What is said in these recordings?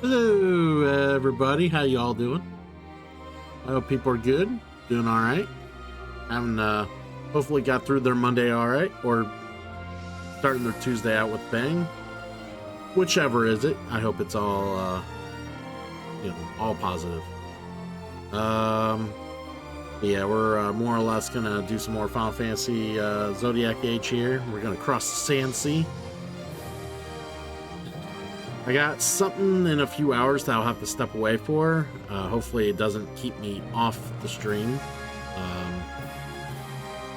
Hello, everybody. How y'all doing? I hope people are good, doing all right. Having hopefully got through their Monday all right, or starting their Tuesday out with bang. Whichever is it. I hope it's all all positive. Yeah, we're more or less gonna do some more Final Fantasy Zodiac Age here. We're gonna cross the Sand Sea. I got something in a few hours that I'll have to step away for. Hopefully it doesn't keep me off the stream.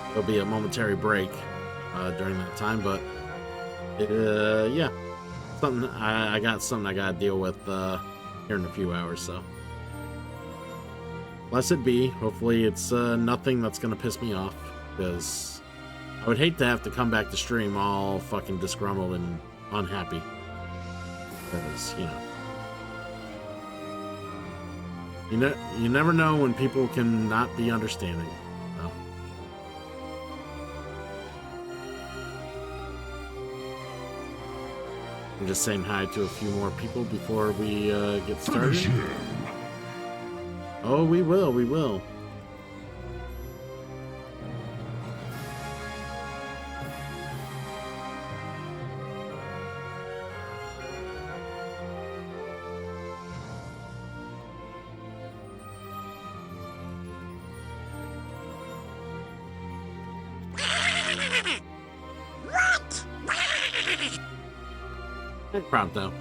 There'll be a momentary break during that time, but Yeah, something I got something I gotta deal with here in a few hours. So, blessed be. Hopefully, it's nothing that's gonna piss me off, because I would hate to have to come back to stream all fucking disgruntled and unhappy. Because you never know when people can not be understanding. So. I'm just saying hi to a few more people before we get started. Oh, we will, we will. Pronto.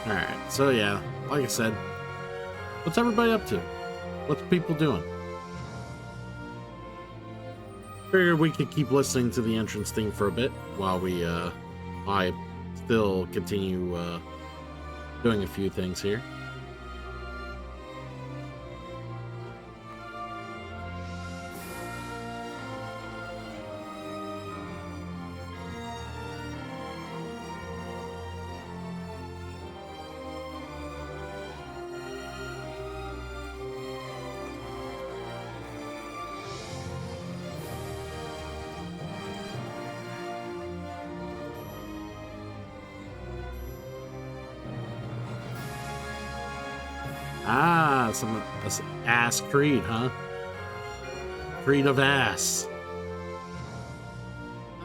Alright, so yeah, like I said, what's everybody up to? What's people doing? Figured we could keep listening to the entrance theme for a bit while I still continue doing a few things here. Ah, some ass creed, huh? Creed of ass.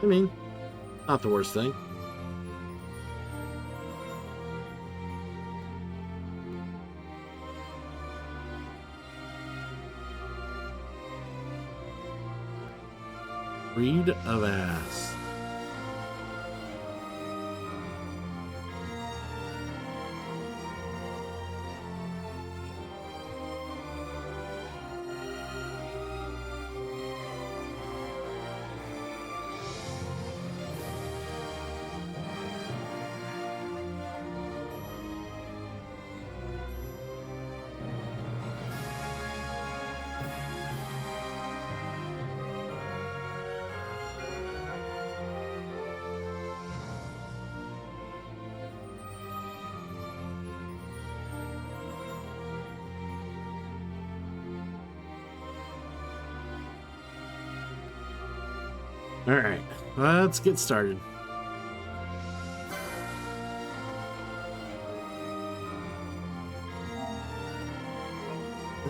I mean, not the worst thing. Creed of ass. All right, let's get started.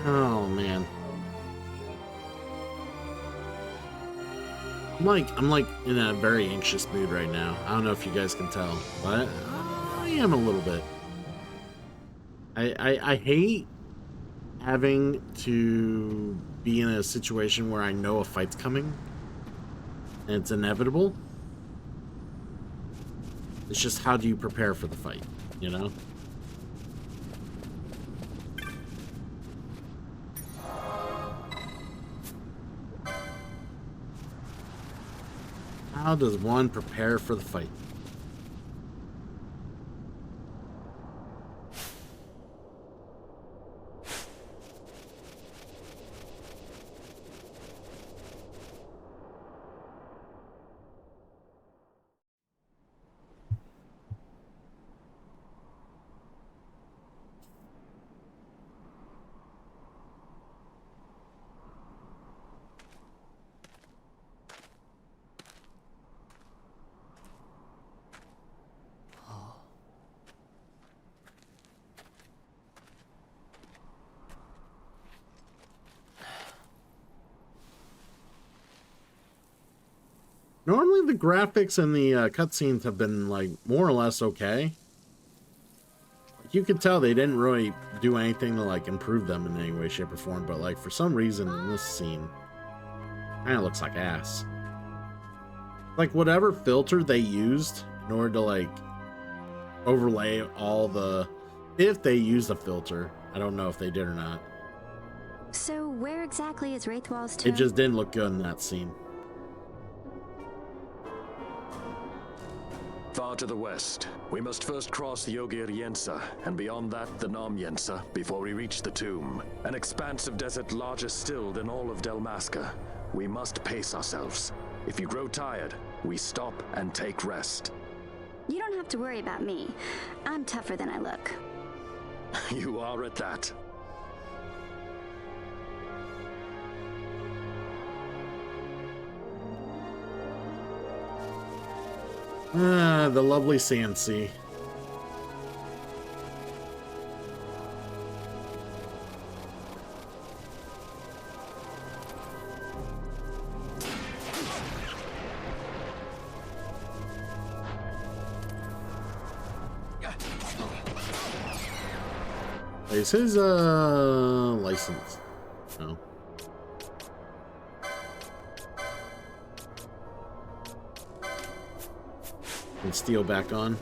Oh man, I'm like in a very anxious mood right now. I don't know if you guys can tell, but I am a little bit. I hate having to be in a situation where I know a fight's coming and it's inevitable. It's just, how do you prepare for the fight, you know? How does one prepare for the fight? Normally the graphics and the cutscenes have been like more or less okay. You could tell they didn't really do anything to like improve them in any way, shape, or form, but like for some reason in this scene, kind of looks like ass. Like whatever filter they used in order to like overlay all the, if they used a filter, I don't know if they did or not. So where exactly is Wraithwall's tomb? It just didn't look good in that scene. Far to the west. We must first cross the Ogir Yensa, and beyond that the Nam Yensa, before we reach the tomb. An expanse of desert larger still than all of Dalmasca. We must pace ourselves. If you grow tired, we stop and take rest. You don't have to worry about me. I'm tougher than I look. You are at that. Ah, the lovely Sand Sea. Is his license? No. And steel back on.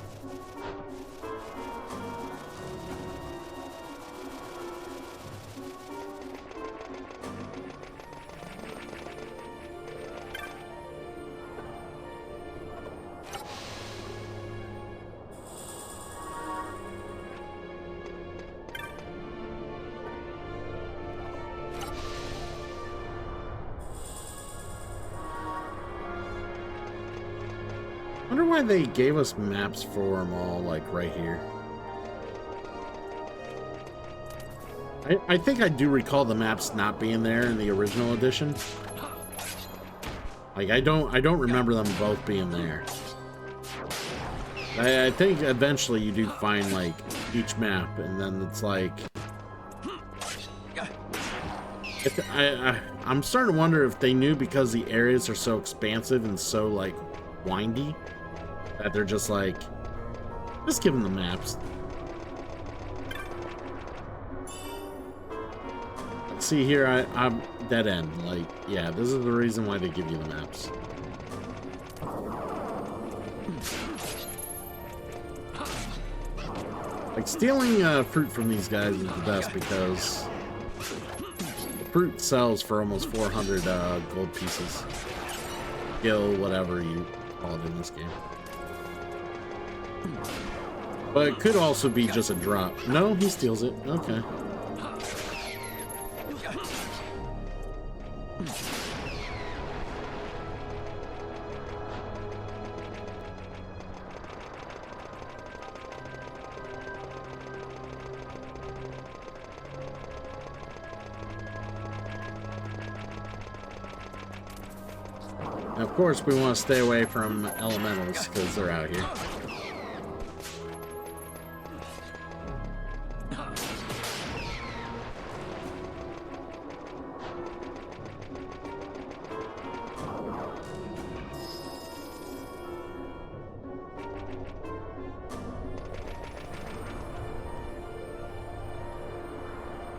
I wonder why they gave us maps for them all, like, right here. I think I do recall the maps not being there in the original edition. Like, I don't remember them both being there. I think eventually you do find, like, each map, and then it's like... I'm starting to wonder if they knew because the areas are so expansive and so, like, windy, that they're just like, just give them the maps. See here, I'm dead end. Like, yeah, this is the reason why they give you the maps. Like, stealing fruit from these guys is the best because the fruit sells for almost 400 gold pieces. Gil, whatever you call it in this game. But it could also be just a drop. No, he steals it. Okay. Now, of course, we want to stay away from elementals because they're out here.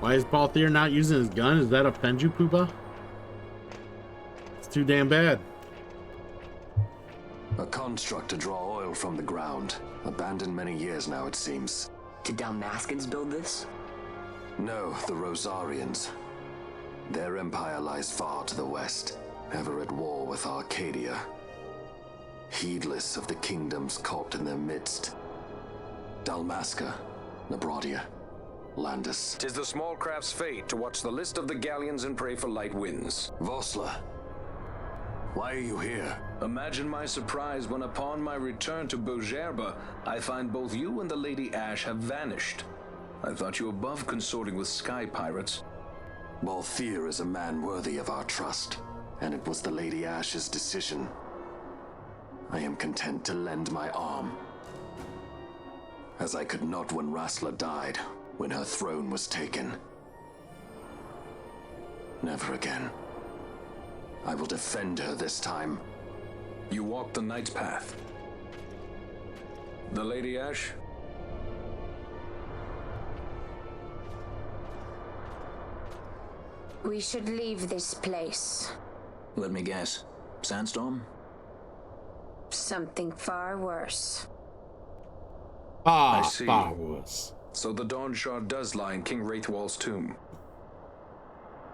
Why is Balthier not using his gun? Is that a Penju Poopa? It's too damn bad. A construct to draw oil from the ground. Abandoned many years now, it seems. Did Dalmascans build this? No, the Rosarians. Their empire lies far to the west, ever at war with Arcadia. Heedless of the kingdoms caught in their midst. Dalmasca, Nabrodia, Landis. 'Tis the small craft's fate to watch the list of the galleons and pray for light winds. Vosla, why are you here? Imagine my surprise when upon my return to Bogerba, I find both you and the Lady Ash have vanished. I thought you above consorting with sky pirates. Balthier is a man worthy of our trust, and it was the Lady Ash's decision. I am content to lend my arm, as I could not when Rasla died, when her throne was taken. Never again. I will defend her this time, You walk the Knight's Path. The Lady Ash? We should leave this place. Let me guess. Sandstorm? Something far worse. I see. Far worse. So the Dawn Shard does lie in King Wraithwall's tomb.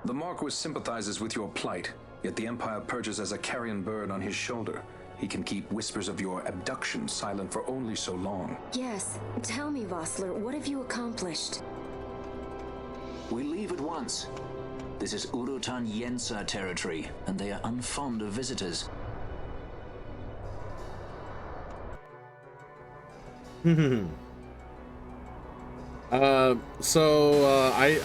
The Marquis sympathizes with your plight, yet the Empire perches as a carrion bird on his shoulder. He can keep whispers of your abduction silent for only so long. Yes. Tell me, Vossler, what have you accomplished? We leave at once. This is Urutan Yensa territory, and they are unfond of visitors.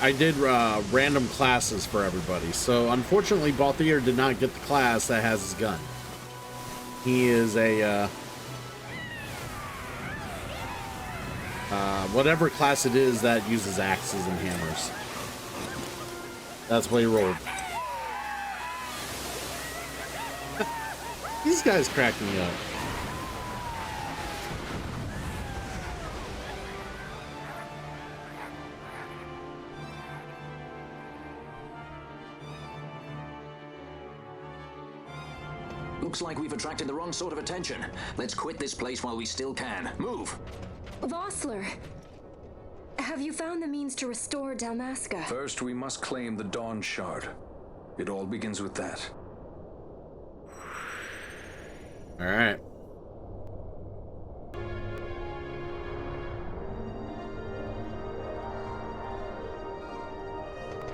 I did random classes for everybody. So unfortunately, Balthier did not get the class that has his gun. He is a whatever class it is that uses axes and hammers. That's what he rolled. These guys crack me up. Looks like we've attracted the wrong sort of attention. Let's quit this place while we still can. Move! Vossler! Have you found the means to restore Dalmasca? First, we must claim the Dawn Shard. It all begins with that. All right.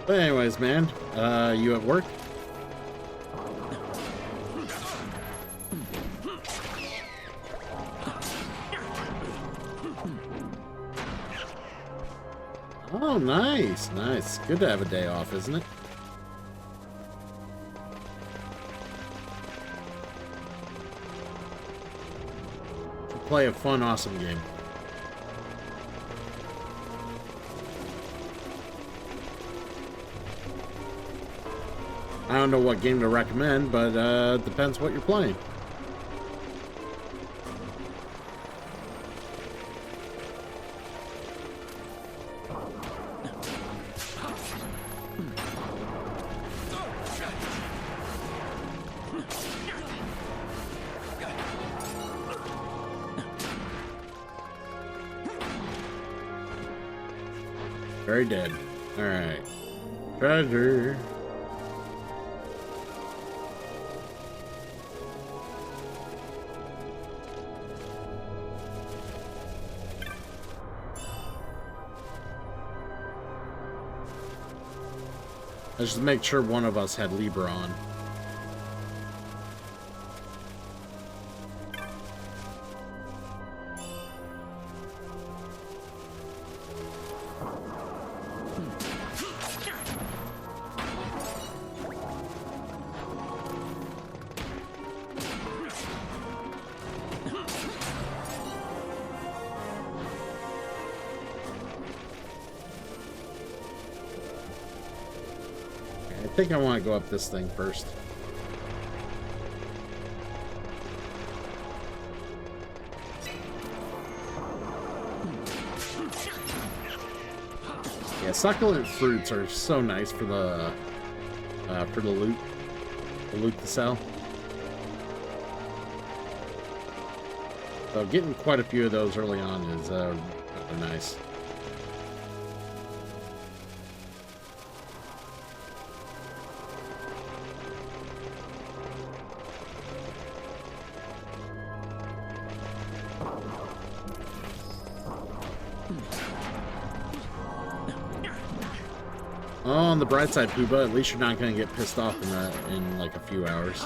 But anyways, man, you at work? Oh, nice, nice. Good to have a day off, isn't it? To play a fun, awesome game. I don't know what game to recommend, but depends what you're playing. Very dead. Alright. Treasure. Let's just make sure one of us had Libra on. I think I want to go up this thing first. Yeah, succulent fruits are so nice for the loot. The loot to sell. So getting quite a few of those early on is really nice. Oh, on the bright side, Pooba, at least you're not going to get pissed off in like a few hours.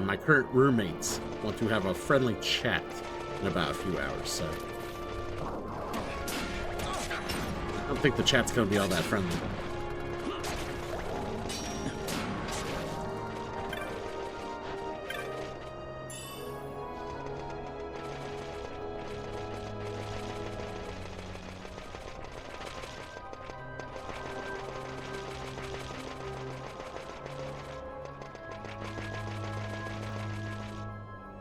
My current roommates want to have a friendly chat in about a few hours, so think the chat's gonna be all that friendly.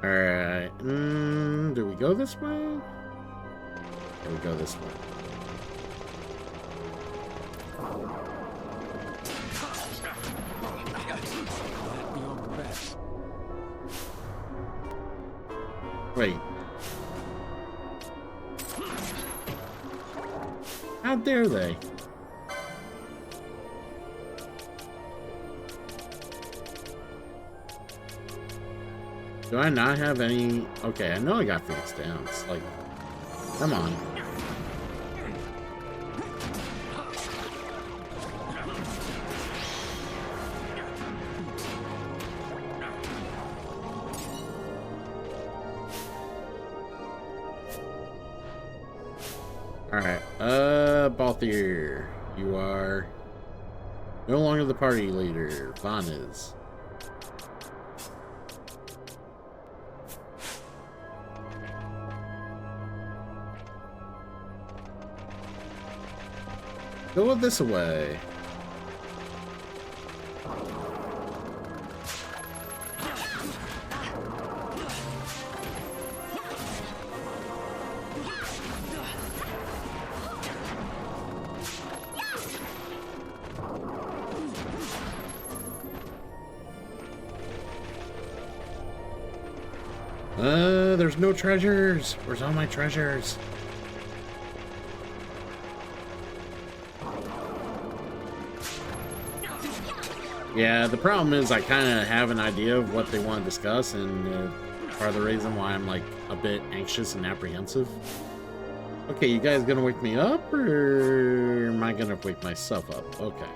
Alright, do we go this way? Yeah, we go this way. Wait. How dare they? Do I not have any? Okay, I know I got Phoenix Downs. Like, come on. Alright, Balthier, you are no longer the party leader. Vaughn is. Go this way. There's no treasures. Where's all my treasures? Yeah, the problem is I kind of have an idea of what they want to discuss, and part of the reason why I'm like a bit anxious and apprehensive. Okay, you guys gonna wake me up, or am I gonna wake myself up? Okay.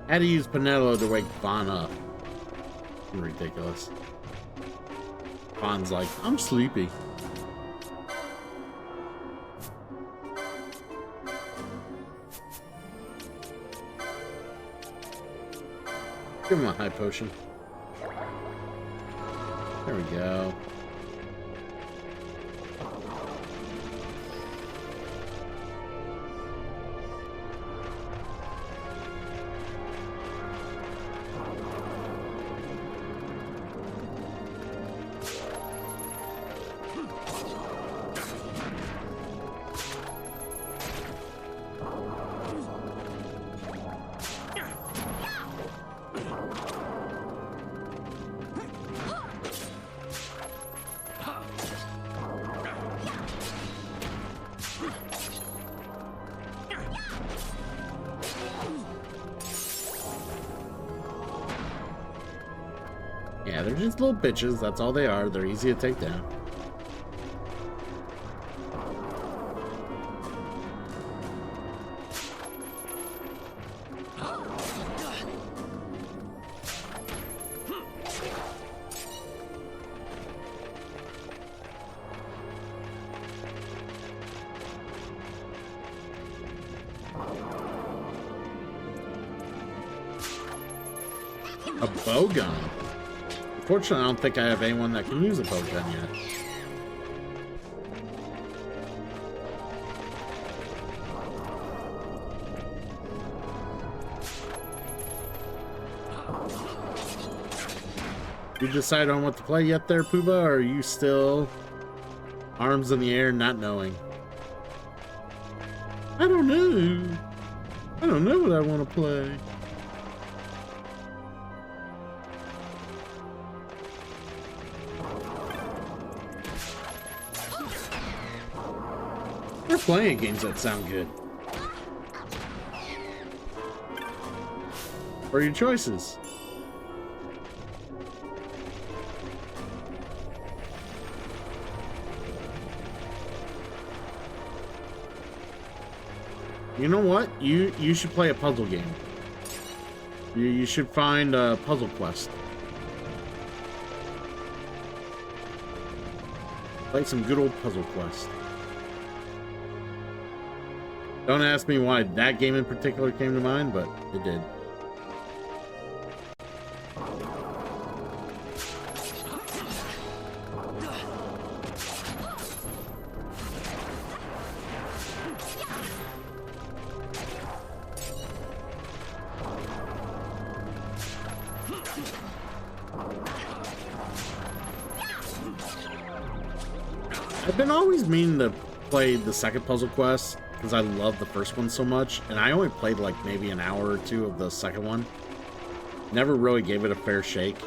Had to use Pinello to wake Vaughn up. Ridiculous. Vaughn's like, I'm sleepy. Give him a high potion. There we go. Yeah, they're just little bitches. That's all they are. They're easy to take down. A bow gun. Unfortunately, I don't think I have anyone that can use a bow gun yet. You decide on what to play yet there, Pooba, or are you still arms in the air not knowing? I don't know. I don't know what I want to play. We're playing games that sound good. What are your choices? You know what? You should play a puzzle game. You should find a Puzzle Quest. Play some good old Puzzle Quest. Don't ask me why that game in particular came to mind, but it did. I've been always meaning to play the second Puzzle Quest because I love the first one so much, and I only played like maybe an hour or two of the second one. Never really gave it a fair shake.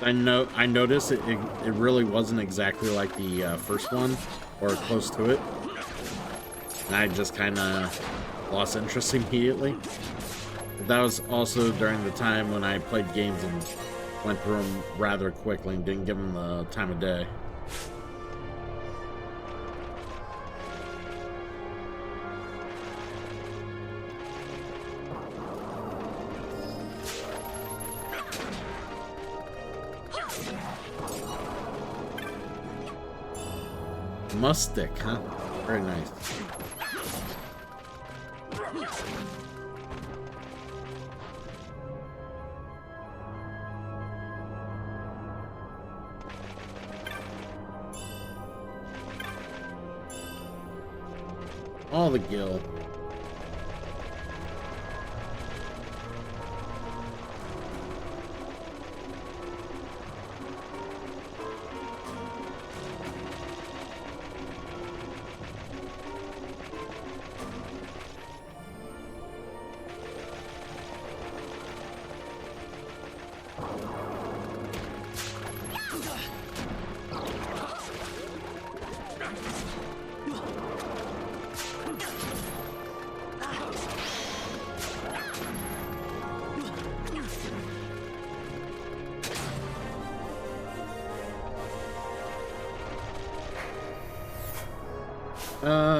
I noticed it really wasn't exactly like the first one, or close to it, and I just kind of lost interest immediately. But that was also during the time when I played games and went through them rather quickly and didn't give them the time of day. Must stick, huh? Very nice. All the gil.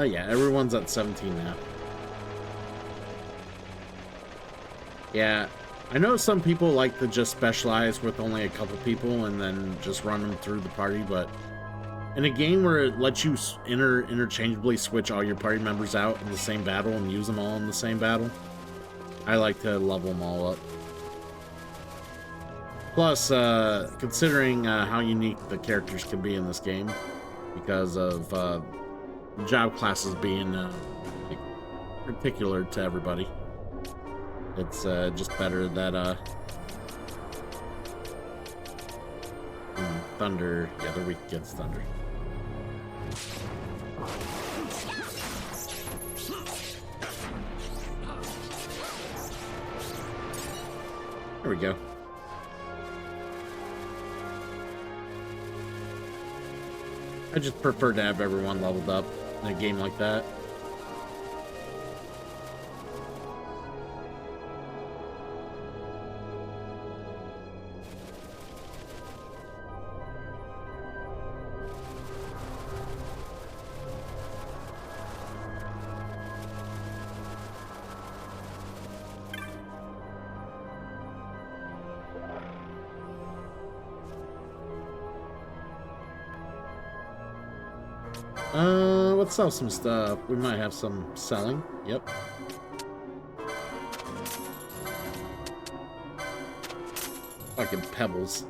Yeah, everyone's at 17 now. Yeah, I know some people like to just specialize with only a couple people and then just run them through the party, but in a game where it lets you interchangeably switch all your party members out in the same battle and use them all in the same battle, I like to level them all up. Plus, considering how unique the characters can be in this game, because of job classes being like, particular to everybody, it's just better that Thunder, yeah, they're weak against Thunder. There we go. I just prefer to have everyone leveled up in a game like that. Let's sell some stuff. We might have some selling. Yep. Fucking pebbles.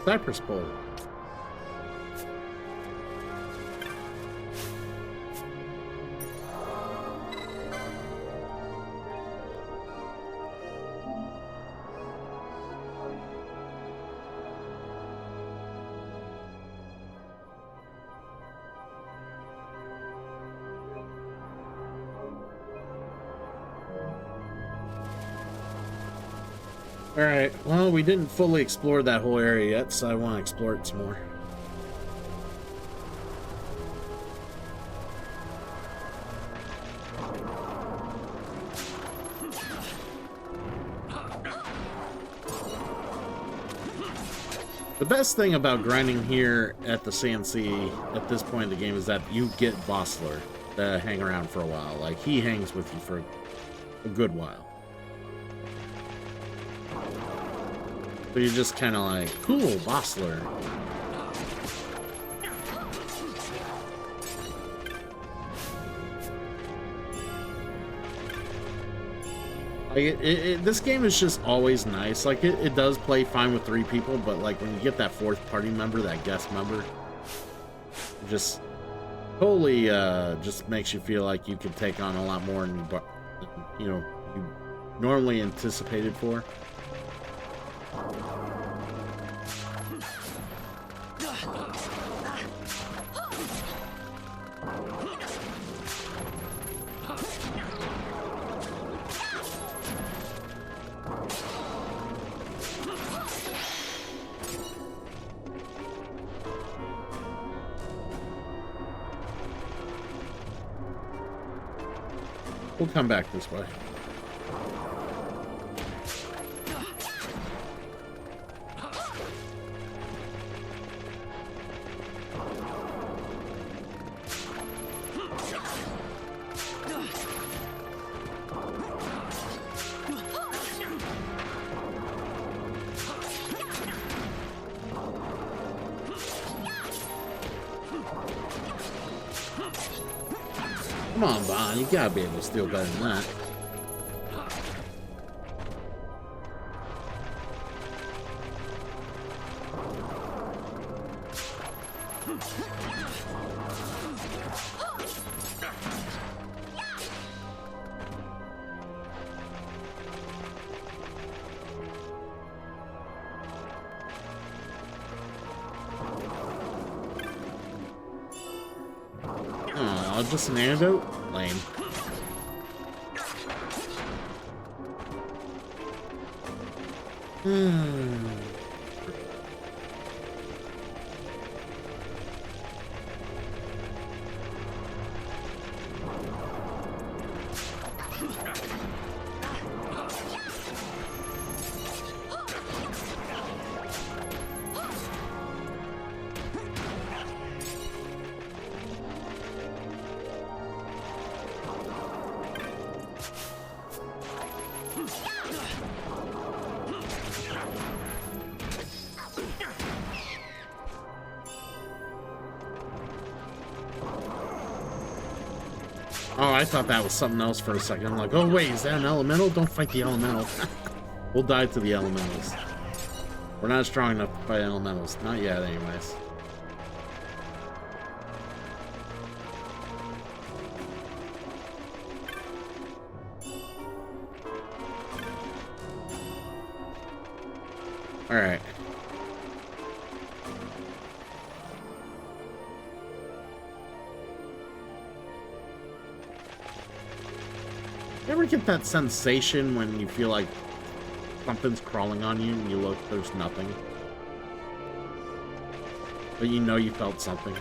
Cypress bowl. Alright, well, we didn't fully explore that whole area yet, so I want to explore it some more. The best thing about grinding here at the CNC at this point in the game is that you get Bossler to hang around for a while. Like, he hangs with you for a good while. So you're just kind of like, cool, Bossler. Like, this game is just always nice. Like, it does play fine with 3 people, but like when you get that 4th party member, that guest member, it just totally just makes you feel like you can take on a lot more than you normally anticipated for. We'll come back this way. Come on, Bond, you gotta be able to steal better than that. Oh, just an antidote? Lame. Oh, I thought that was something else for a second. I'm like, oh wait, is that an elemental? Don't fight the elemental. We'll die to the elementals. We're not strong enough to fight elementals. Not yet, anyways. Alright. You ever get that sensation when you feel like something's crawling on you and you look, there's nothing? But you know you felt something.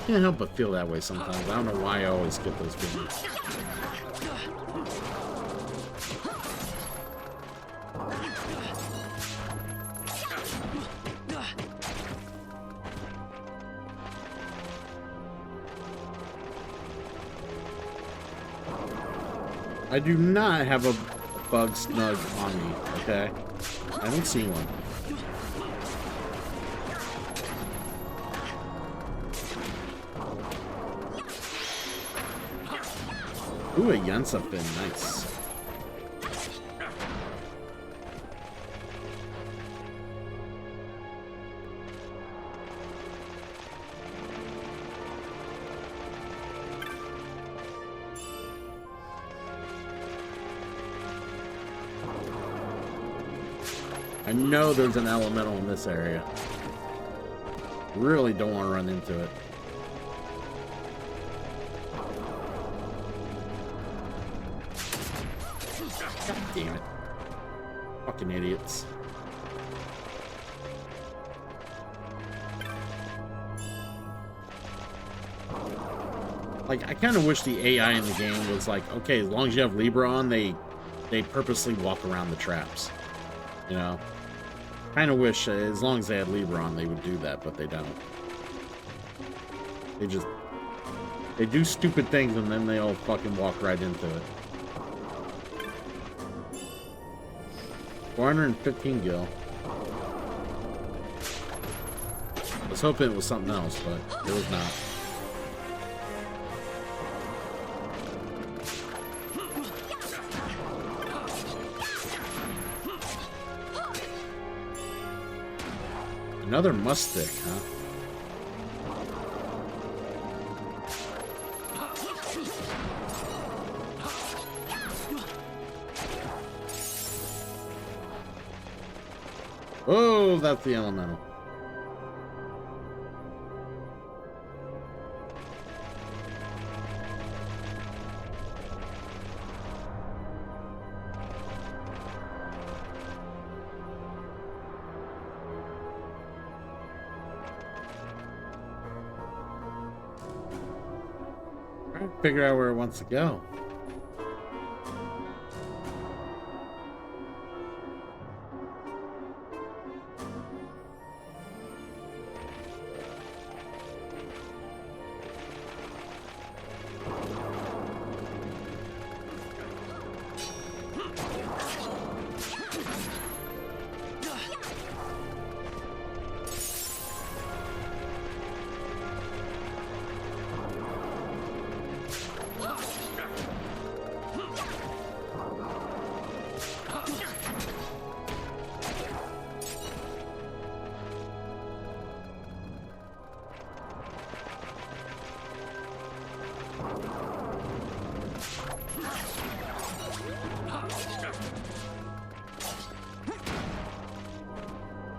Can't help but feel that way sometimes. I don't know why I always get those feelings. I do not have a bug snug on me, okay? I don't see one. Ooh, a Yensa fin, nice. I know there's an elemental in this area. Really don't want to run into it. God damn it. Fucking idiots. Like, I kind of wish the AI in the game was like, okay, as long as you have Libra on, they purposely walk around the traps. You know? Kind of wish, as long as they had Libra on, they would do that, but they don't. They do stupid things and then they all fucking walk right into it. 415 gil. I was hoping it was something else, but it was not. Another must stick, huh? Oh, that's the elemental. Trying to figure out where it wants to go.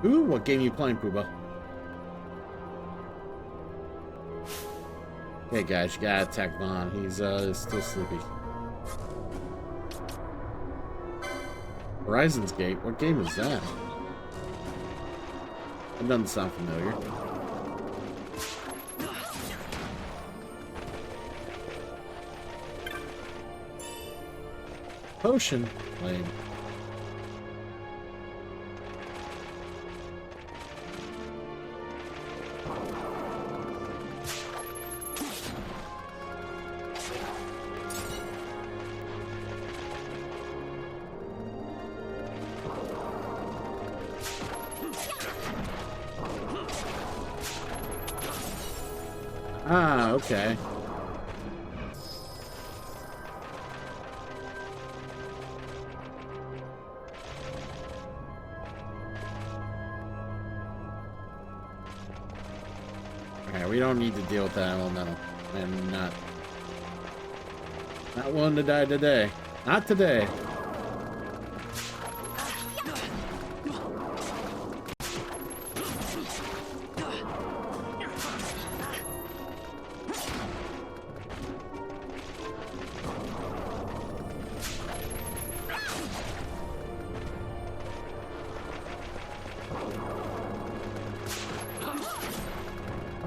Ooh, what game you playing, Pooba? Hey guys, you gotta attack Vaughn. He's still sleepy. Horizon's Gate? What game is that? That doesn't sound familiar. Potion? Lame. Ah, okay. Alright, we don't need to deal with that elemental. I'm not willing to die today. Not today.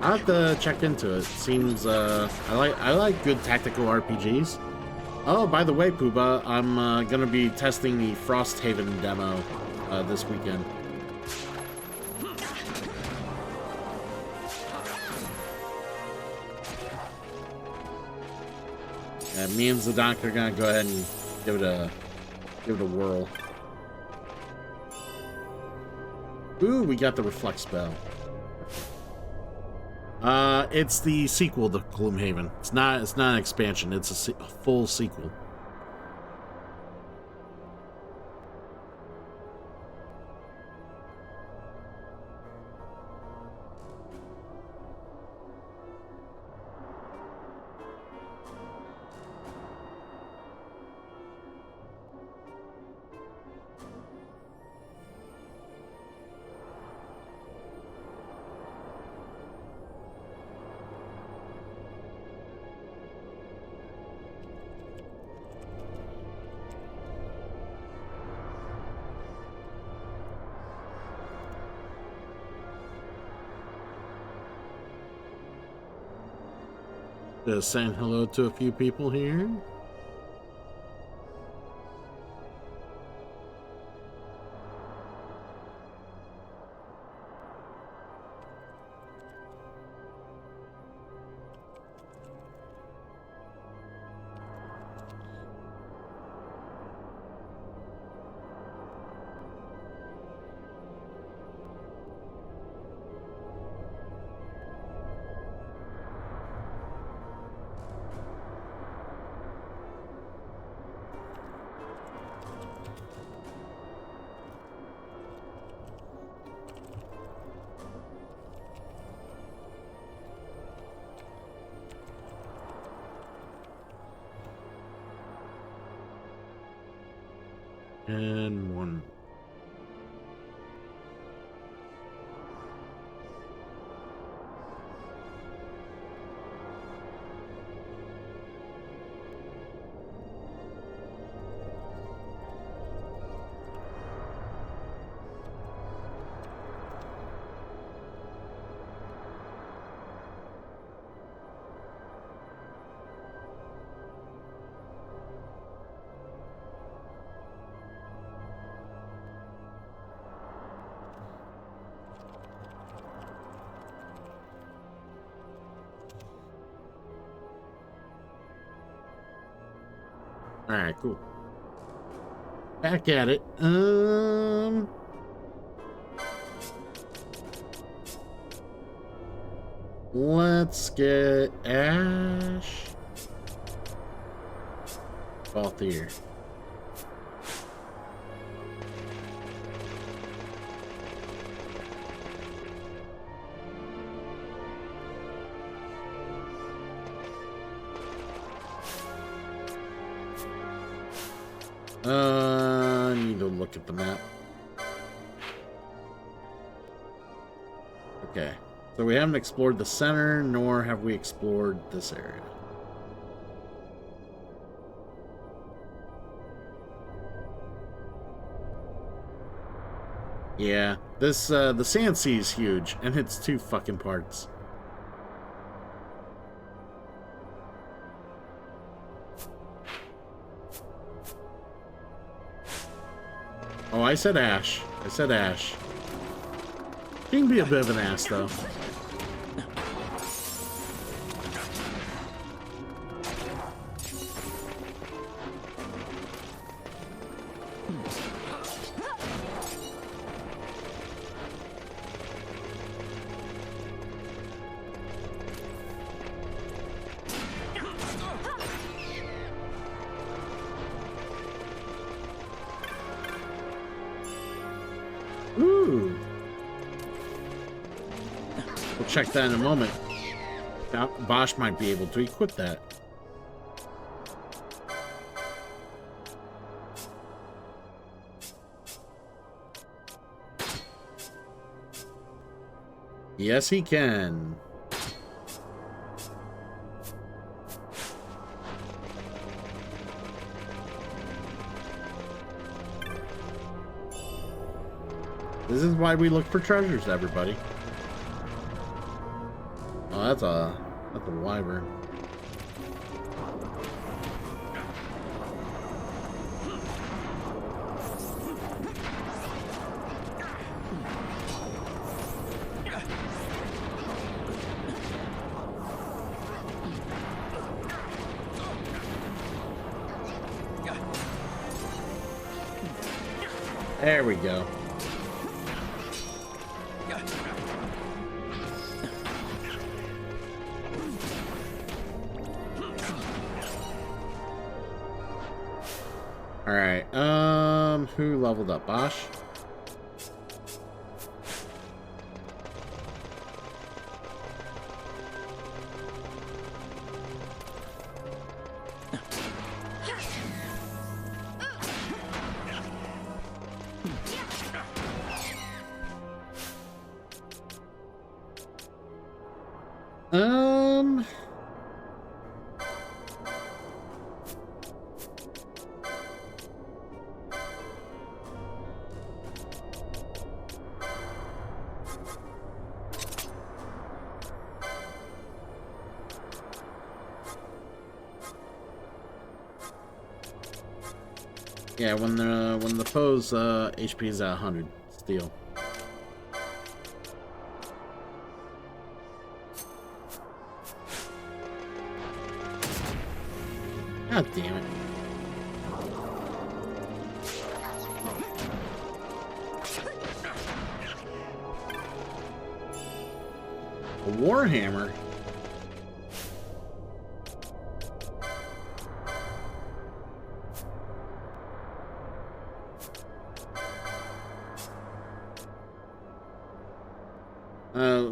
I have to check into it. Seems I like good tactical RPGs. Oh, by the way, Pooba, I'm gonna be testing the Frosthaven demo this weekend. And me and Zodiac are gonna go ahead and give it a whirl. Ooh, we got the Reflect spell. It's the sequel to Gloomhaven. It's not an expansion. It's a full sequel. Just saying hello to a few people here. And one. All right, cool. Back at it. Let's get Ash. Balthier. I need to look at the map. Okay. So we haven't explored the center, nor have we explored this area. Yeah, this, the Sand Sea is huge, and it's 2 fucking parts. Oh, I said Ash. I said Ash. He can be a bit of an ass, though. Ooh. We'll check that in a moment. Now, Bosch might be able to equip that. Yes, he can. This is why we look for treasures, everybody. Oh, that's a wyvern. There we go. All right. Who leveled up? Bosch? Yeah, when the foe's HP is at 100, steal. God damn it. A Warhammer?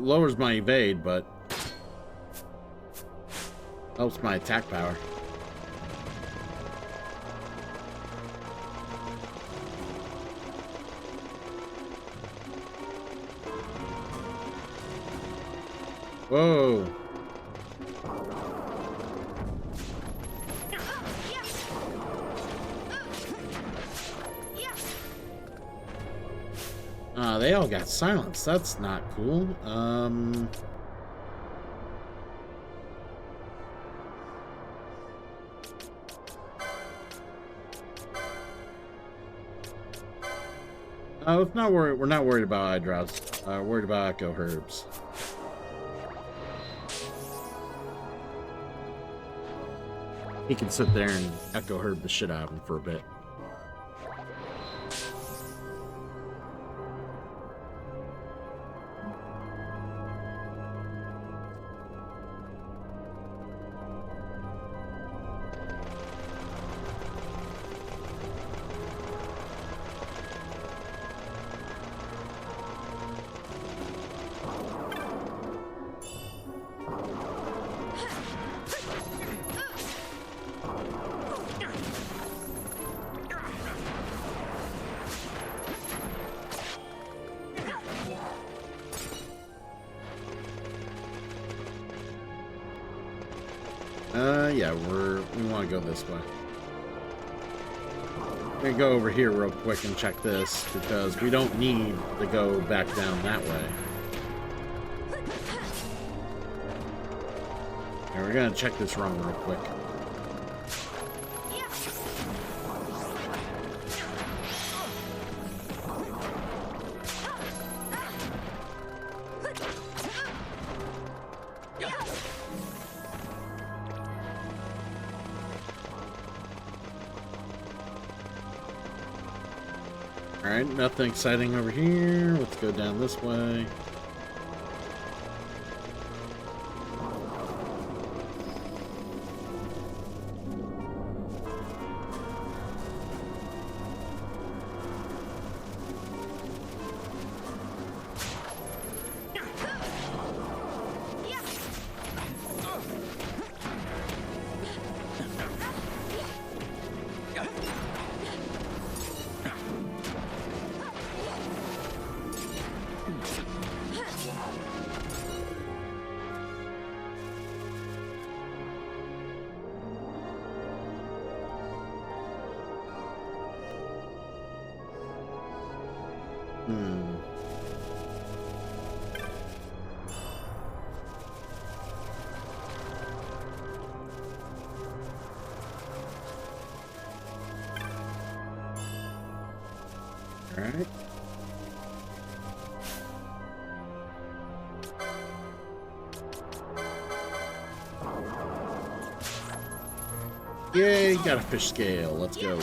Lowers my evade, but helps my attack power. Whoa. They all got silenced. That's not cool. Let's not worry. We're not worried about eyebrows. Worried about echo herbs. He can sit there and echo herb the shit out of him for a bit. Yeah, we want to go this way. We're gonna go over here real quick and check this, because we don't need to go back down that way. And we're gonna check this room real quick. Alright, nothing exciting over here. Let's go down this way. Alright. Yay, got a fish scale. Let's go.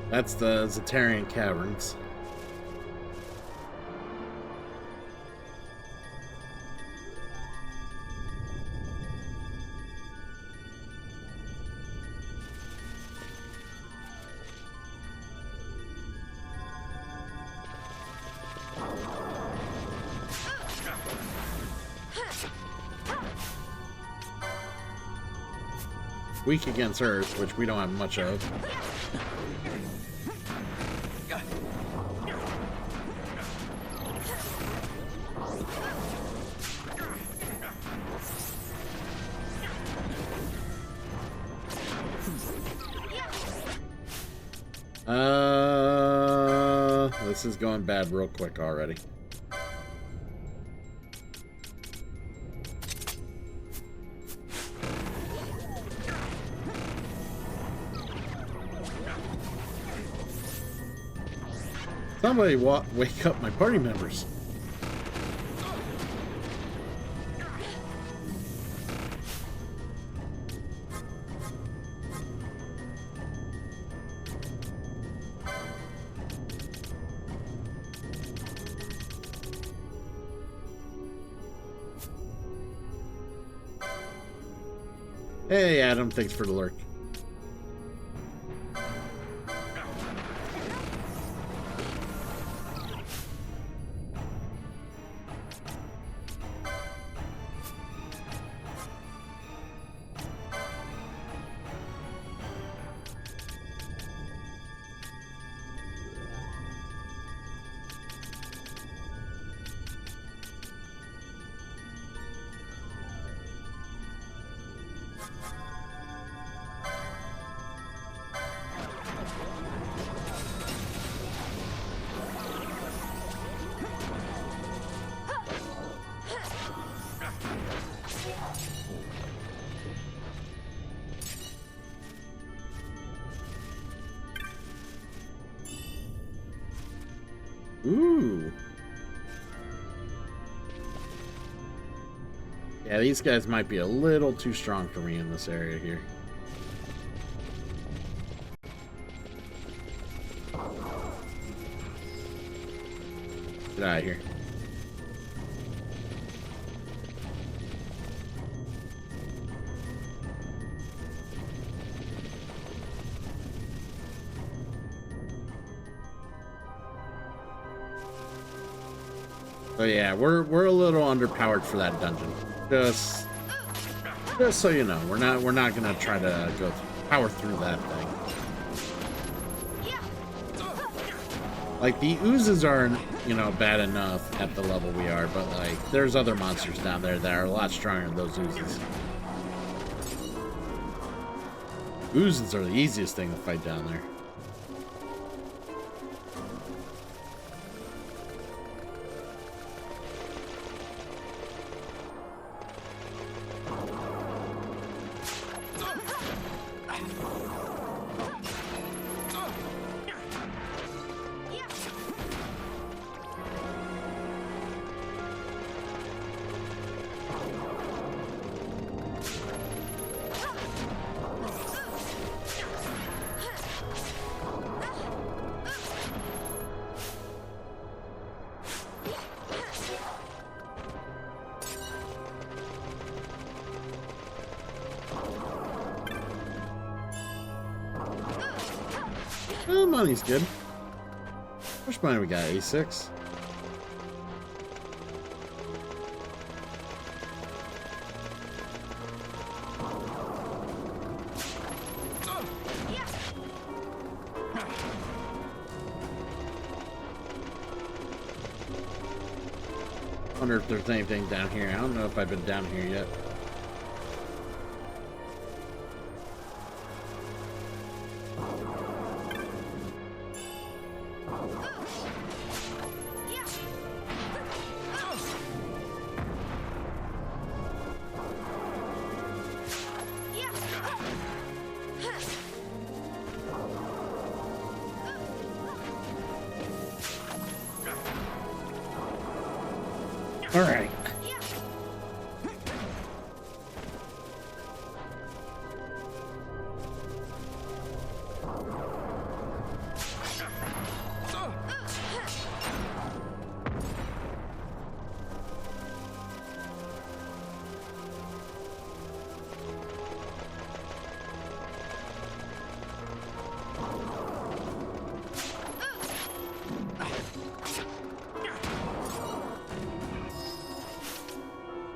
That's the Zodiac caverns. Weak against Earth, which we don't have much of. This is going bad real quick already. Somebody wake up my party members. Hey, Adam, thanks for the lurk. Ooh. Yeah, these guys might be a little too strong for me in this area here. Get out of here. So yeah, we're a little underpowered for that dungeon. Just so you know, we're not gonna try to power through that thing. Like the oozes aren't, bad enough at the level we are, but like there's other monsters down there that are a lot stronger than those oozes. Oozes are the easiest thing to fight down there. Well, money's good. How much money we got? 86. Wonder if there's anything down here. I don't know if I've been down here yet. All right.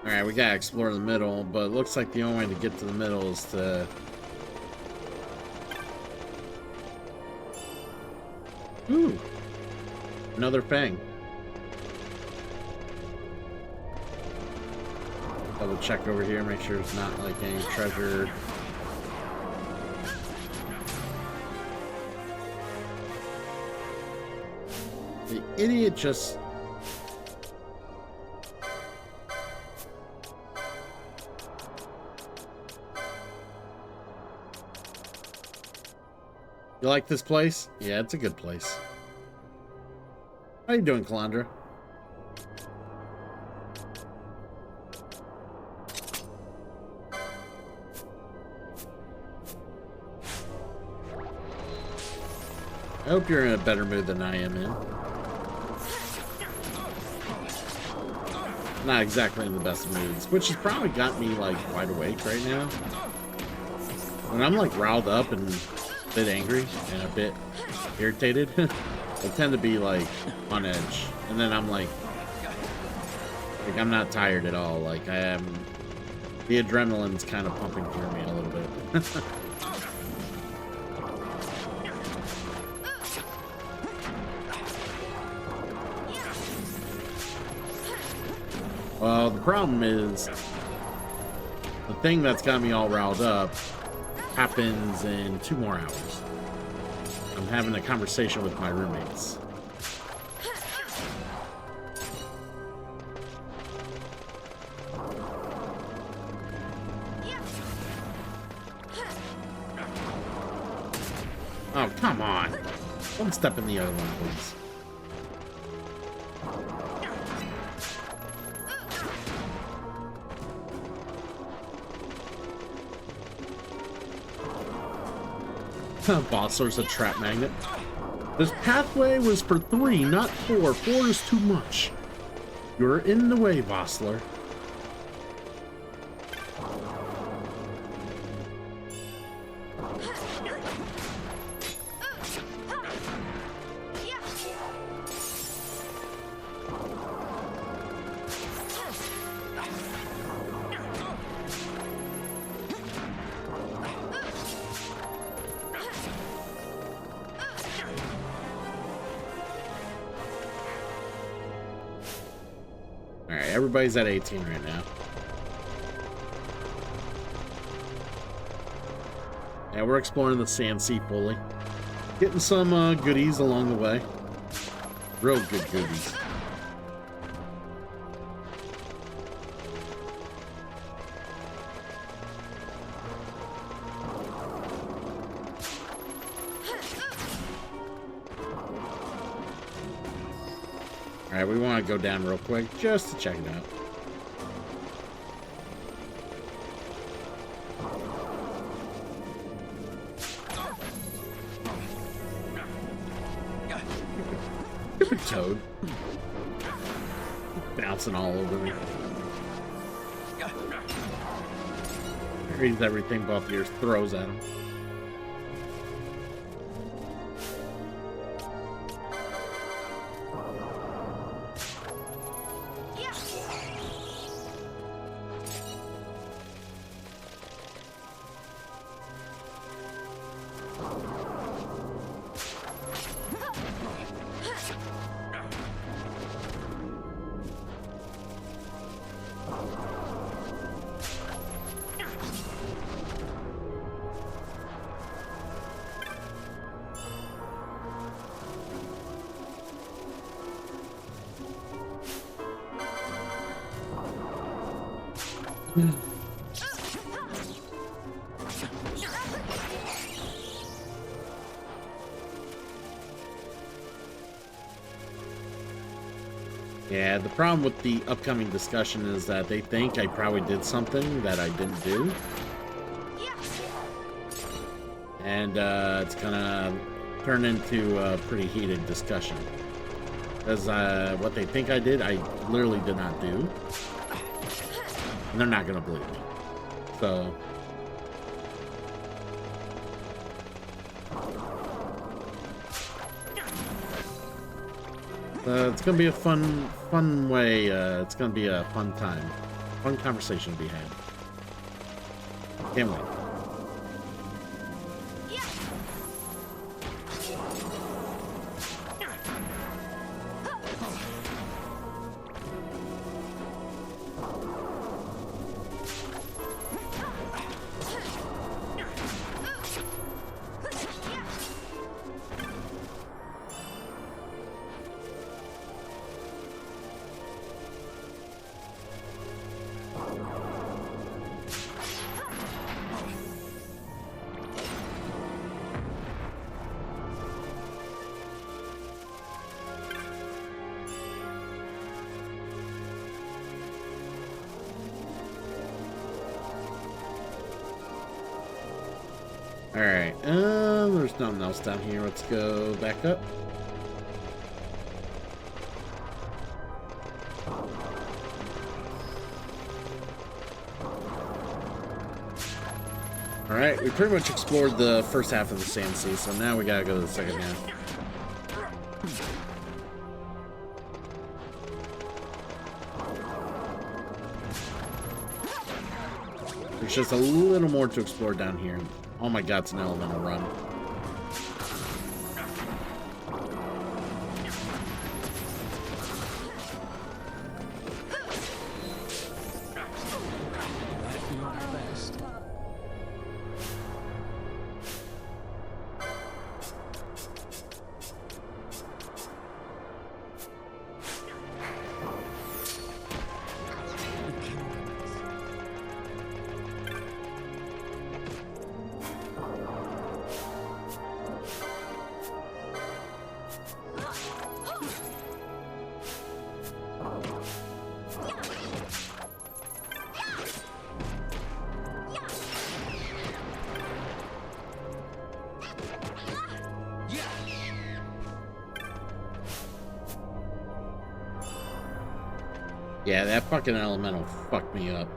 Alright, we gotta explore the middle, but it looks like the only way to get to the middle is to... Ooh! Another fang. Double check over here, make sure it's not like any treasure. idiot just... You like this place? Yeah, it's a good place. How you doing, Calandra? I hope you're in a better mood than I am in. Not exactly in the best moods, which has probably got me, like, wide awake right now. When I'm, like, riled up and a bit angry and a bit irritated, I tend to be, like, on edge. And then I'm, like, I'm not tired at all. Like, I am... The adrenaline's kind of pumping through me a little bit. Well, the problem is, the thing that's got me all riled up happens in 2 more hours. I'm having a conversation with my roommates. Oh, come on. Don't step in the other one, please. Bossler's a trap magnet. This pathway was for 3, not 4. 4 is too much. You're in the way, Bossler. Everybody's at 18 right now. Yeah, we're exploring the Sand Sea fully. Getting some goodies along the way. Real good goodies. Alright, we want to go down real quick just to check it out. Stupid toad. Bouncing all over me. Reads everything both ears throws at him. Yeah, the problem with the upcoming discussion is that they think I probably did something that I didn't do. And it's gonna turn into a pretty heated discussion. Because what they think I did, I literally did not do. And they're not gonna believe me. So... it's gonna be a fun way. It's gonna be a fun time, fun conversation to be had. Can't wait. Alright, there's nothing else down here. Let's go back up. Alright, we pretty much explored the first half of the Sand Sea, so now we gotta go to the second half. There's just a little more to explore down here. Oh my god, it's an elemental run. Yeah, that fucking elemental fucked me up.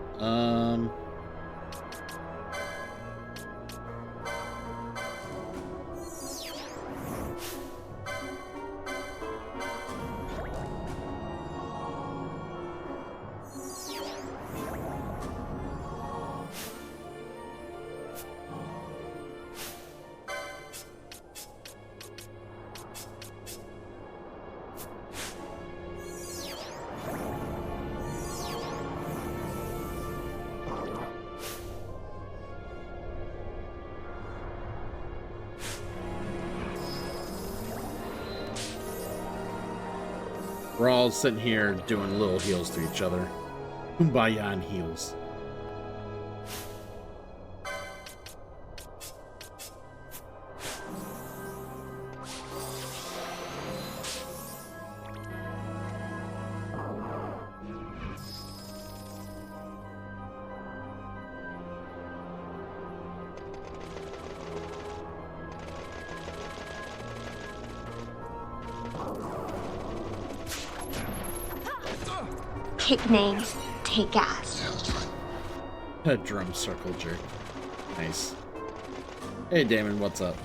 We're all sitting here doing little heals to each other. Kumbaya and heals. Kick names, take ass. A drum circle jerk. Nice. Hey Damon, what's up?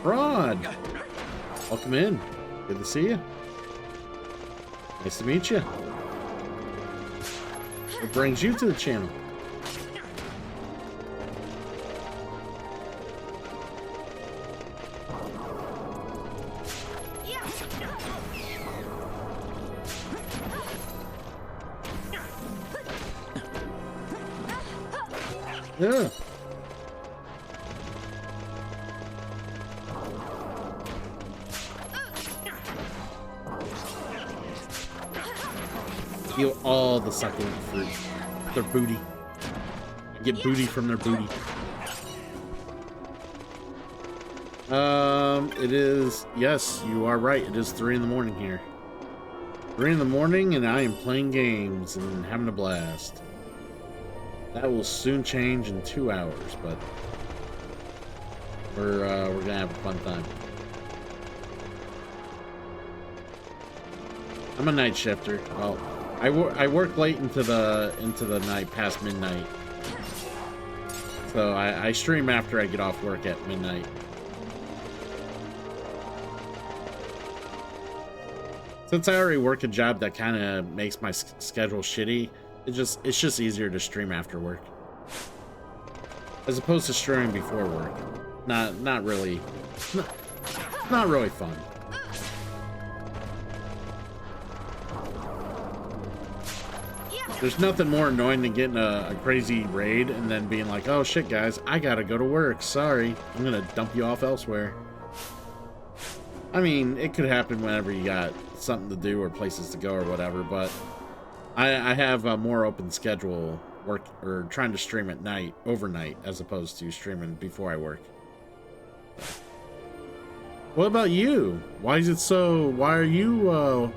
Rod! Welcome in. Good to see you. Nice to meet you. What brings you to the channel? Yeah. Steal all the succulent fruit. Their booty. Get booty from their booty. It is, yes, you are right. It is 3 in the morning here. 3 in the morning and I am playing games and having a blast. That will soon change in 2 hours, but we're gonna have a fun time. I'm a night shifter. Well, I work late into the night, past midnight. So I stream after I get off work at midnight. Since I already work a job that kind of makes my schedule shitty, it's just easier to stream after work, as opposed to streaming before work. Not really fun. There's nothing more annoying than getting a crazy raid and then being like, oh shit guys, I gotta go to work, sorry, I'm gonna dump you off elsewhere. I mean, it could happen whenever you got something to do or places to go or whatever, but I have a more open schedule work or trying to stream at night, overnight, as opposed to streaming before I work. What about you? Why is it so? Why are you up?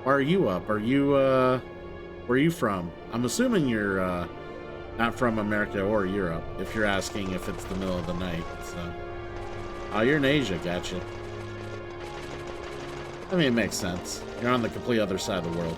Are you, where are you from? I'm assuming you're, not from America or Europe, if you're asking if it's the middle of the night, so. Oh, you're in Asia, gotcha. I mean, it makes sense. You're on the complete other side of the world.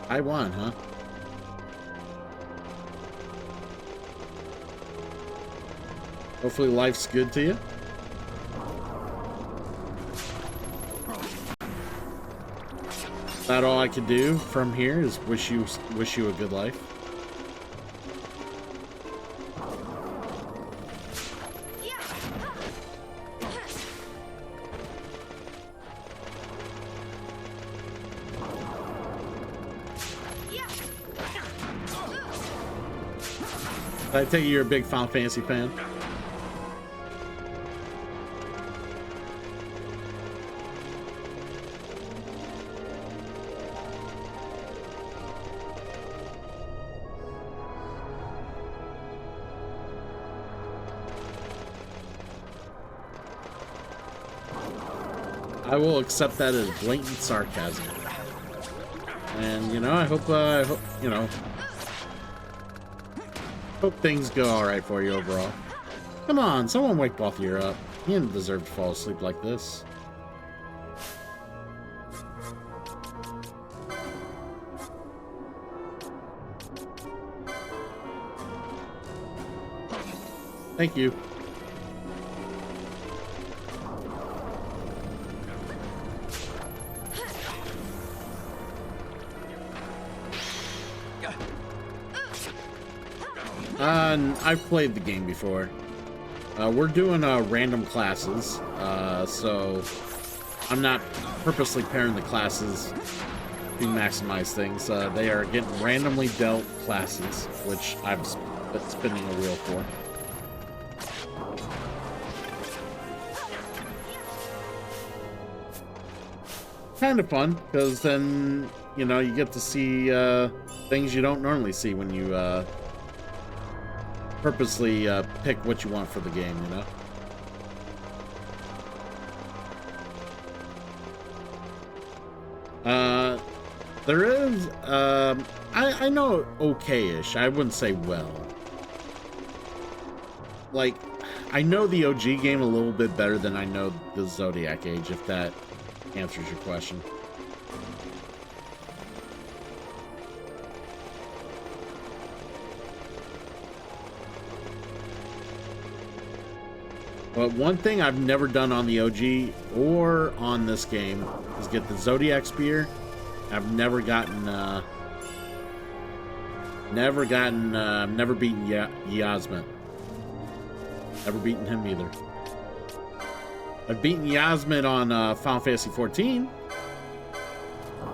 Taiwan, huh? Hopefully life's good to you. That all I can do from here is wish you a good life. I take it you're a big Final Fantasy fan. I will accept that as blatant sarcasm. And, you know, I hope, you know, hope things go alright for you overall. Come on, someone wake both of you up. You didn't deserve to fall asleep like this. Thank you. I've played the game before. We're doing random classes, so I'm not purposely pairing the classes to maximize things. They are getting randomly dealt classes, which I'm spinning a wheel for. Kind of fun, because then, you know, you get to see things you don't normally see when you purposely pick what you want for the game, you know? There is, I know okay-ish. I wouldn't say well. Like, I know the OG game a little bit better than I know the Zodiac Age, if that answers your question. But one thing I've never done on the OG or on this game is get the Zodiac Spear. I've never gotten, never beaten Yasmin. Never beaten him either. I've beaten Yasmin on Final Fantasy 14.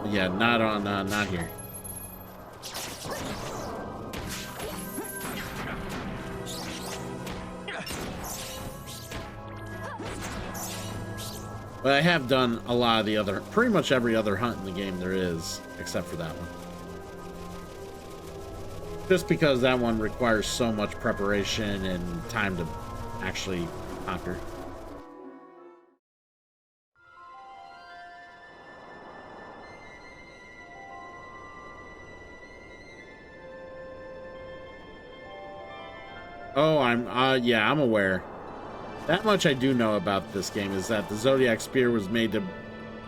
Yeah, not on, not here. But I have done a lot of the other, pretty much every other hunt in the game there is, except for that one. Just because that one requires so much preparation and time to actually conquer. Oh, yeah, I'm aware. That much I do know about this game is that the Zodiac Spear was made to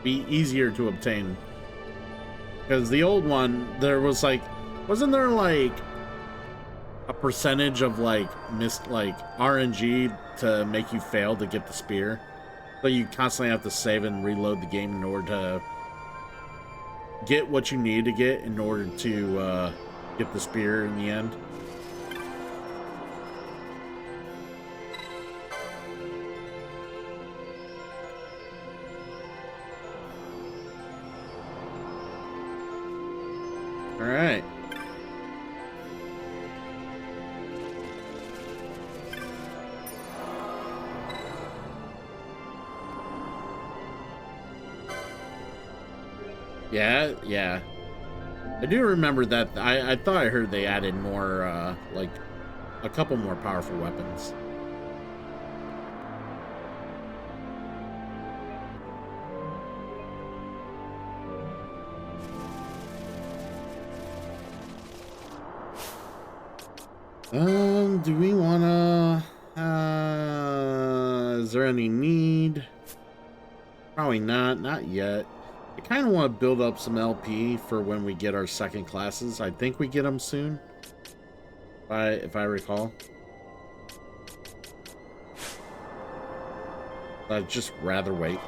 be easier to obtain. Because the old one, there was like, wasn't there like a percentage of like RNG to make you fail to get the spear? So you constantly have to save and reload the game in order to get what you need to get in order to get the spear in the end. All right. Yeah, yeah. I do remember that. I thought I heard they added more, like, a couple more powerful weapons. Do we wanna, is there any need? Probably not yet. I kind of want to build up some LP for when we get our second classes. I think we get them soon, if I recall. I'd just rather wait.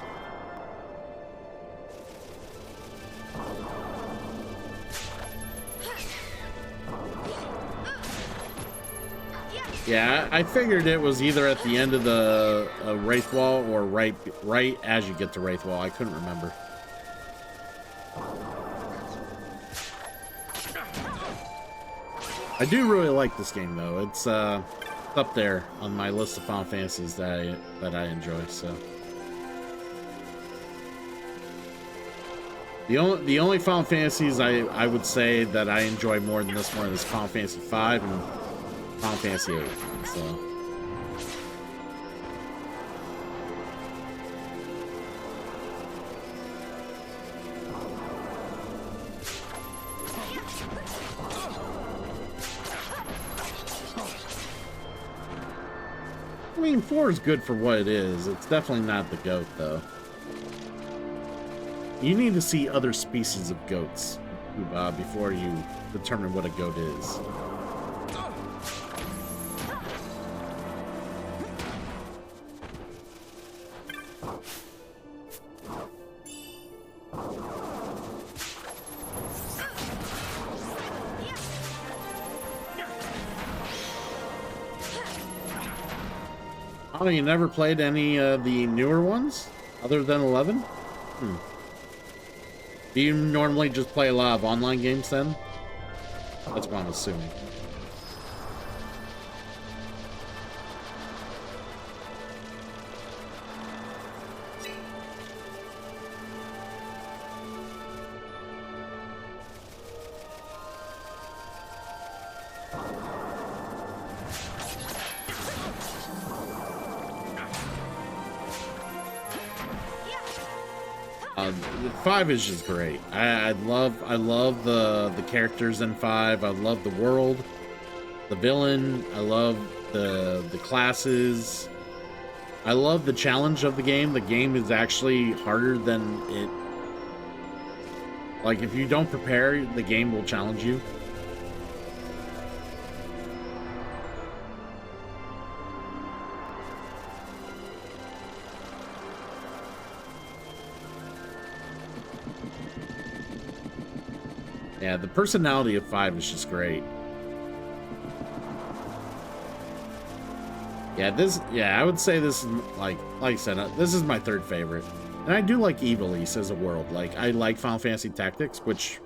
Yeah, I figured it was either at the end of the Wraith Wall or right as you get to Wraith Wall. I couldn't remember. I do really like this game, though. It's up there on my list of Final Fantasies that I enjoy. So the only Final Fantasies I would say that I enjoy more than this one is Final Fantasy V and Final Fantasy VIII. So. I mean, 4 is good for what it is. It's definitely not the goat, though. You need to see other species of goats, before you determine what a goat is. Oh, you never played any of the newer ones other than 11? Do you normally just play a lot of online games then? That's what I'm assuming. Five is just great. I love the characters in 5. I love the world, the villain. I love the classes. I love the challenge of the game. The game is actually harder than it. Like, if you don't prepare, the game will challenge you. Yeah, the personality of 5 is just great. Yeah, I would say this is, like I said, this is my 3rd favorite. And I do like Ivalice as a world. Like, I like Final Fantasy Tactics, which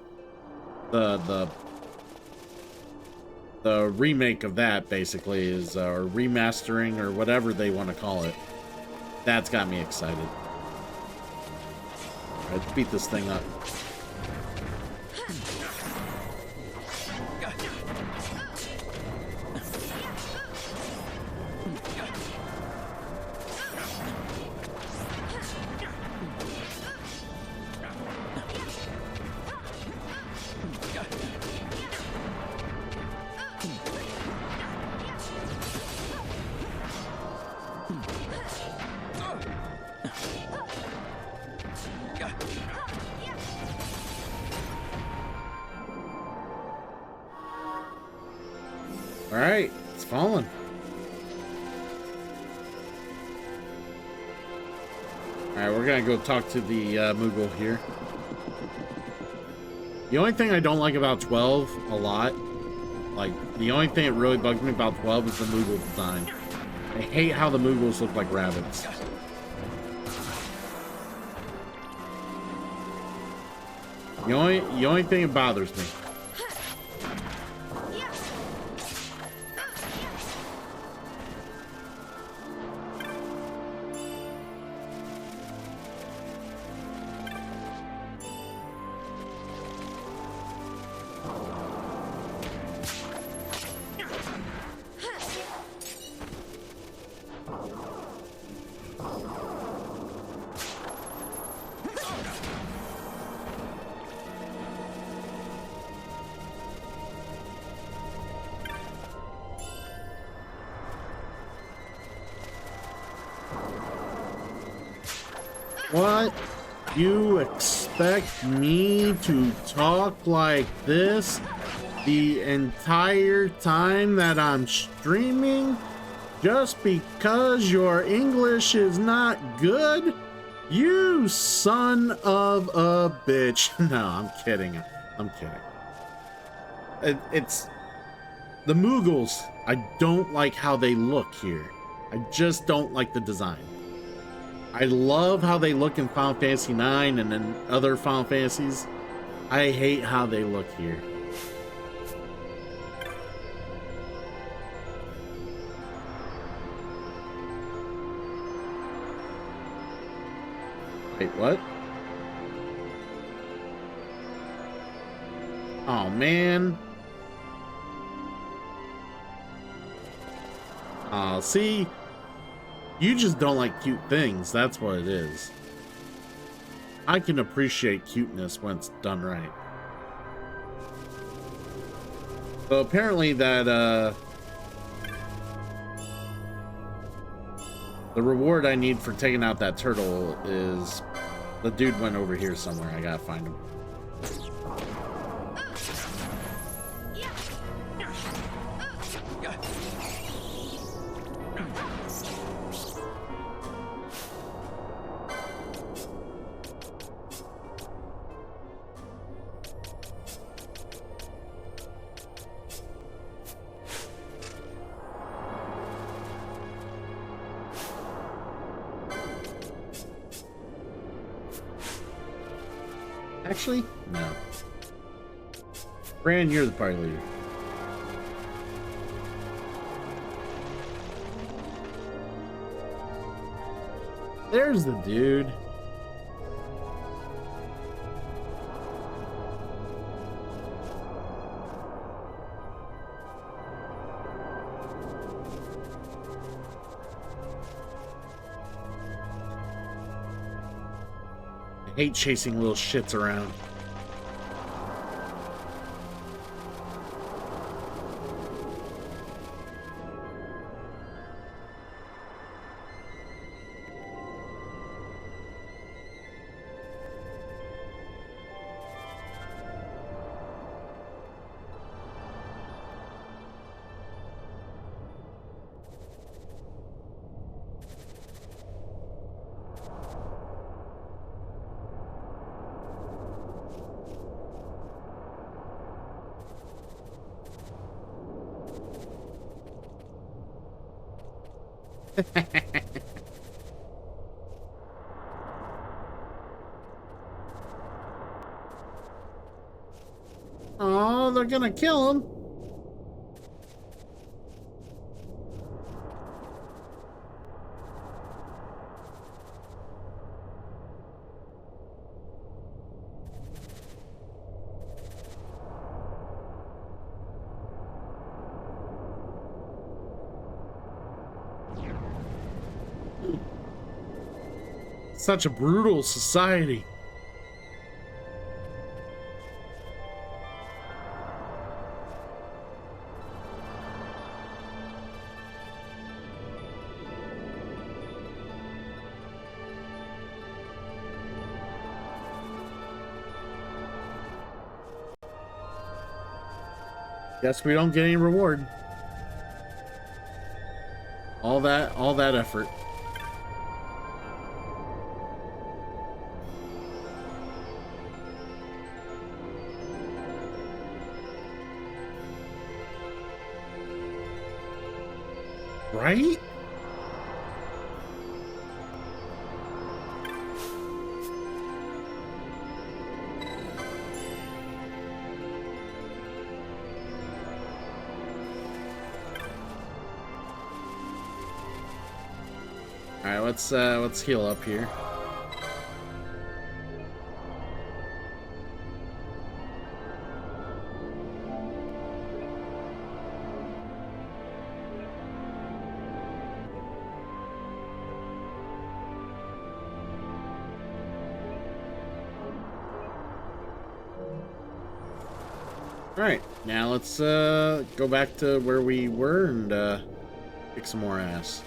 the remake of that basically is, or remastering, or whatever they want to call it. That's got me excited. All right, let's beat this thing up. Alright, it's fallen. Alright, we're gonna go talk to the Moogle here. The only thing I don't like about 12 a lot, like, the only thing that really bugs me about 12 is the Moogle design. I hate how the Moogles look like rabbits. The only thing that bothers me. What? You expect me to talk like this the entire time that I'm streaming? Just because your English is not good? You son of a bitch. No, I'm kidding. I'm kidding. It's the Moogles. I don't like how they look here. I just don't like the design. I love how they look in Final Fantasy IX and in other Final Fantasies. I hate how they look here. Wait, what? Oh, man. Oh, see? You just don't like cute things. That's what it is. I can appreciate cuteness when it's done right. So apparently that, the reward I need for taking out that turtle is... The dude went over here somewhere. I gotta find him. Actually, no. Bran, you're the party leader. There's the dude. I hate chasing little shits around. Oh, they're gonna kill him. Such a brutal society. Guess we don't get any reward. All that effort. Right? All right, let's heal up here. Alright, now let's go back to where we were and kick some more ass.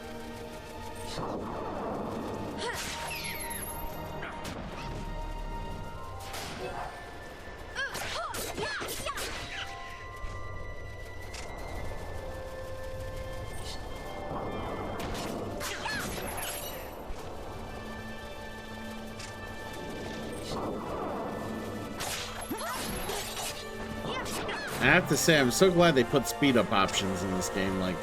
I have to say, I'm so glad they put speed up options in this game. Like,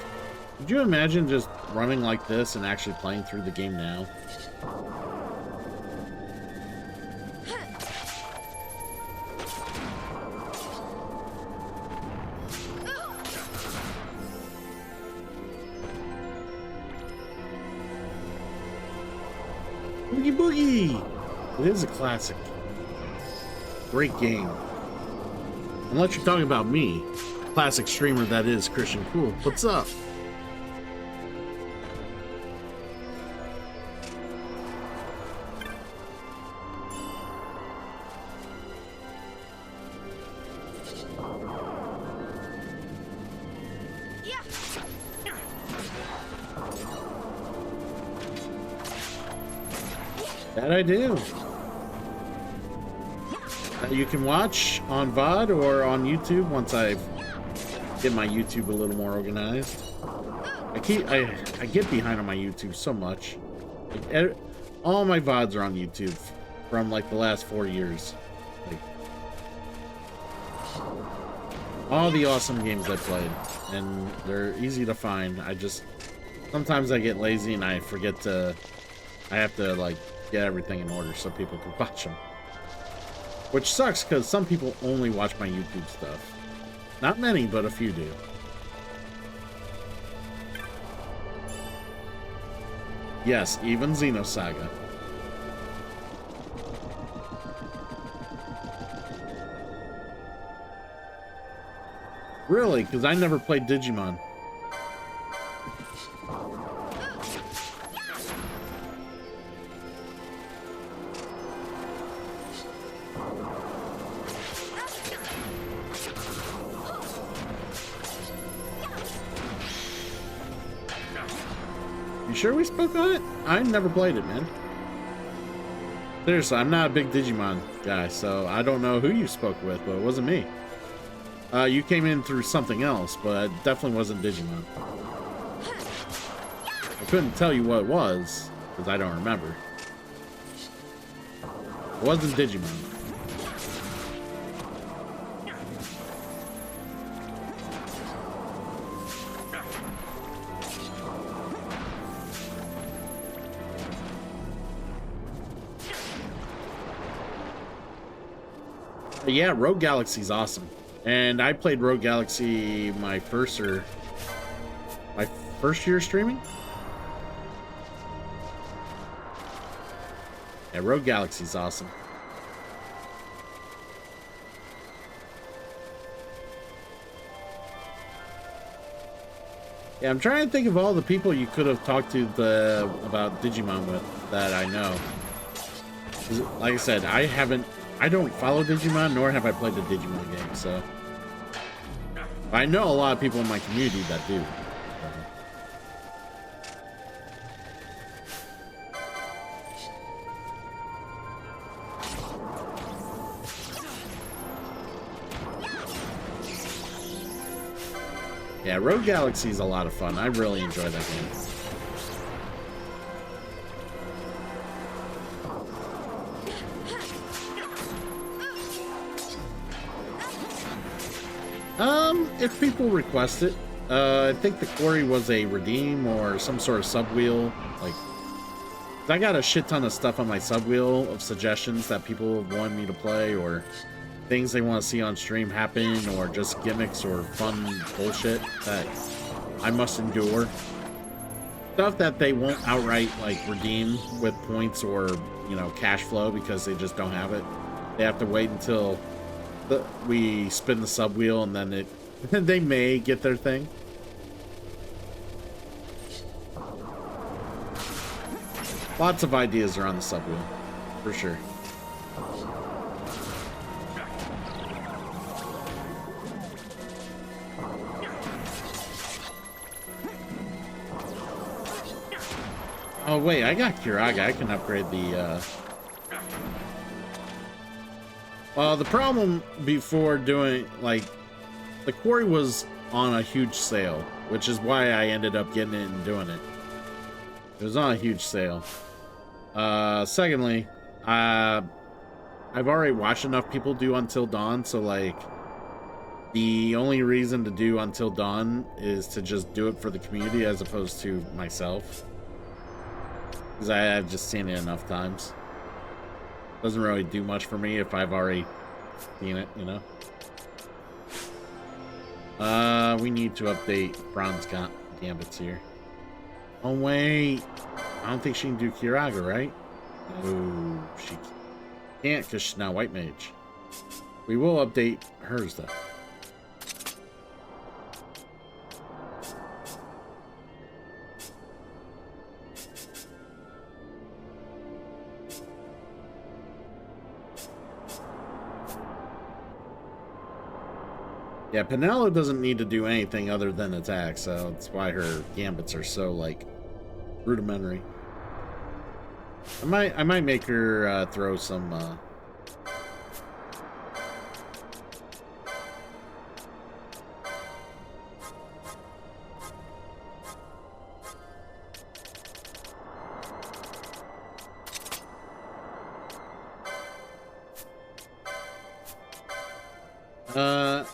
could you imagine just running like this and actually playing through the game now? Boogie Boogie! It is a classic. Great game. Unless you're talking about me, classic streamer that is Christian Cool. What's up? That I do. You can watch on VOD or on YouTube once I get my YouTube a little more organized. I get behind on my YouTube so much. Like, all my VODs are on YouTube from like the last 4 years. Like, all the awesome games I played, and they're easy to find. Sometimes I get lazy and I forget to. I have to like get everything in order so people can watch them. Which sucks, because some people only watch my YouTube stuff. Not many, but a few do. Yes, even Xenosaga. Really? Because I never played Digimon. Sure we spoke on it? I never played it, man. Seriously, I'm not a big Digimon guy, so I don't know who you spoke with, but it wasn't me. You came in through something else, but it definitely wasn't Digimon. I couldn't tell you what it was, because I don't remember. It wasn't Digimon. But yeah, Rogue Galaxy's awesome. And I played Rogue Galaxy my first year streaming. Yeah, Rogue Galaxy's awesome. Yeah, I'm trying to think of all the people you could have talked to about Digimon with that I know. Like I said, I don't follow Digimon, nor have I played the Digimon game, so I know a lot of people in my community that do. Yeah, Rogue Galaxy is a lot of fun. I really enjoy that game. If people request it, I think the query was a redeem or some sort of sub wheel. Like, I got a shit ton of stuff on my sub wheel of suggestions that people want me to play, or things they want to see on stream happen, or just gimmicks or fun bullshit that I must endure. Stuff that they won't outright like redeem with points or, you know, cash flow because they just don't have it. They have to wait until we spin the sub wheel, and then they may get their thing. Lots of ideas are on the sub wheel, for sure. Oh wait, I got Kiraga. I can upgrade the Well, the problem before doing, like, the quarry was on a huge sale, which is why I ended up getting it and doing it. It was on a huge sale. Secondly, I've already watched enough people do Until Dawn, so, like, The only reason to do Until Dawn is to just do it for the community as opposed to myself. Because I've just seen it enough times. Doesn't really do much for me if I've already seen it, you know? We need to update Bronze Gambits here. Oh, wait. I don't think she can do Kiraga, right? No, she can't because she's not White Mage. We will update hers, though. Yeah, Penelo doesn't need to do anything other than attack, so that's why her gambits are so, like, rudimentary. I might make her throw some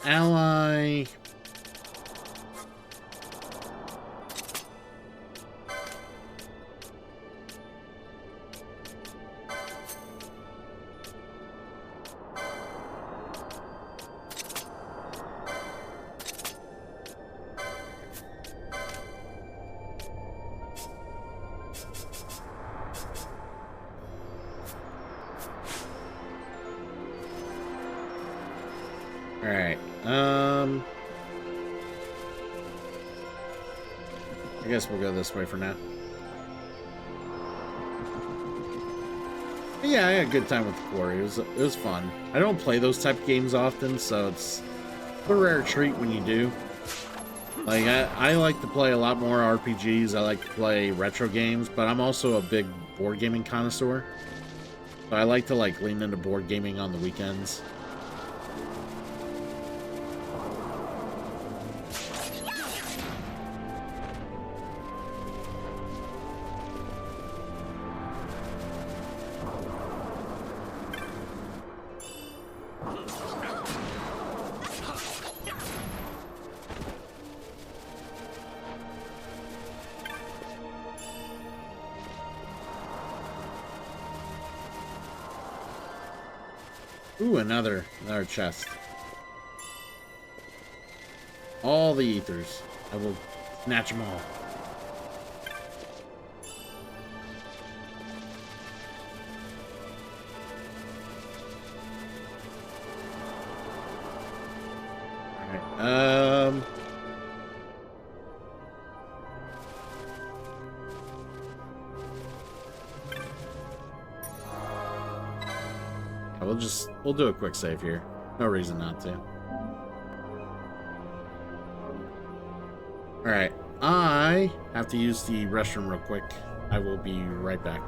ally. Alright, I guess we'll go this way for now. But yeah, I had a good time with the Quarry. It was fun. I don't play those type of games often, so it's a rare treat when you do. Like, I like to play a lot more RPGs. I like to play retro games, but I'm also a big board gaming connoisseur. So I like to, like, lean into board gaming on the weekends. Ooh, another chest. All the ethers. I will snatch them all. Alright, we'll do a quick save here. No reason not to. Alright, I have to use the restroom real quick. I will be right back.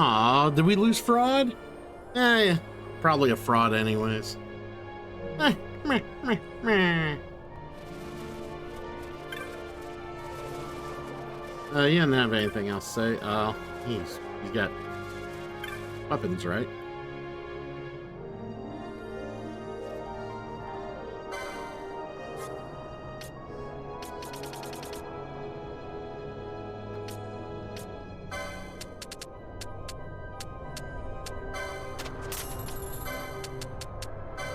Aw, did we lose Fraud? Yeah, probably a fraud anyways. Meh, meh, meh. He didn't have anything else to say. He's got weapons, right?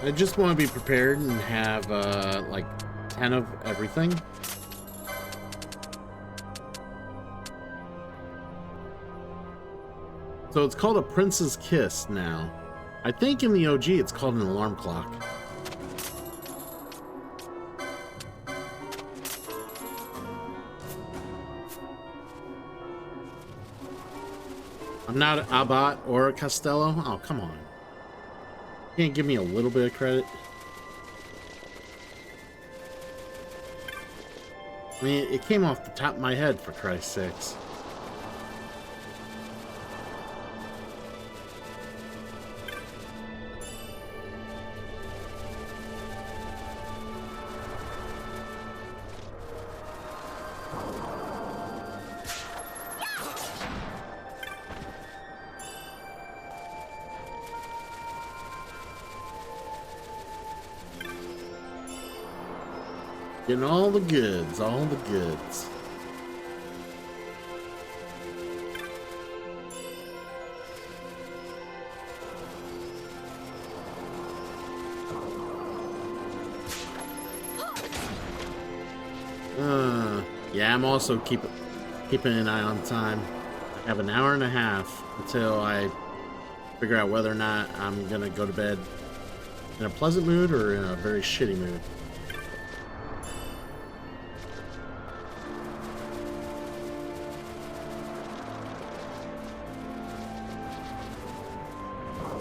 I just want to be prepared and have like 10 of everything. So it's called a Prince's Kiss now. I think in the OG it's called an alarm clock. I'm not an Abbot or a Costello. Oh, come on. Can't give me a little bit of credit. I mean, it came off the top of my head, for Christ's sakes. Getting all the goods, all the goods. Yeah, I'm also keeping an eye on time. I have an hour and a half until I figure out whether or not I'm gonna go to bed in a pleasant mood or in a very shitty mood.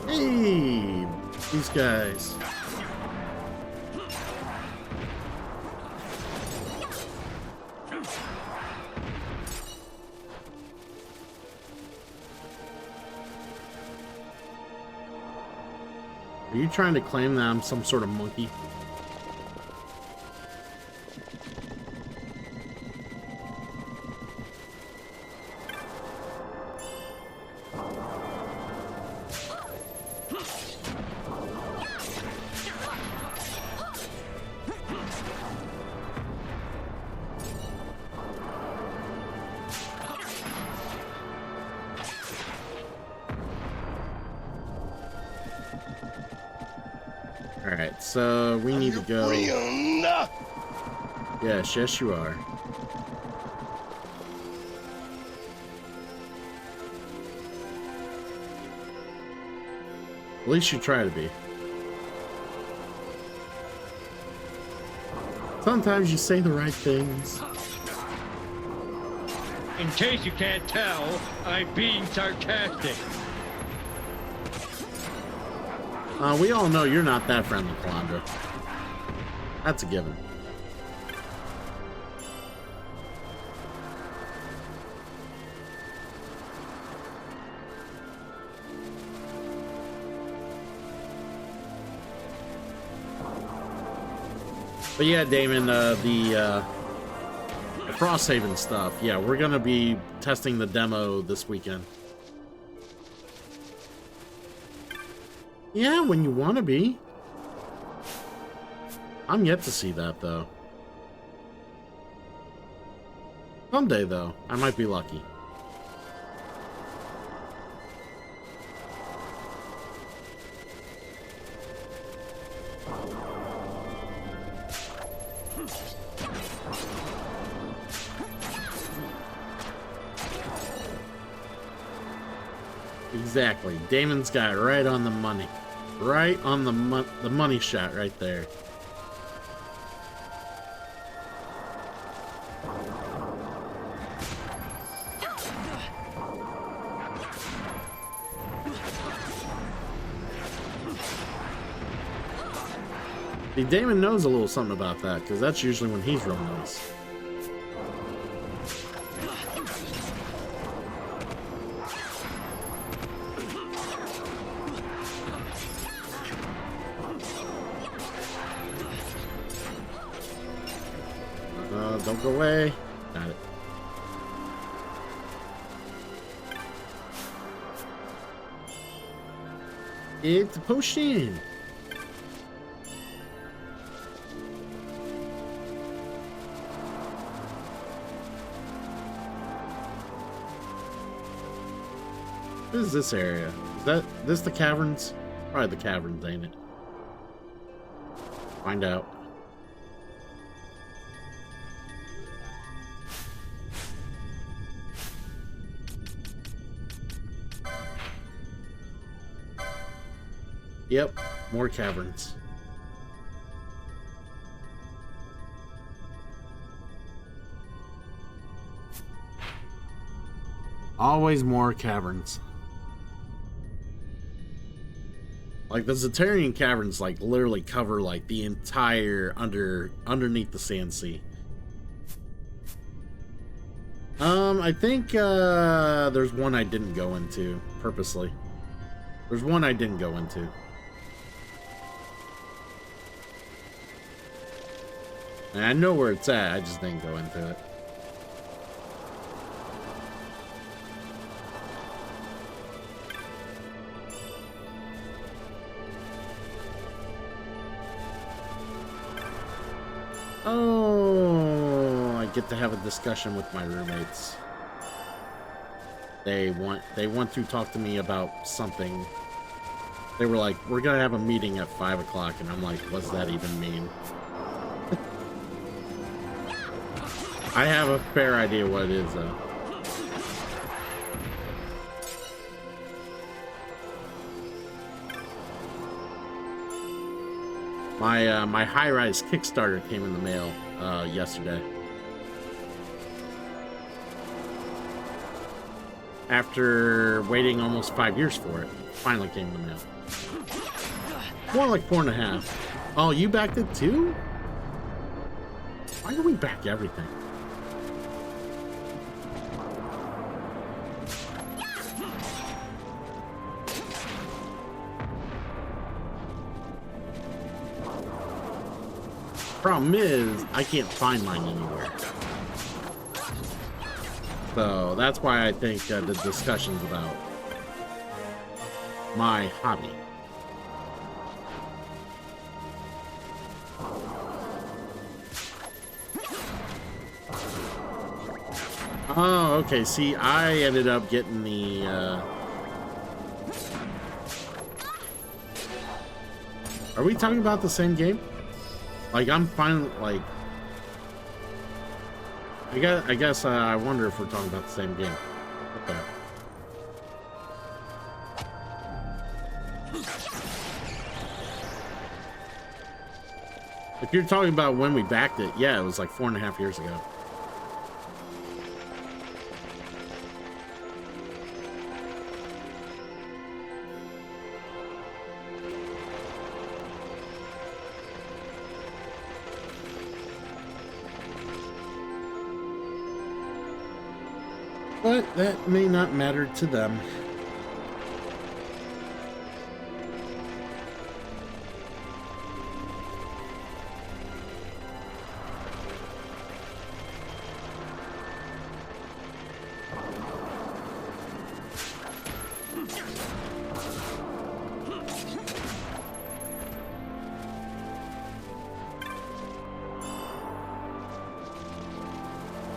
Hey, these guys. Are you trying to claim that I'm some sort of monkey? Alright, so we need to go. Yes, yes you are. At least you try to be. Sometimes you say the right things. In case you can't tell, I'm being sarcastic. We all know you're not that friendly, Calandra. That's a given. But yeah, Damon, the Frosthaven stuff, yeah, we're gonna be testing the demo this weekend. Yeah, when you want to be. I'm yet to see that, though. Someday, though, I might be lucky. Exactly. Damon's got it right on the money. Right on the money shot right there. See, Damon knows a little something about that, because that's usually when he's real nice. don't go away. Got it. It's a potion. What is this area? Is this the caverns? Probably the caverns, ain't it? Find out. Yep, more caverns. Always more caverns. Like the Zodiac caverns, like literally cover like the entire underneath the sand sea. I think there's one I didn't go into purposely. There's one I didn't go into. And I know where it's at, I just didn't go into it. Oh, I get to have a discussion with my roommates. They want to talk to me about something. They were like, we're gonna have a meeting at 5 o'clock, and I'm like, what's that even mean? I have a fair idea what it is, though. My high-rise Kickstarter came in the mail yesterday. After waiting almost 5 years for it, finally came in the mail. More like 4.5. Oh, you backed it too? Why do we back everything? Problem is, I can't find mine anywhere. So that's why I think the discussion's about my hobby. Oh, okay. See, I ended up getting the Are we talking about the same game? Like, I'm fine, like... I guess I wonder if we're talking about the same game. Okay. If you're talking about when we backed it, yeah, it was like 4.5 years ago. But that may not matter to them.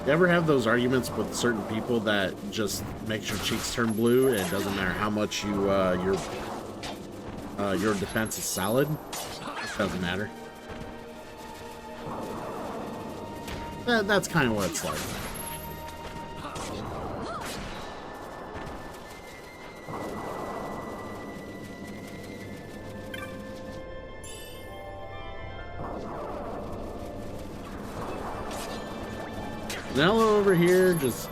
You ever have those arguments with certain people that just makes your cheeks turn blue and it doesn't matter how much you your defense is solid? It doesn't matter. That's kind of what it's like. Nella over here just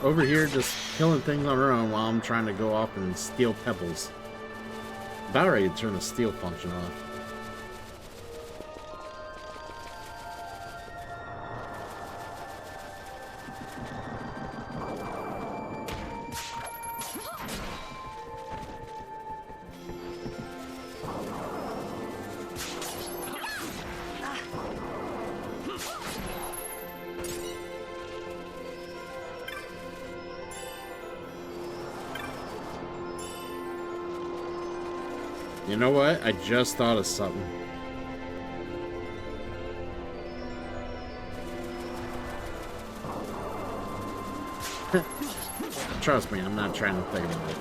killing things on her own while I'm trying to go off and steal pebbles. About ready to turn the steal function off. You know what? I just thought of something. Trust me, I'm not trying to think about it.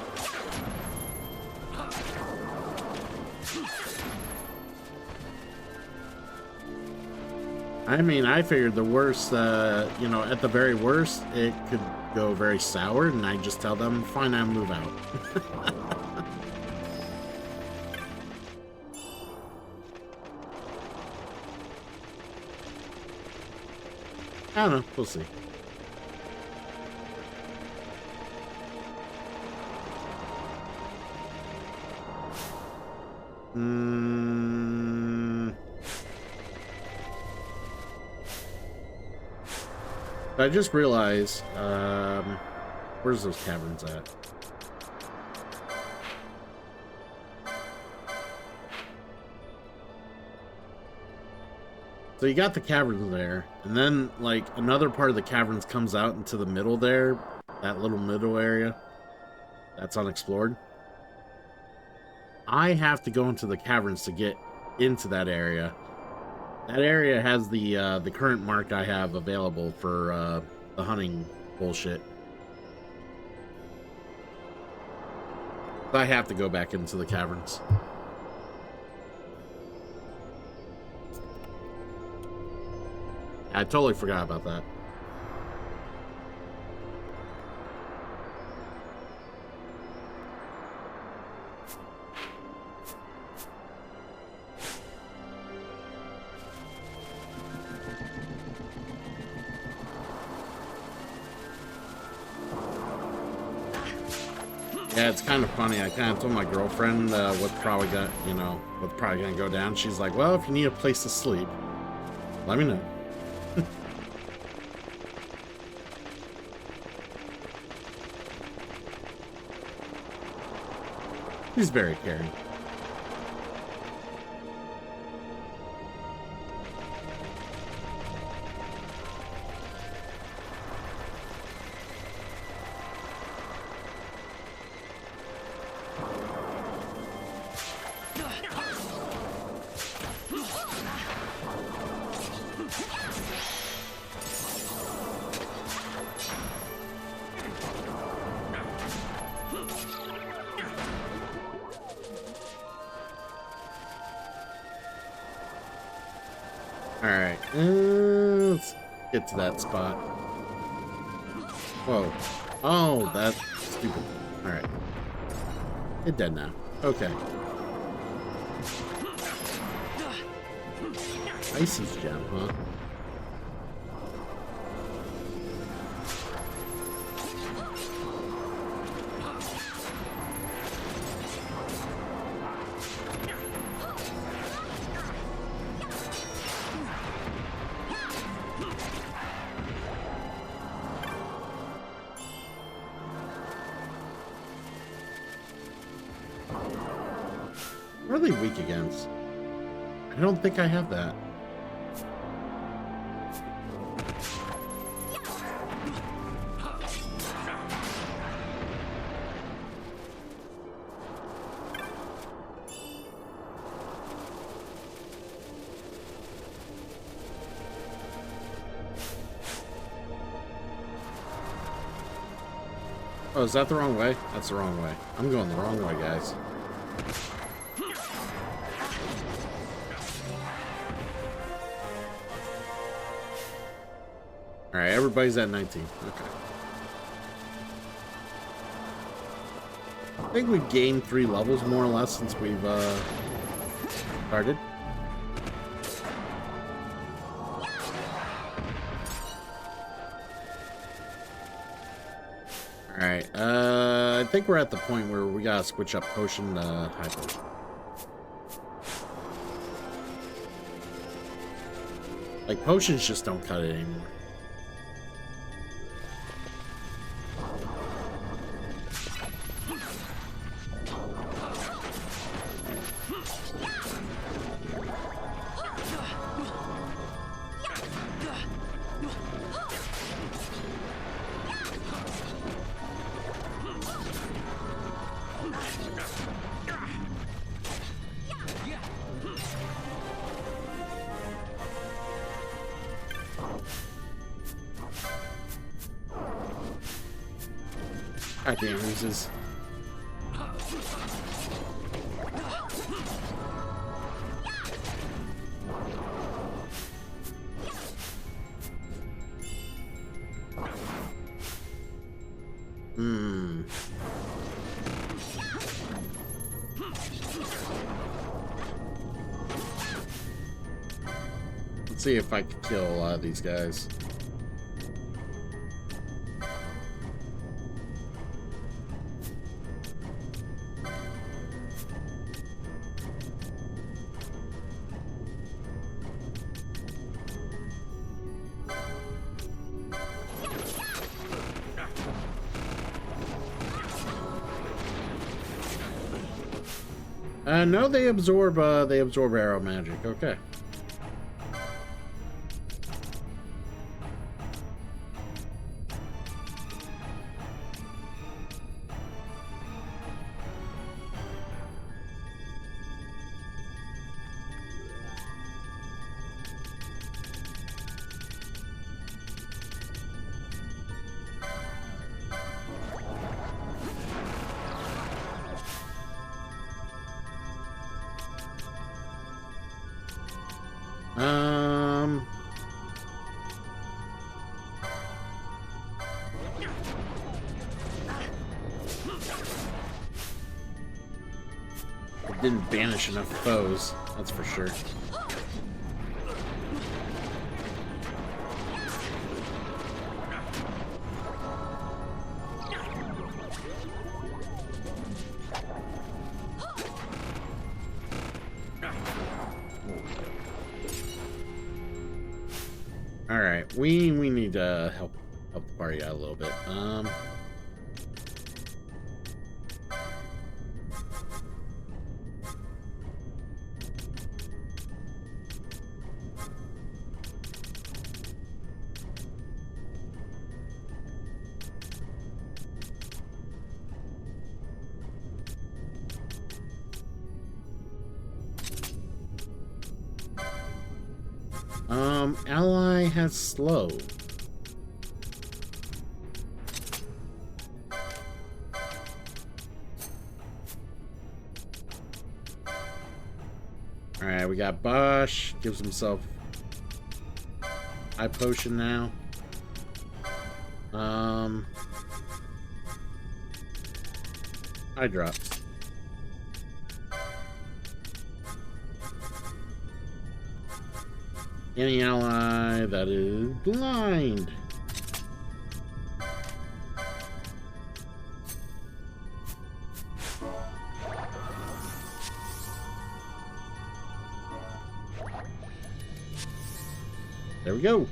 I mean, I figured the worst, you know, at the very worst, it could go very sour, and I just tell them, fine, I'll move out. I don't know. We'll see. I just realized, where's those caverns at? So you got the caverns there, and then, like, another part of the caverns comes out into the middle there, that little middle area that's unexplored. I have to go into the caverns to get into that area. That area has the current mark I have available for the hunting bullshit. I have to go back into the caverns. I totally forgot about that. Yeah, it's kind of funny. I kind of told my girlfriend what's probably gonna go down. She's like, "Well, if you need a place to sleep, let me know." He's very caring. Alright, let's get to that spot. Whoa. Oh, that's stupid. Alright. It's dead now. Okay. Icy's gem, huh? What are they weak against? I don't think I have that. Oh, is that the wrong way? That's the wrong way. I'm going the wrong way, guys. Alright, everybody's at 19. Okay. I think we've gained 3 levels more or less since we've started. Alright, I think we're at the point where we gotta switch up potion to hyper. Like, potions just don't cut it anymore. Goddamn oozes. Let's see if I can kill a lot of these guys. No, they absorb arrow magic. Okay. Didn't banish enough foes, that's for sure. All right, we need to help the party out a little bit. Ally has slow. Alright, we got Bosch. Gives himself high potion now. Eye drops. Any ally that is blind. There we go.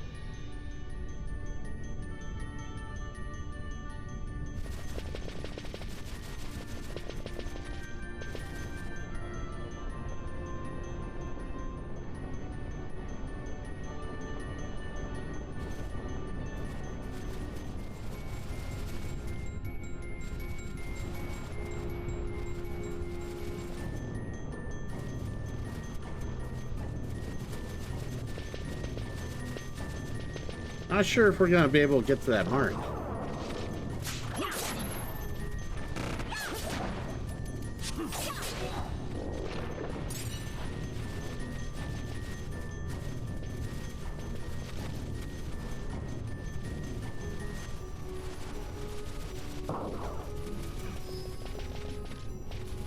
Not sure if we're gonna be able to get to that mark.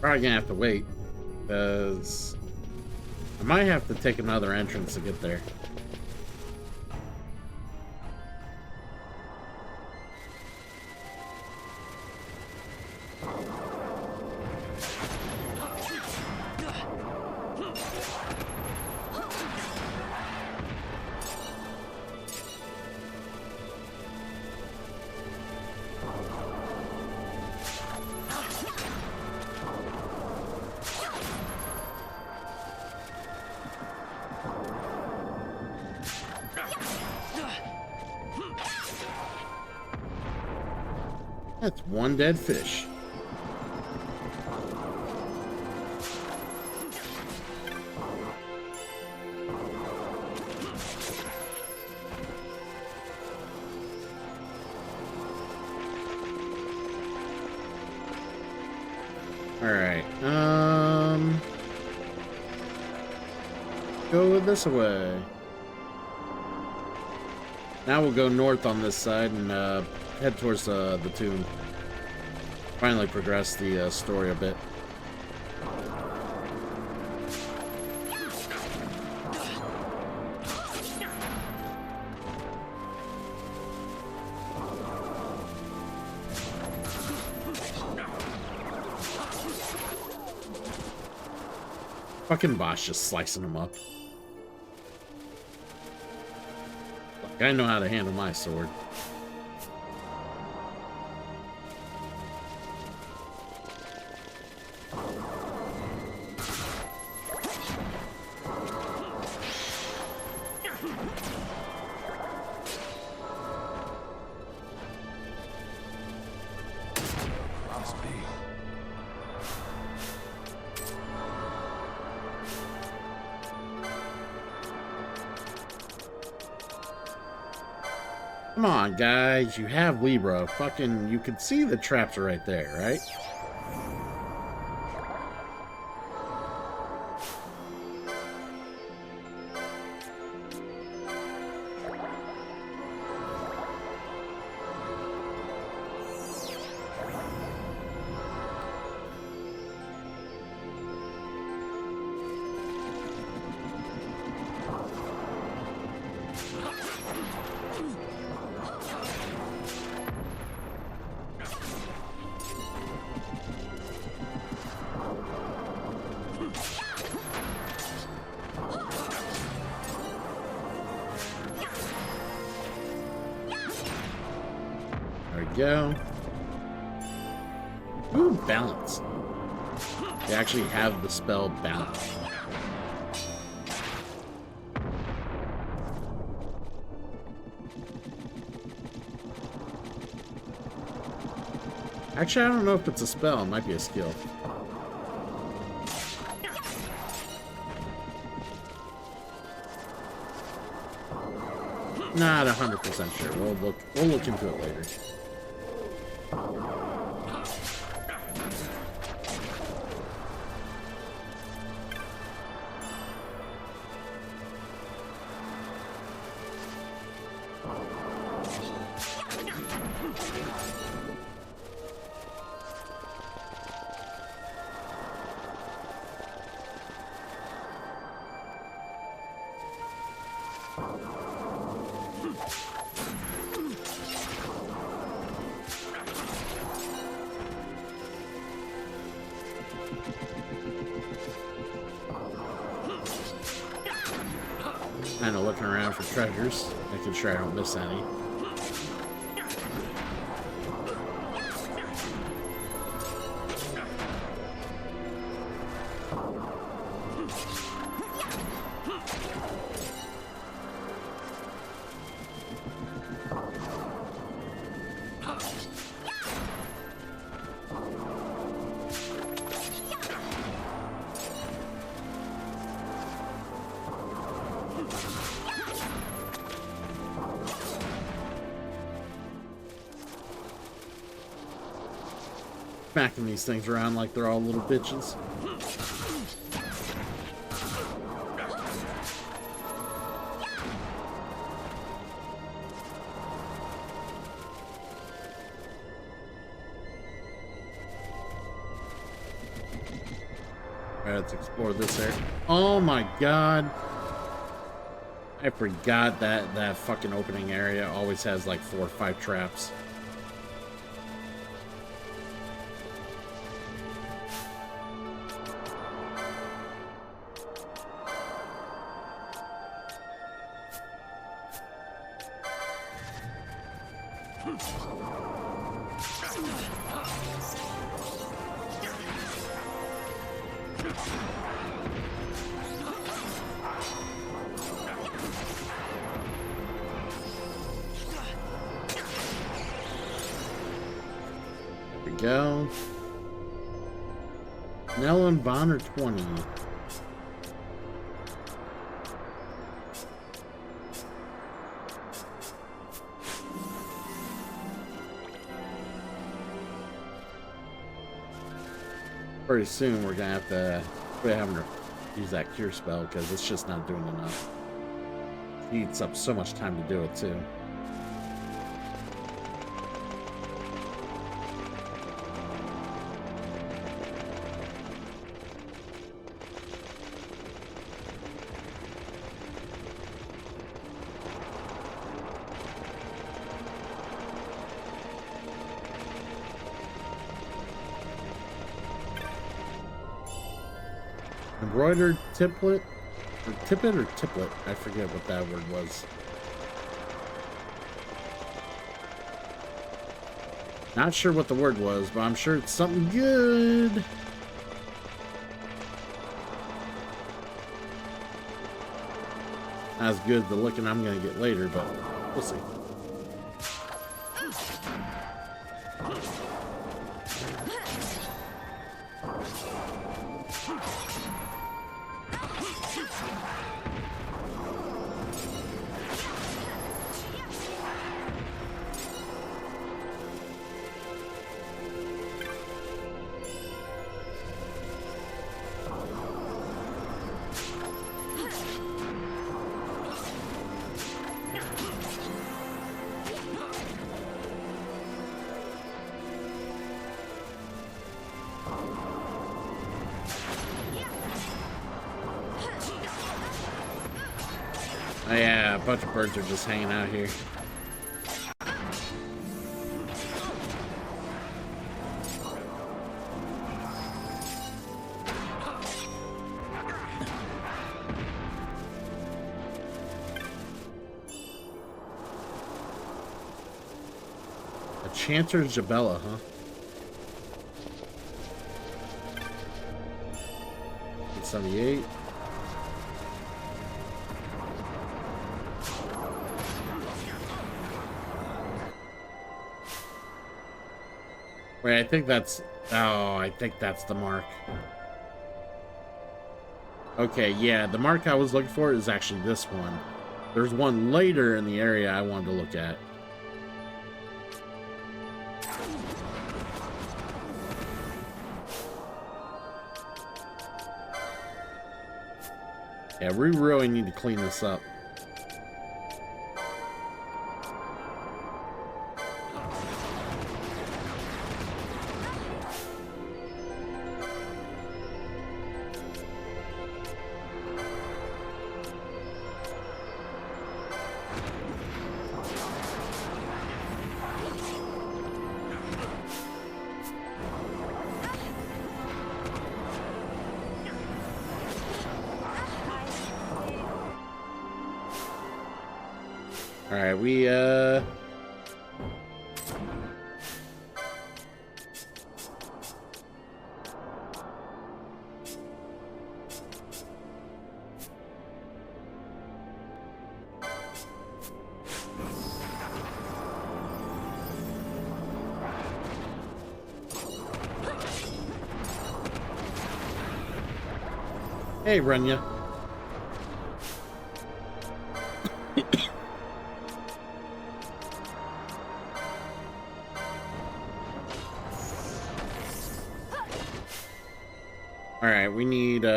Probably gonna have to wait, because I might have to take another entrance to get there. That's one dead fish. Alright, go this way. Now we'll go north on this side and head towards the tomb. Finally progress the story a bit. Fucking boss just slicing them up. Like, I know how to handle my sword. Come on, guys. You have Libra. Fucking, you can see the traps are right there, right? Go. Ooh, balance. They actually have the spell balance. Actually, I don't know if it's a spell. It might be a skill. Not 100% sure. We'll look into it later. Kind of looking around for treasures, making sure I don't miss any. Smacking these things around like they're all little bitches. Alright, let's explore this area. Oh my god. I forgot that fucking opening area always has like 4 or 5 traps. Go. Nell and Bonner 20. pretty soon we're gonna have to quit having to use that cure spell because it's just not doing enough. It eats up so much time to do it too. Embroidered tiplet, or tippet or tiplet, I forget what that word was. Not sure what the word was, but I'm sure it's something good. Not as good as the licking I'm gonna get later, but we'll see. Oh yeah, a bunch of birds are just hanging out here. A Chancer's Jabella, huh? 78. Wait, I think that's... Oh, I think that's the mark. Okay, yeah, the mark I was looking for is actually this one. There's one later in the area I wanted to look at. Yeah, we really need to clean this up. Alright, Hey, Runya. Alright, we need, do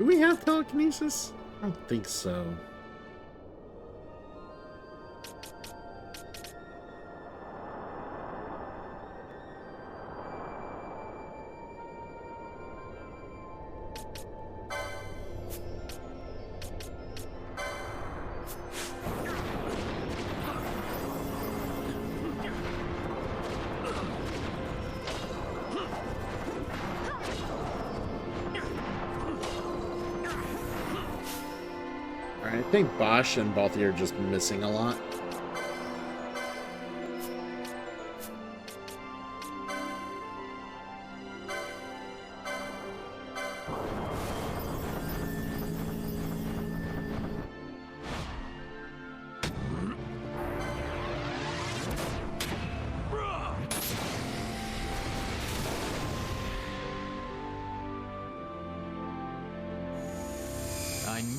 we have telekinesis? I don't think so. I think Bosch and Balti are just missing a lot.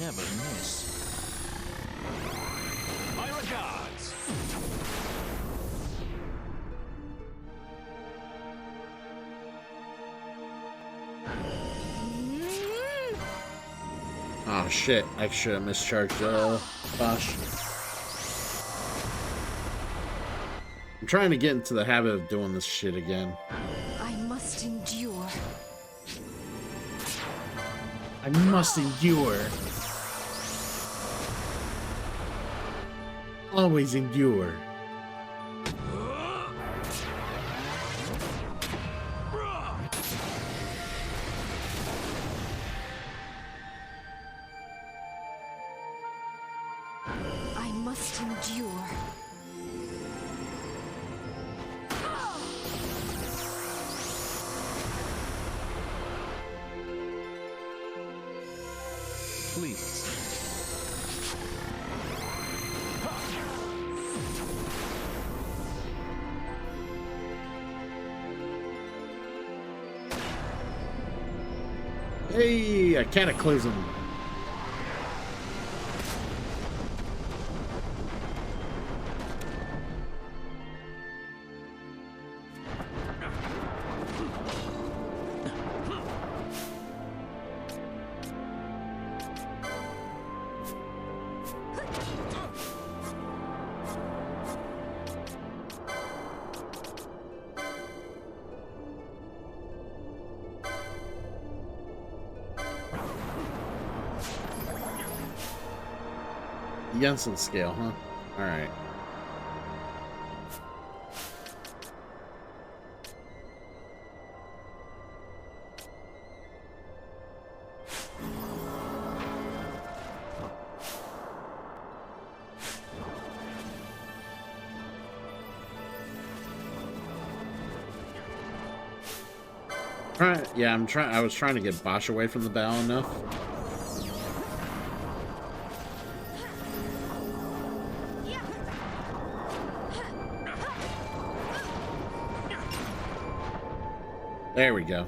never miss. My regards. Oh shit, I should have mischarged Bosch. I'm trying to get into the habit of doing this shit again. I must endure. I must endure. Always endure. I must endure. Please. Hey, a cataclysm. Jensen scale, huh? Alright. Yeah, I was trying to get Bosch away from the bow enough. There we go.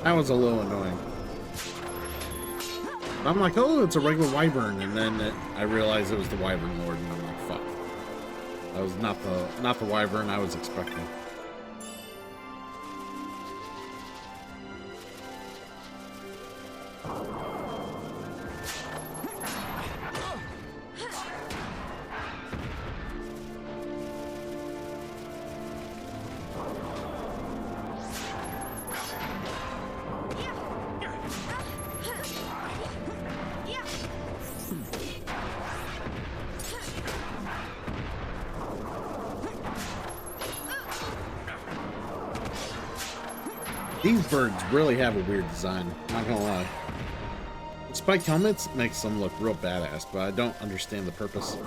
That was a little annoying. I'm like, oh, it's a regular wyvern, and then I realized it was the wyvern lord, and I'm like, fuck. That was not the wyvern I was expecting. These birds really have a weird design, not gonna lie. The spiked helmets makes them look real badass, but I don't understand the purpose.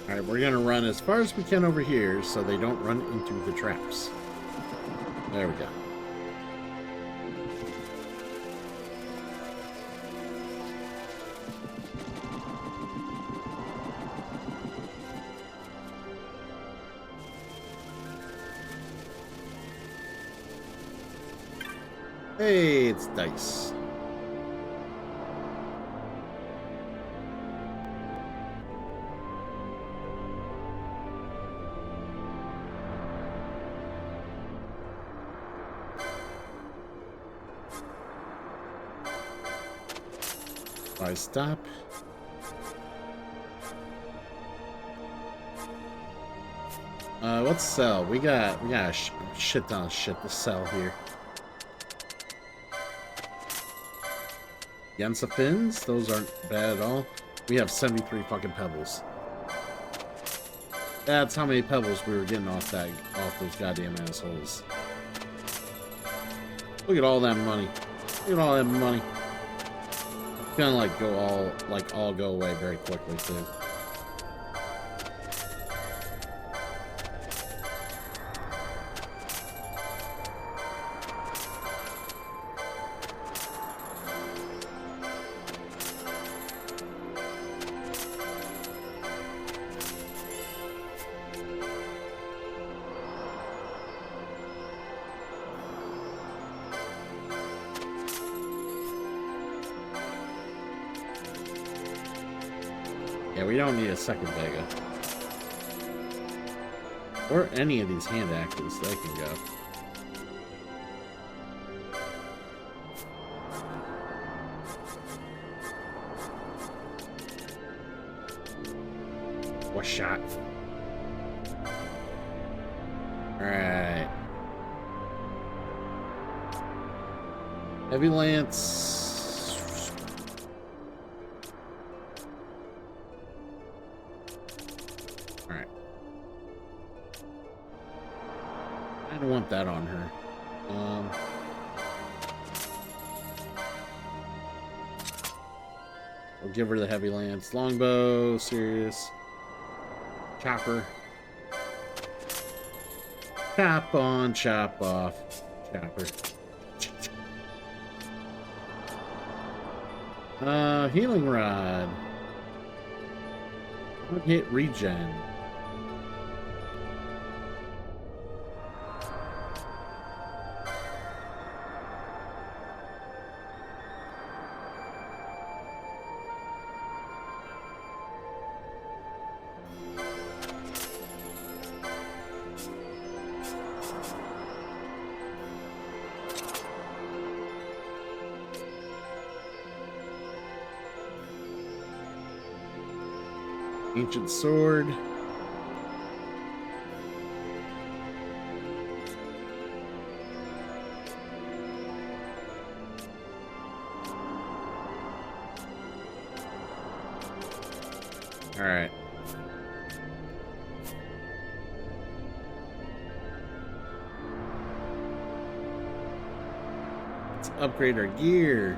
Alright, we're gonna run as far as we can over here so they don't run into the traps. There we go. Hey, it's dice. I stop. Let's sell. We got a shit ton of shit to sell here. Yensa fins, those aren't bad at all. We have 73 fucking pebbles. That's how many pebbles we were getting off those goddamn assholes. Look at all that money. Look at all that money. It's gonna all go away very quickly too. Yeah, we don't need a second Vega. Or any of these hand axes, they can go. What shot? Alright. Heavy Lance. I don't want that on her. We'll give her the heavy lance. Longbow, serious. Chopper. Chop on, chop off. Chopper. Healing rod. Hit regen. Ancient sword. All right. Let's upgrade our gear.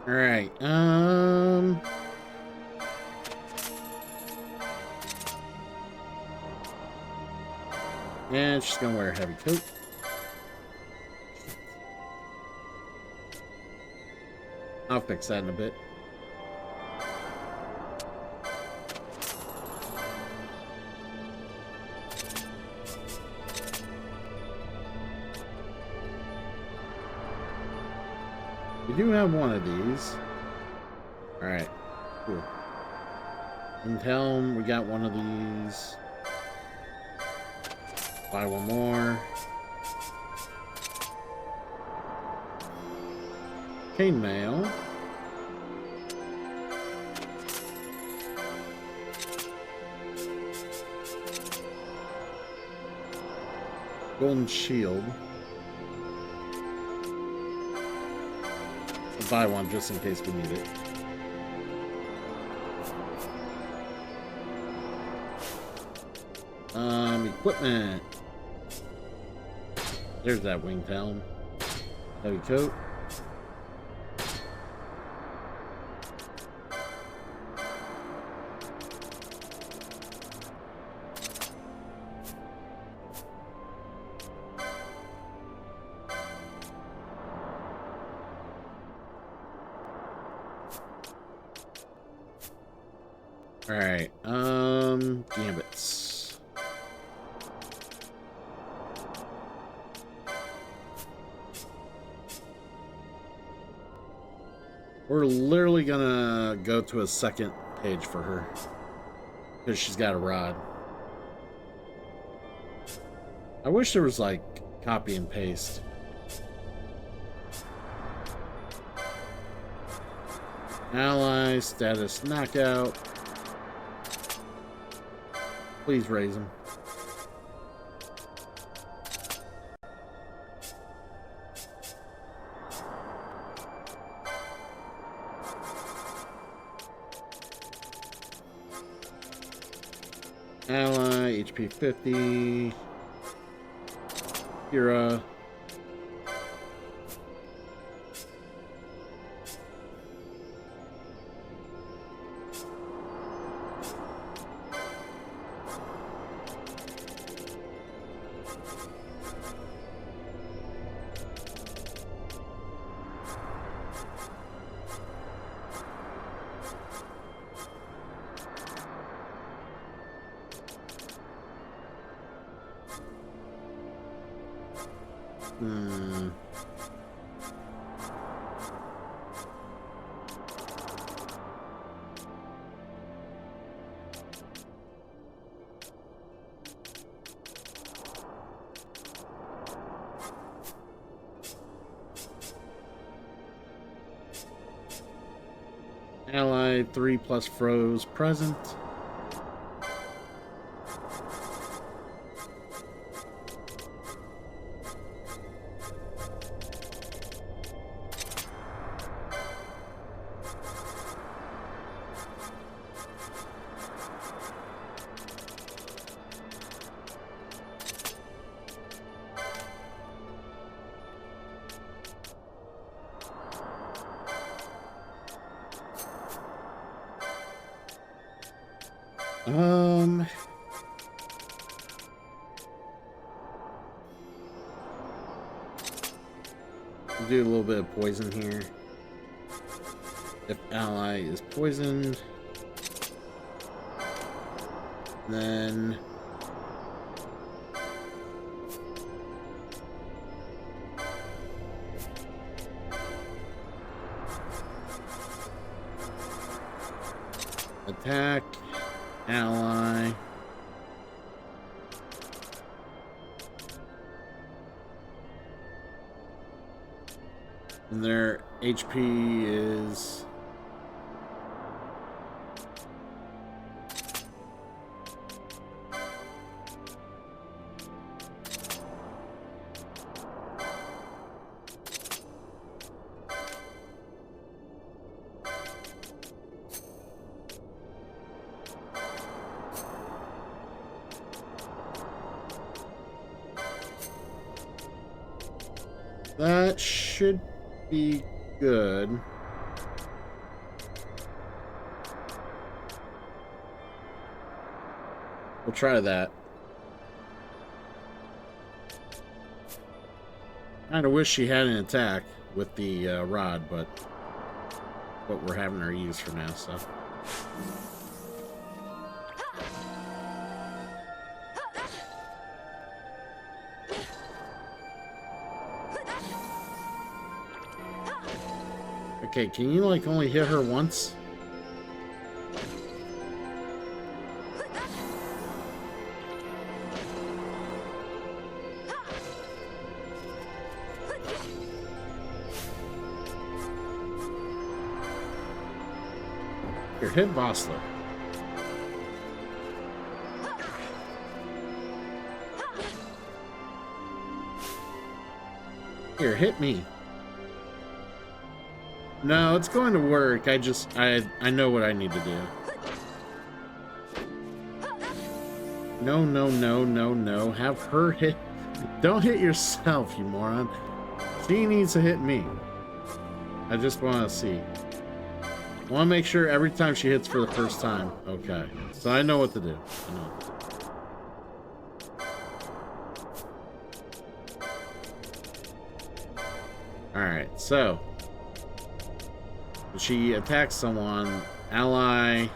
All right. And she's gonna wear a heavy coat. I'll fix that in a bit. We do have one of these. Alright, cool. And helm, we got one of these. Buy one more. Chainmail. Golden shield. I'll buy one just in case we need it. Equipment. There's that winged helm. Heavy coat. Alright, gambits. We're literally gonna go to a second page for her. Because she's got a rod. I wish there was like copy and paste. Ally status knockout. Please raise him. Ally, HP 50. Kira. Ally 3 plus froze present. Do a little bit of poison here. If ally is poisoned, then attack ally. And their HP is that should be good. We'll try that. Kinda wish she had an attack with the rod, but what we're having her use for now, so. Okay, can you like only hit her once? Here, hit Vossler. Here, hit me. No, it's going to work. I know what I need to do. No, no, no, no, no. Have her hit. Don't hit yourself, you moron. She needs to hit me. I just want to see. I want to make sure every time she hits for the first time. Okay. So I know what to do. I know what to do. Alright, so she attacks someone, ally.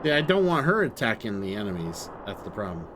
Yeah, I don't want her attacking the enemies. That's the problem.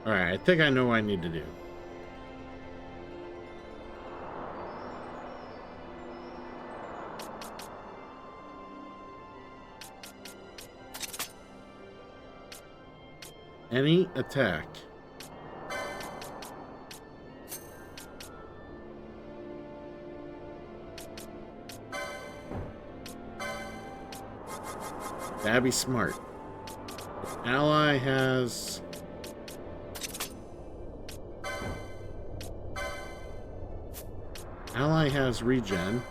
Alright, I think I know what I need to do. Any attack. That'd be smart. Ally has... Ally has regen.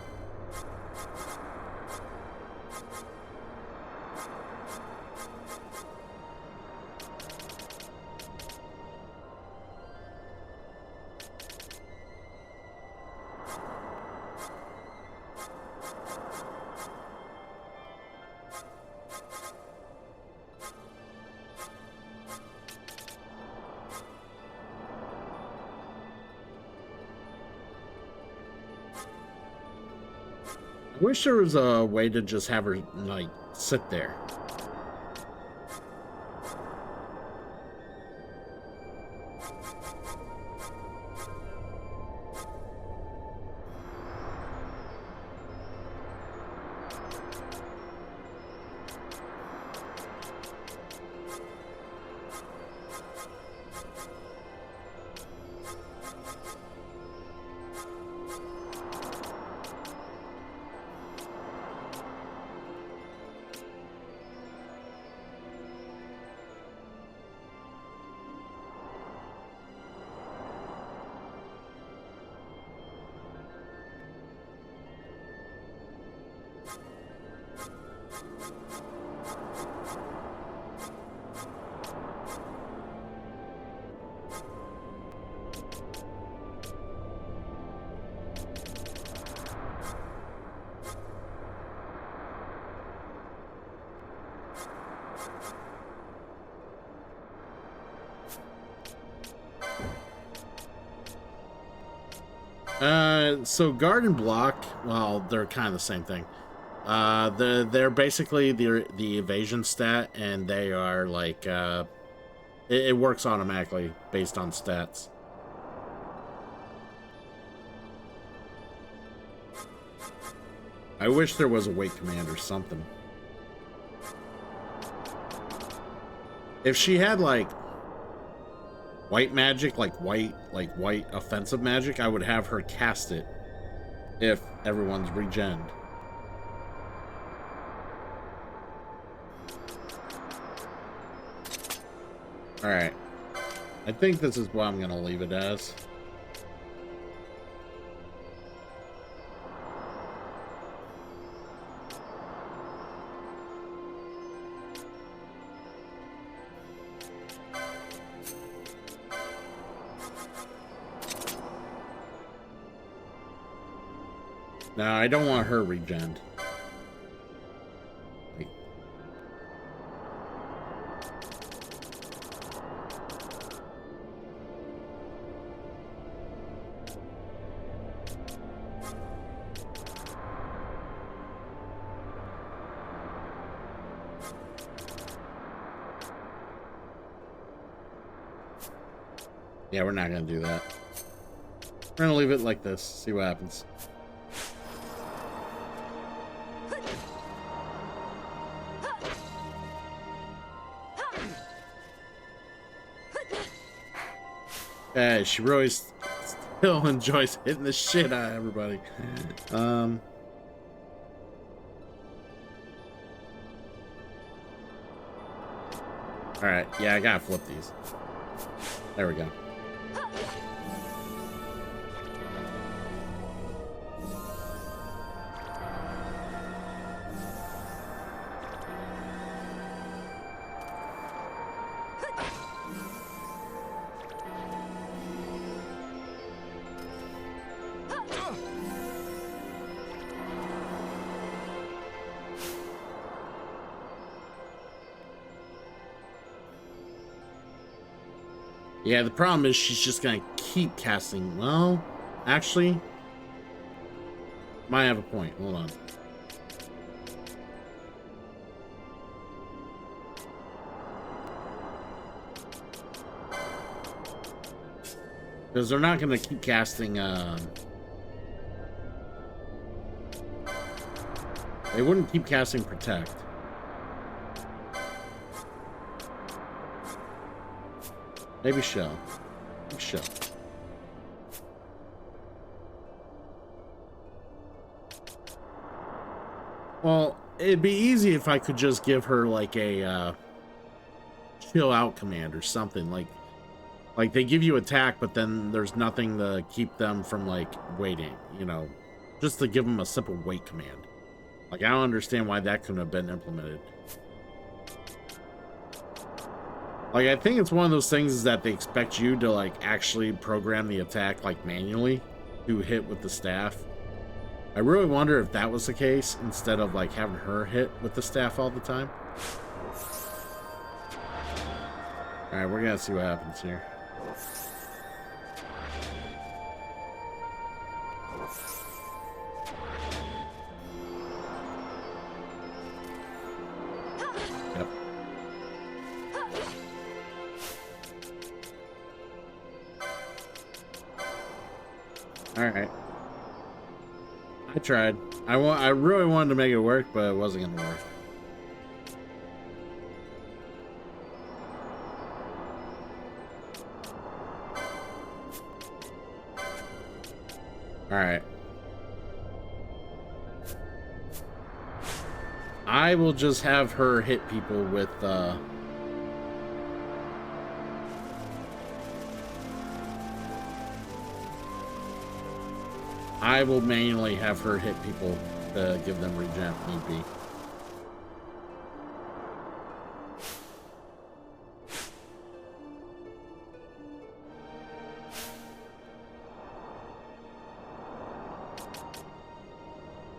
I wish there was a way to just have her, like, sit there. So garden block, well, they're kind of the same thing. They're basically the evasion stat, and they are like, it works automatically based on stats. I wish there was a weight command or something. If she had like white magic, like white offensive magic, I would have her cast it if everyone's regened. Alright. I think this is what I'm going to leave it as. No, I don't want her regen. Like, yeah, we're not gonna do that. We're gonna leave it like this. See what happens. Yeah, she really still enjoys hitting the shit out of everybody. Alright, yeah, I gotta flip these. There we go. Yeah, the problem is she's just gonna keep casting. Well, actually, might have a point. Hold on. Because they're not gonna keep casting, they wouldn't keep casting Protect. Maybe Shell. Maybe Shell. Well, it'd be easy if I could just give her like a chill out command or something. Like they give you attack, but then there's nothing to keep them from like waiting, you know, just to give them a simple wait command. Like I don't understand why that couldn't have been implemented. Like, I think it's one of those things is that they expect you to, like, actually program the attack, like, manually to hit with the staff. I really wonder if that was the case instead of, like, having her hit with the staff all the time. Alright, we're gonna see what happens here. Yep. Alright. I tried. I really wanted to make it work, but it wasn't gonna work. Alright. I will just have her hit people with, I will manually have her hit people to give them regen if need be.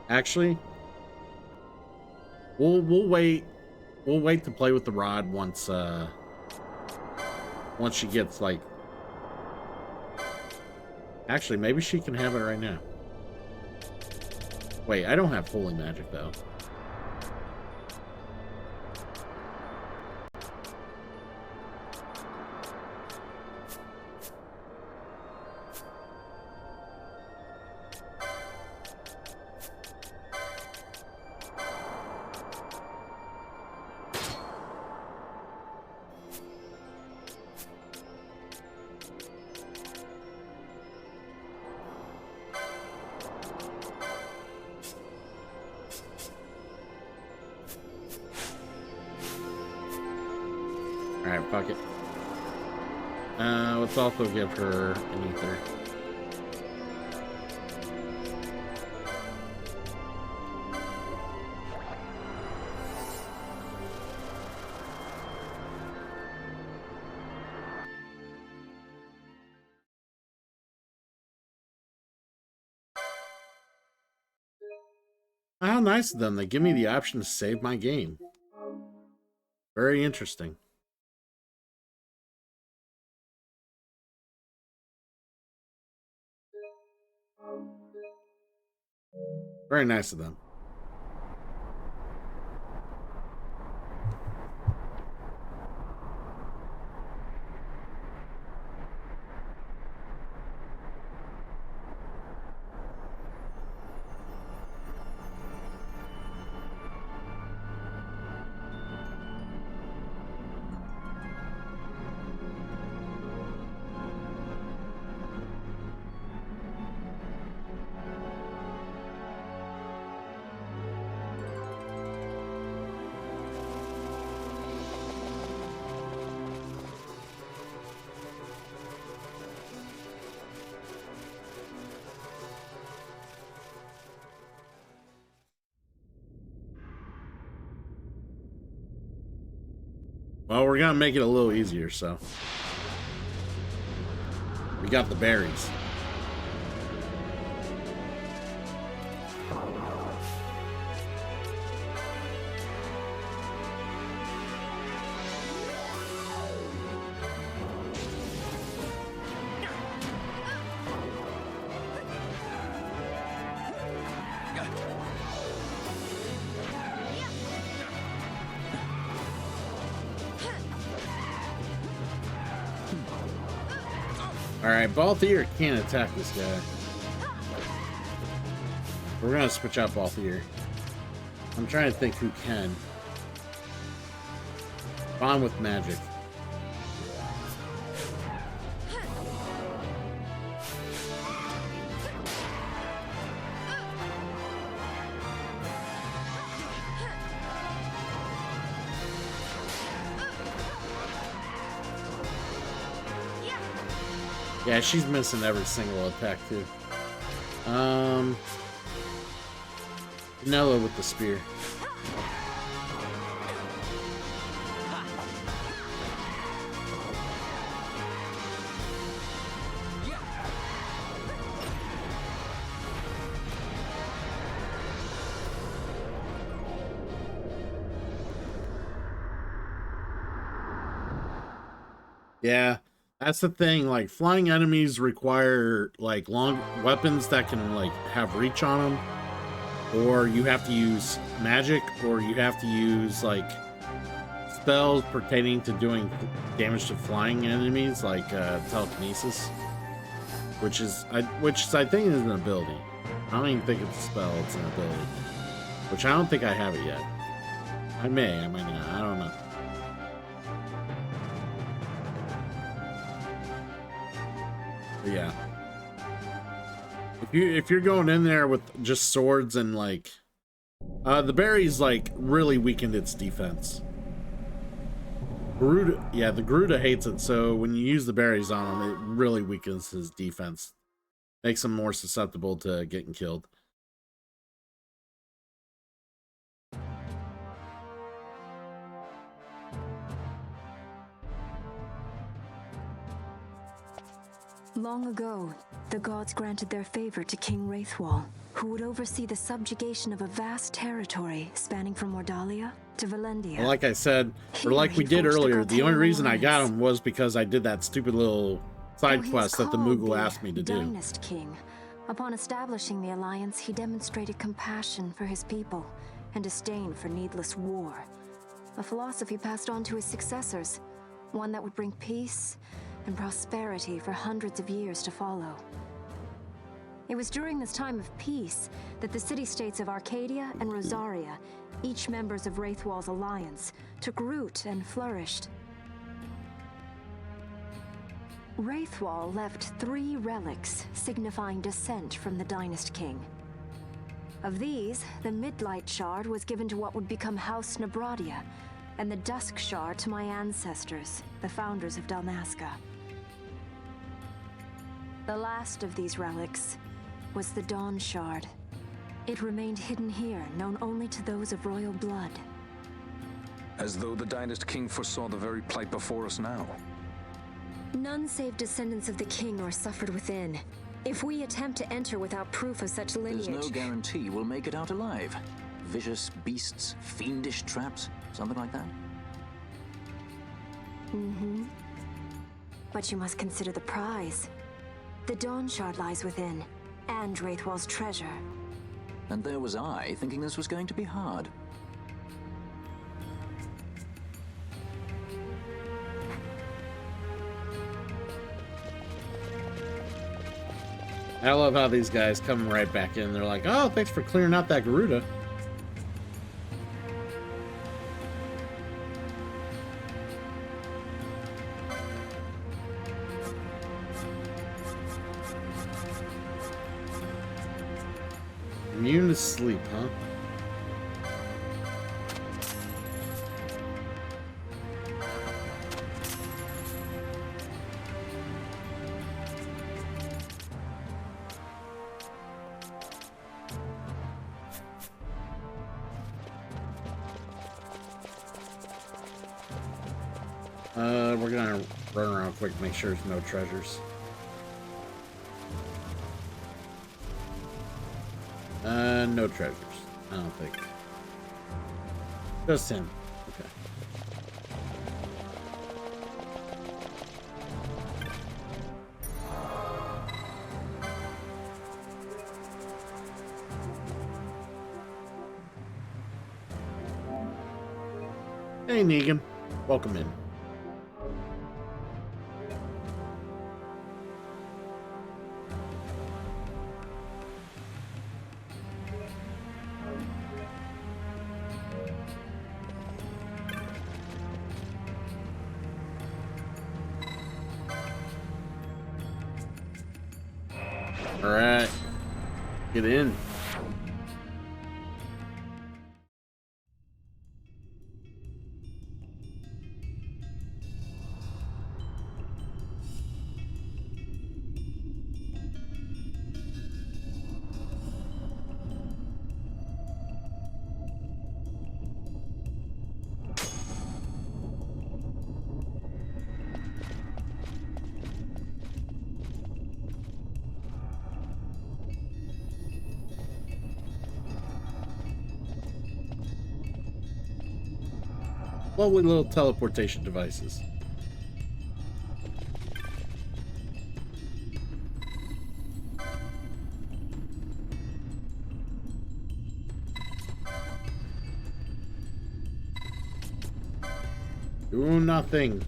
Actually, we'll wait. We'll wait to play with the rod once she gets like. Actually, maybe she can have it right now. Wait, I don't have holy magic though. Alright, fuck it. Let's also give her an ether. How nice of them. They give me the option to save my game. Very interesting. Very nice of them. Well, we're gonna make it a little easier, so. We got the berries. Alright, Balthier can't attack this guy. We're gonna switch out Balthier. I'm trying to think who can. Bond with magic. Yeah, she's missing every single attack too. Vanilla with the spear. Yeah. That's the thing, like, flying enemies require, like, long weapons that can, like, have reach on them. Or you have to use magic, or you have to use, like, spells pertaining to doing damage to flying enemies, like, telekinesis. Which I think is an ability. I don't even think it's a spell, it's an ability. Which I don't think I have it yet. I might not, I don't know. But yeah, if you're going in there with just swords and like the berries like really weakened its defense. The Garuda hates it, so when you use the berries on him, it really weakens his defense, makes him more susceptible to getting killed. Long ago, the gods granted their favor to King Wraithwall, who would oversee the subjugation of a vast territory spanning from Mordalia to Valendia. Well, like I said, or like we did earlier, the only reason I got him was because I did that stupid little side quest that the Moogle asked me to do. Dynast King. Upon establishing the alliance, he demonstrated compassion for his people and disdain for needless war. A philosophy passed on to his successors, one that would bring peace and prosperity for hundreds of years to follow. It was during this time of peace that the city-states of Arcadia and Rosaria, each members of Wraithwall's alliance, took root and flourished. Wraithwall left 3 relics signifying descent from the Dynast King. Of these, the Midlight Shard was given to what would become House Nabradia, and the Dusk Shard to my ancestors, the founders of Dalmasca. The last of these relics was the Dawn Shard. It remained hidden here, known only to those of royal blood. As though the Dynast King foresaw the very plight before us now. None save descendants of the king are suffered within. If we attempt to enter without proof of such lineage... There's no guarantee we'll make it out alive. Vicious beasts, fiendish traps, something like that? Mm-hmm. But you must consider the prize. The Dawn Shard lies within, and Wraithwall's treasure. And there was I, thinking this was going to be hard. I love how these guys come right back in. They're like, oh, thanks for clearing out that Garuda. Immune to sleep, huh? We're gonna run around quick, make sure there's no treasures. No treasures. I don't think. Just him. Okay. Hey, Negan. Welcome in. All right, get in. Lovely little teleportation devices. Do nothing.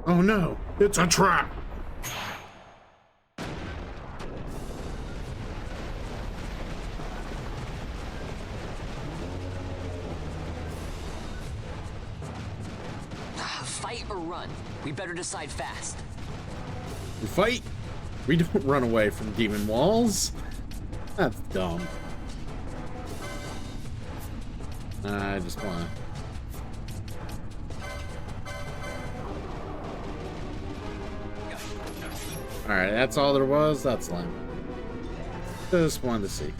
Oh no, it's a trap! Fight or run? We better decide fast. We fight? We don't run away from demon walls. That's dumb. I just wanna... Alright, that's all there was. That's lame. Just wanted to see.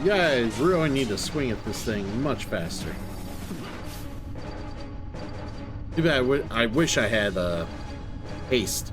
You guys really need to swing at this thing much faster. Too bad, I wish I had haste.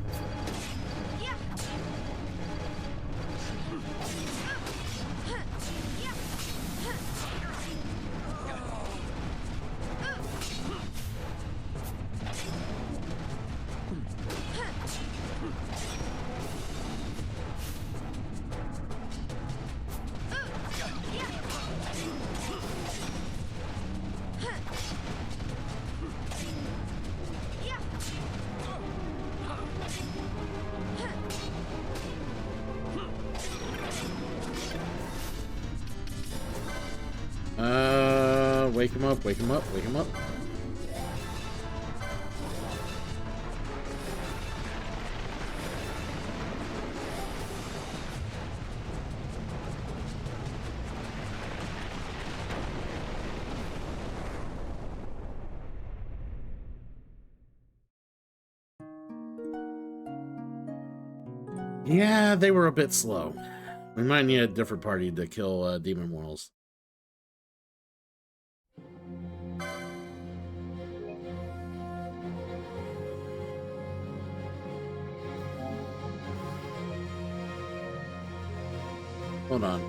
Wake him up, wake him up, wake him up. Yeah, they were a bit slow. We might need a different party to kill demon mortals. Hold on.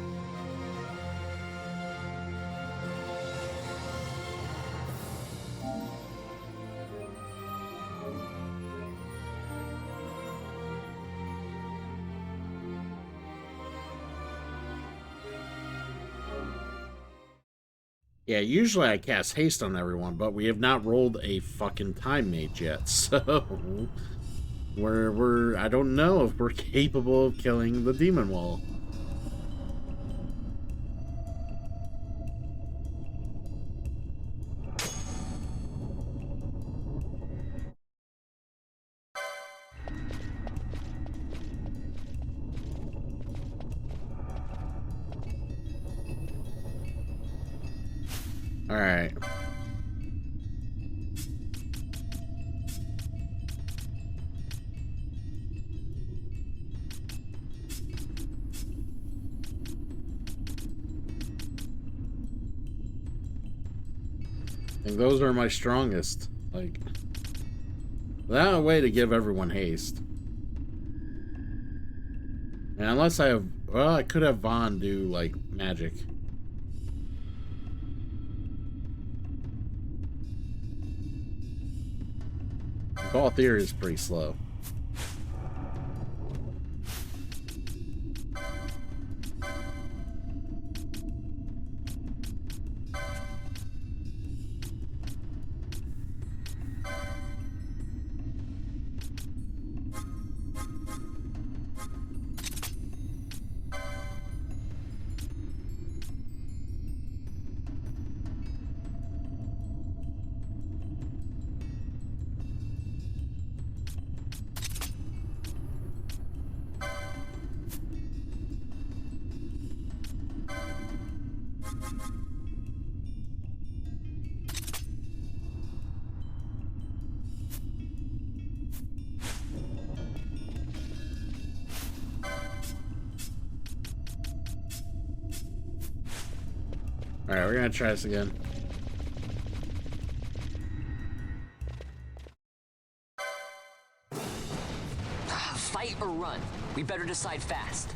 Yeah, usually I cast haste on everyone, but we have not rolled a fucking time mage yet, so I don't know if we're capable of killing the demon wall. All right. And those are my strongest. Like, without a way to give everyone haste. And unless I have, well, I could have Vaughn do, like, magic. Ball Theory is pretty slow. Alright, we're gonna try this again. Fight or run? We better decide fast.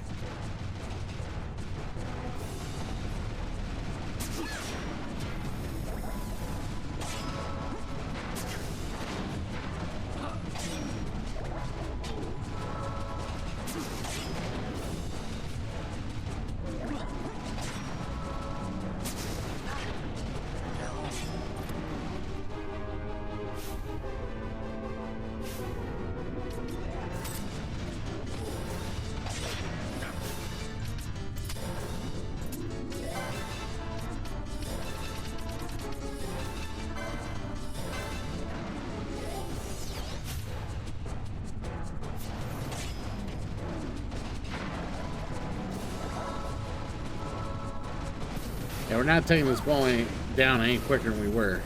Yeah, we're not taking this ball down any quicker than we were.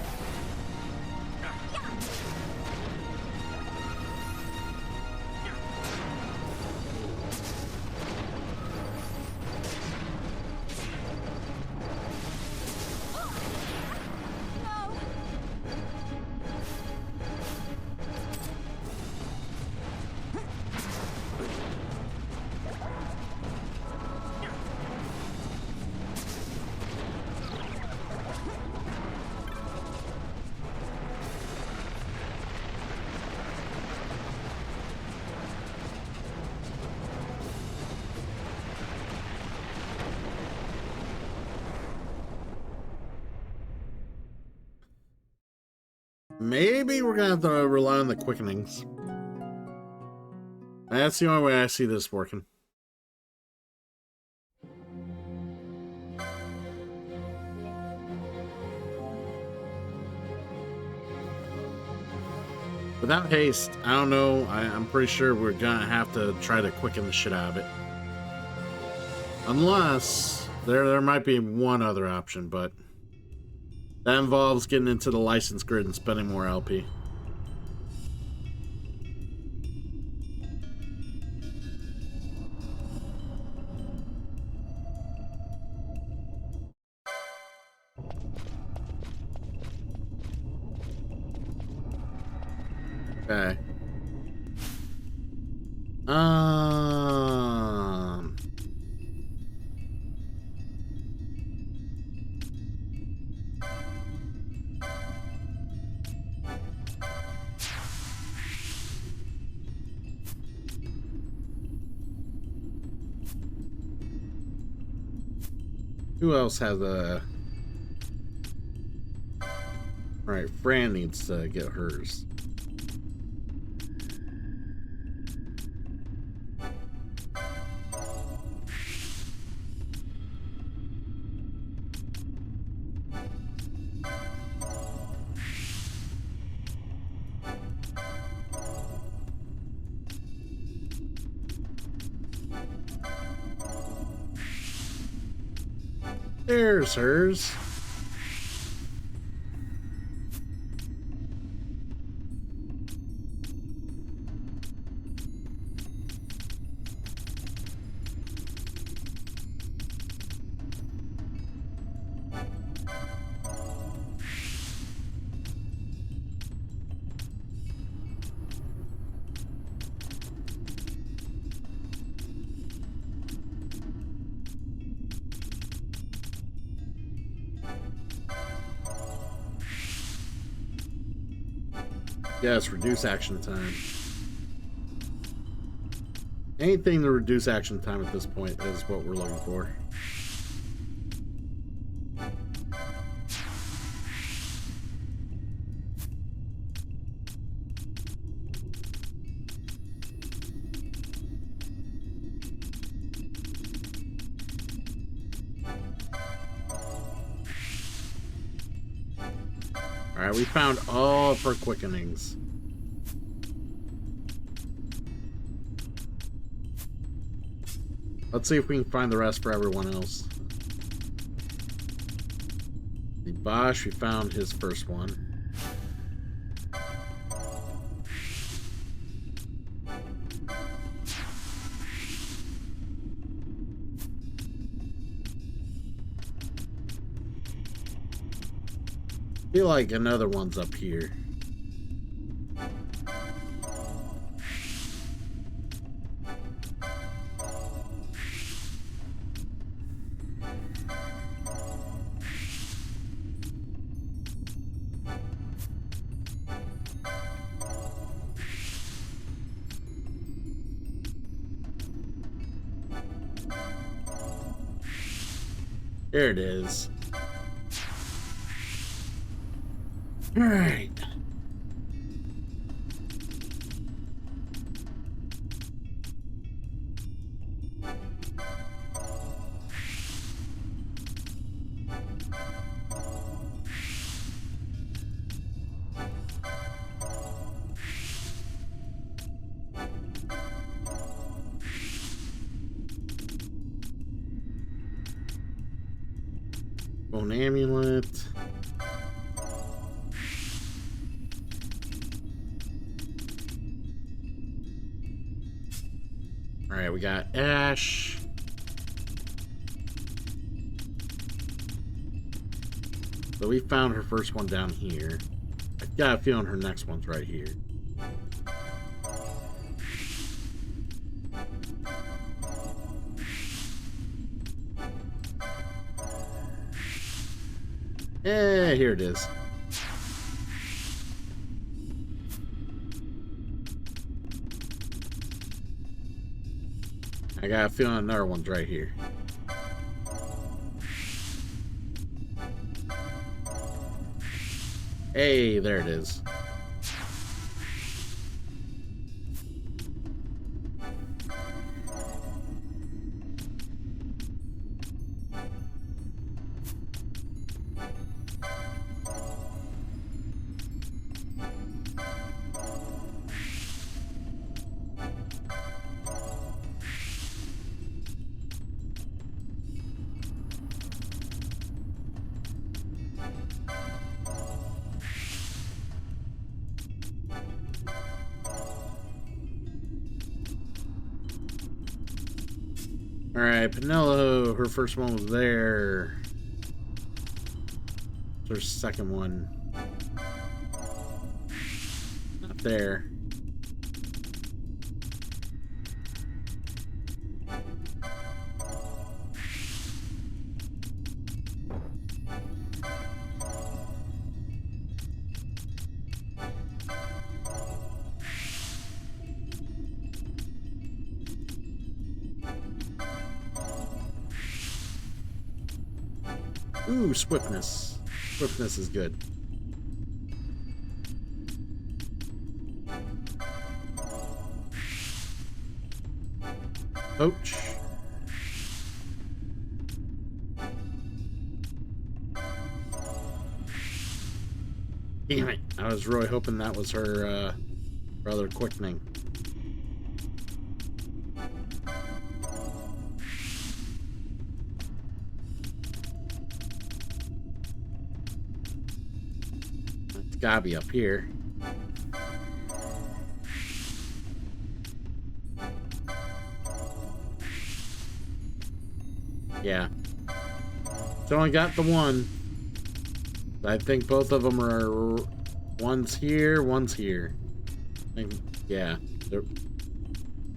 Maybe we're gonna have to rely on the quickenings. That's the only way I see this working. Without haste, I don't know. I'm pretty sure we're gonna have to try to quicken the shit out of it. Unless there might be one other option, but that involves getting into the license grid and spending more LP. Okay. Who else has a... Alright, Fran needs to get hers. There's hers. Yes, reduce action time. Anything to reduce action time at this point is what we're looking for. Alright, we found all of her quickenings. Let's see if we can find the rest for everyone else. The Bosch, we found his first one. I feel like another one's up here. There it is. All right. Bone amulet. All right, we got Ash. So we found her first one down here. I got a feeling her next one's right here. Yeah, here it is. I got a feeling another one's right here. Hey, there it is. Alright, Penelo, her first one was there. Her second one. Not there. Ooh, swiftness. Swiftness is good. Ouch. Damn it. I was really hoping that was her other quickening. It's gotta be up here. Yeah. So I got the one. I think both of them are... One's here, one's here. I think, yeah.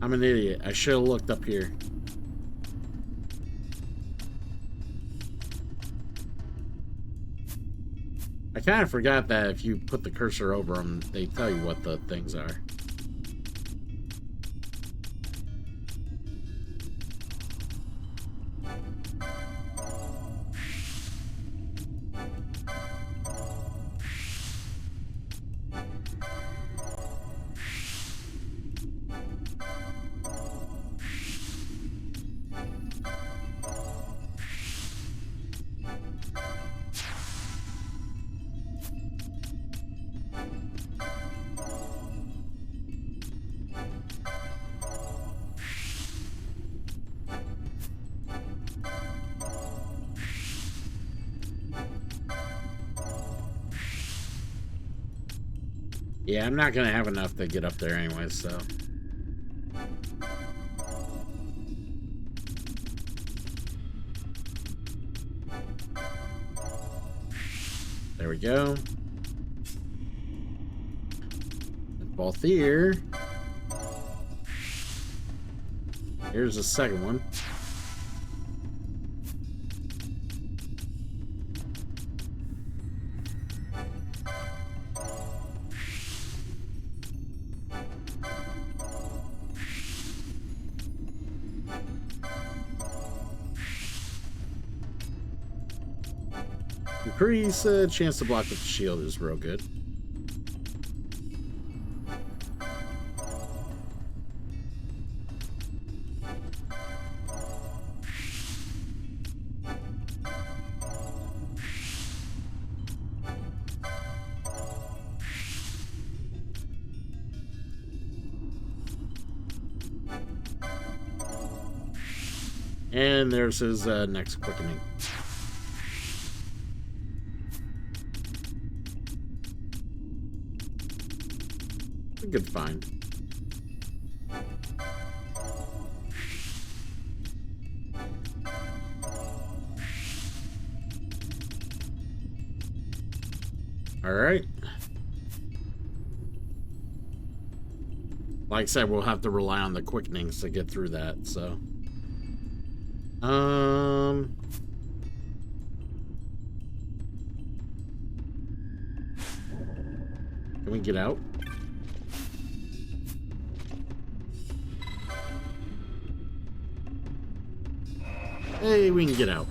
I'm an idiot. I should have looked up here. I kind of forgot that if you put the cursor over them, they tell you what the things are. Yeah, I'm not gonna have enough to get up there anyway, so. There we go. Both here. Here's the second one. Increase chance to block with the shield is real good. And there's his next quickening. A good find. All right. Like I said, we'll have to rely on the quickenings to get through that, so. Can we get out? Hey, we can get out.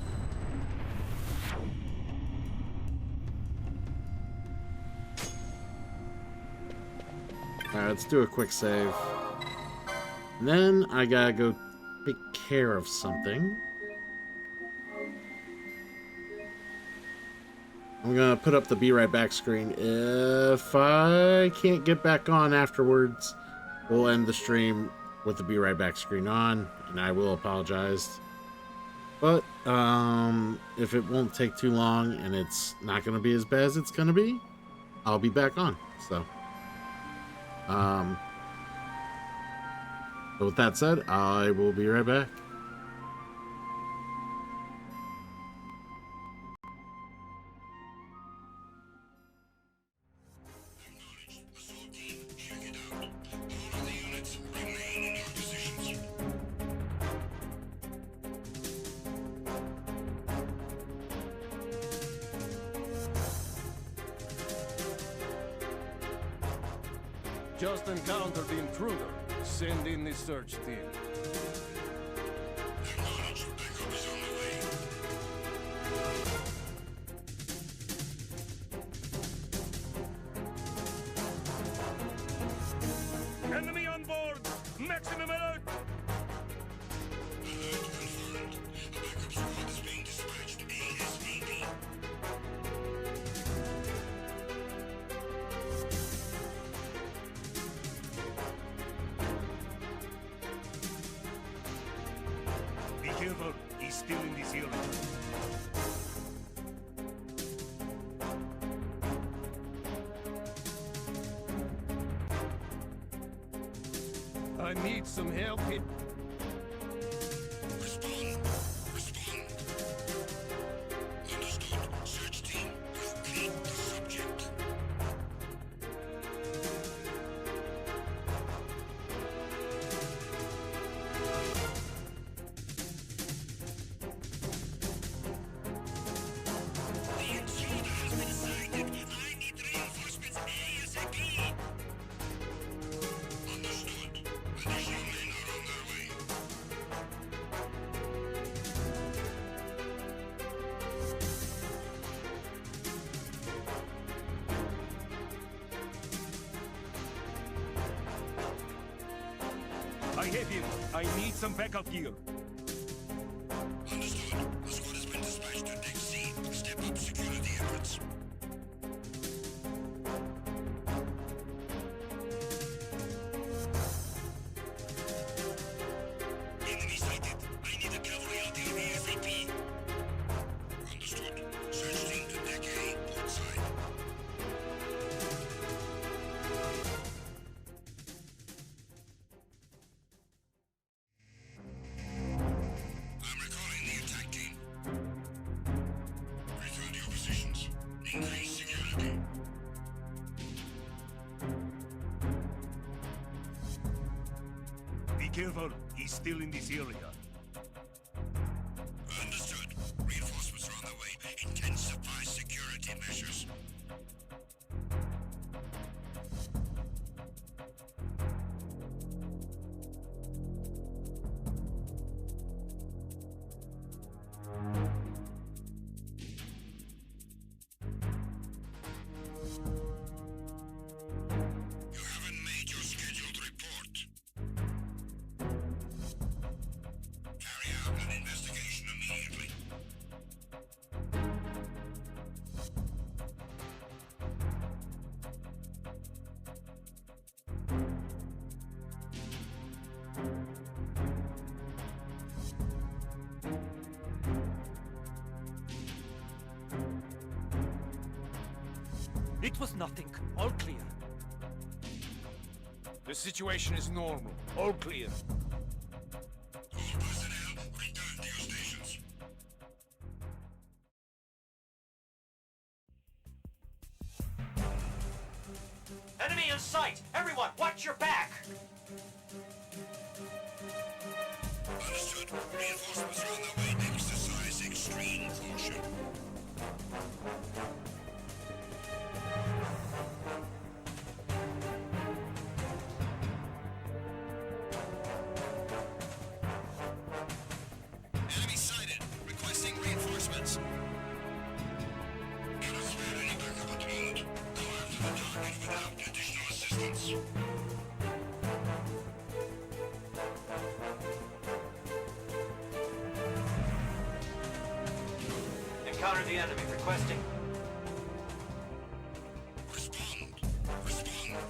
Alright, let's do a quick save. And then I gotta go take care of something. I'm gonna put up the be right back screen. If I can't get back on afterwards, we'll end the stream with the be right back screen on, and I will apologize. But if it won't take too long and it's not gonna be as bad as it's gonna be, I'll be back on. So with that said, I will be right back. Just encountered the intruder. Send in the search team. Enemy on board! Maximum alert! Be careful, he's still in this area. I need some help here. Respond. Respond. Understood. Search team, locate the subject. The intruder has been sighted. I need reinforcements ASAP. Understood. Additional men are on their way. I have him. I need some backup gear. Understood. The squad has been dispatched to Deck C. Step up security efforts. Enemy sighted. I need a cavalry artillery ASAP. Understood. Search team to Deck A, port side. I'm recalling the attack team. Return to your positions. Increase security. Be careful. He's still in this area. Understood. Reinforcements are on the way. Intensify security measures. You haven't made your scheduled report. Carry out an investigation immediately. It was nothing. All clear. The situation is normal. All clear. All personnel, return to your stations. Enemy in sight! Everyone, watch your back! Understood. Reinforcements are on their way. Exercise extreme caution. Enemy sighted. Requesting reinforcements. Cannot spare any backup at the moment. Go after the target without additional assistance. Encounter the enemy, requesting. Respond. Respond.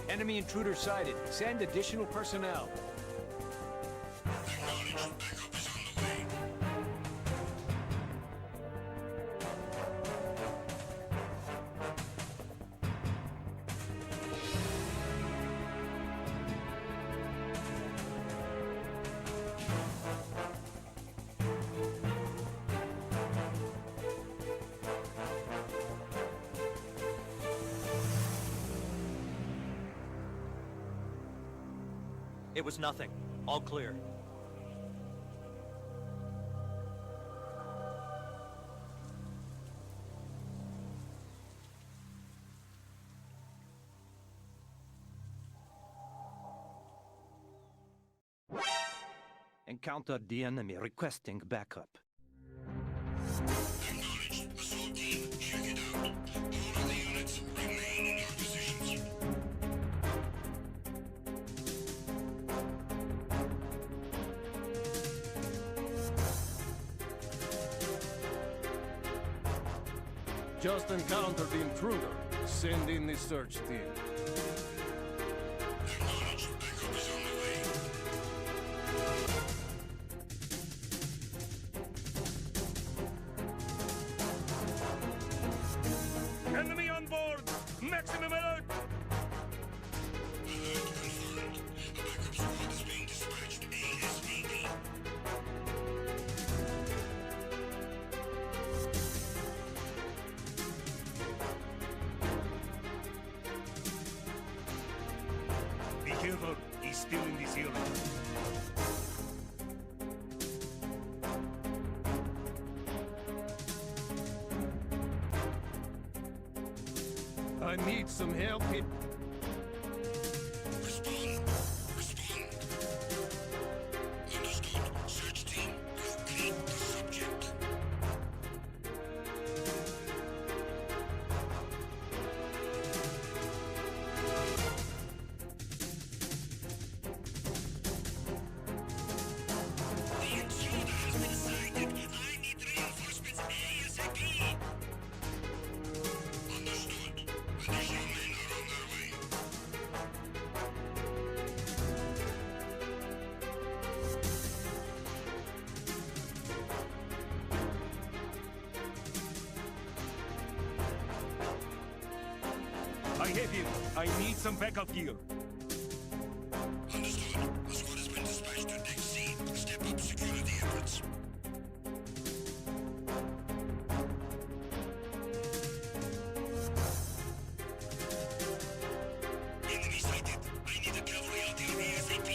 Enemy intruder sighted. Send additional personnel. Acknowledged. Backup is on the way. It was nothing. All clear. Encountered the enemy requesting backup. Acknowledged. Assault team, check it out. All of the units remain in your positions. Just encountered the intruder. Send in the search team. Acknowledged. Backup is on the way. Enemy on board! Maximum alert! Alert confirmed. A backup squad is being dispatched ASAP. Be careful, he's still in this area. I need some help here. Respond. Respond. Understood. Search team, locate the subject. The intruder has been sighted. I need reinforcements ASAP. Understood. Additional men are on their way. I have him. I need some backup gear. Understood. A squad has been dispatched to Deck C. Step up security efforts. Enemy sighted. I need a cavalry out there ASAP.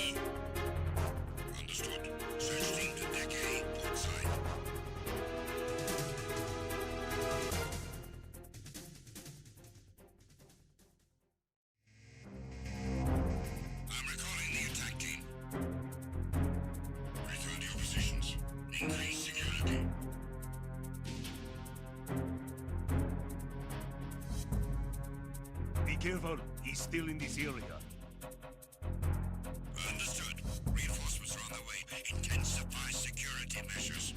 Understood. Search team to Deck A, port side. I'm recalling the attack team. Return to your positions. Increase security. Be careful, he's still in this area. Understood. Reinforcements are on their way. Intensify security measures.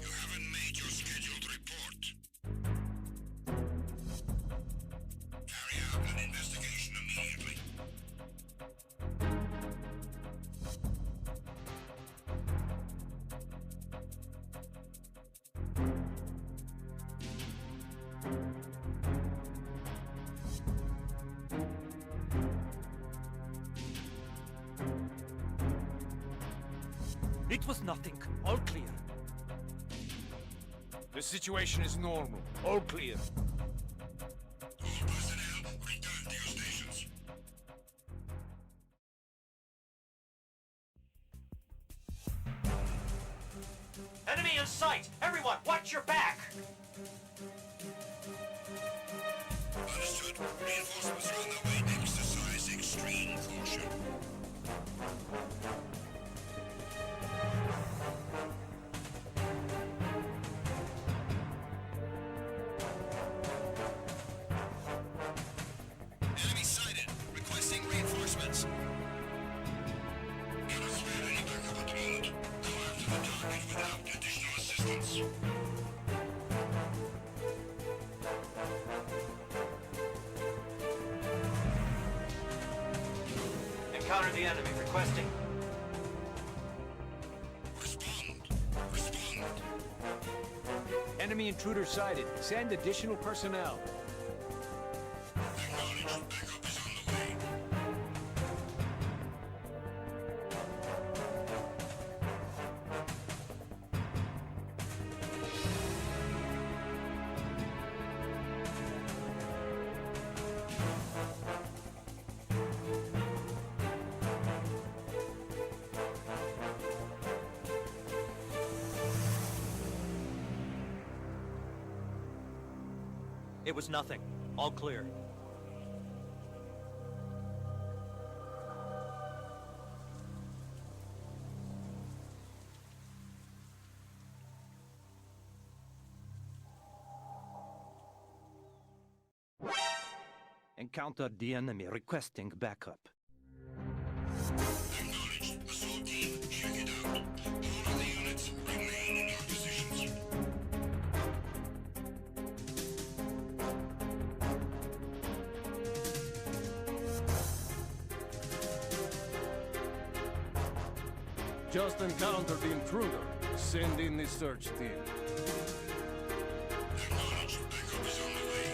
You haven't made your scheduled report. Carry out an investigation immediately. It was nothing. All clear. The situation is normal. All clear. All personnel, return to your stations. Enemy in sight! Everyone, watch your back! Understood. Reinforcements are on their way. Exercise extreme caution. Enemy sighted. Requesting reinforcements. Cannot spare any backup at the moment. Go after the target without additional assistance. Encountered the enemy requesting. Respond. Respond. Enemy intruder sighted. Send additional personnel. Acknowledged. Backup is on the way. It was nothing. All clear. Encountered the enemy requesting backup. Acknowledged. Assault team, check it out. All of the units remain in your positions. Just encountered the intruder. Send in the search team. Acknowledged. Backup is on the way.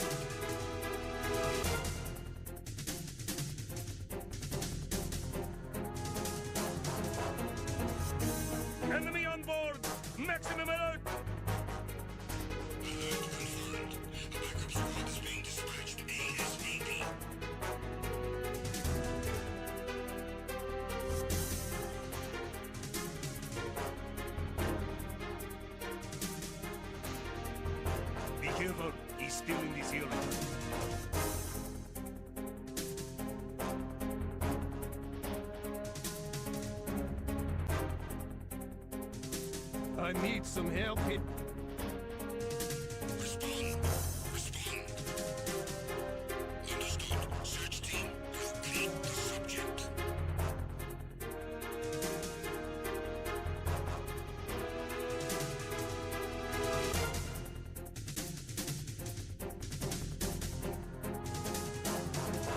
Enemy on board! Maximum alert! Alert confirmed. A backup squad is being dispatched ASAP. Be careful, he's still in this area. I need some help here. Respond. Respond. Understood. Search team, locate the subject.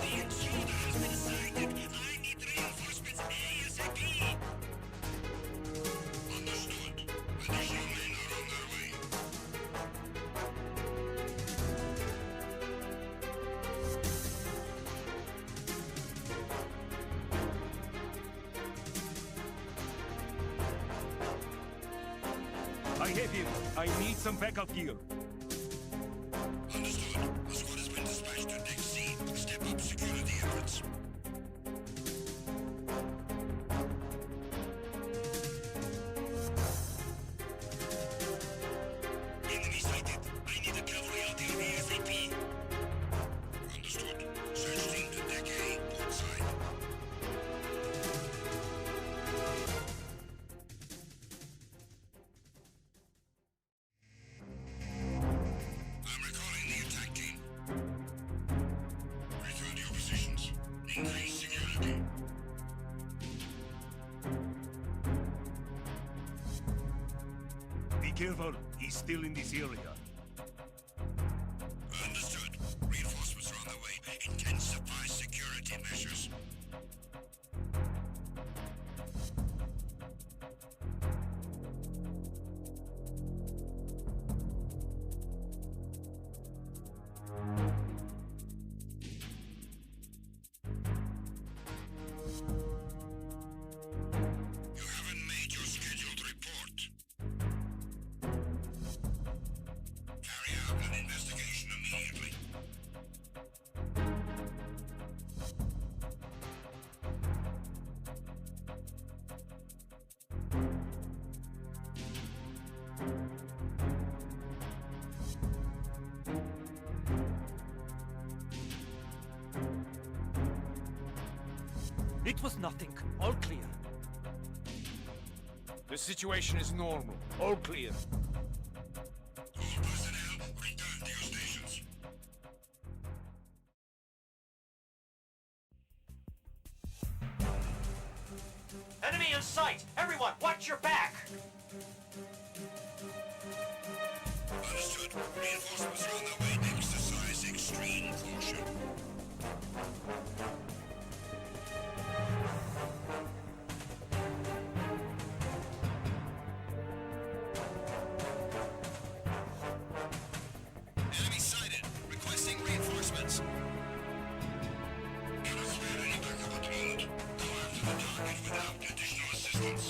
The intruder has been sighted. I need reinforcements ASAP. Understood. Additional men are on their way. I have him. I need some backup gear. Understood. The squad has been dispatched to Deck C. Step up security efforts. Enemy sighted. I need a cavalry out there ASAP. Understood. Search team to Deck A, port side. I'm recalling the attack team. Return to your positions. Increase security. Be careful, he's still in this area. Understood. Reinforcements are on the way. Intensify security measures. You haven't made your scheduled report. Carry out an investigation immediately. It was nothing. All clear. The situation is normal. All clear. All personnel, return to your stations. Enemy in sight! Everyone, watch your back! Understood. Reinforcements are on their way. Exercise extreme caution. Enemy sighted. Requesting reinforcements. Cannot spare any backup at the moment. Go after the target without additional assistance.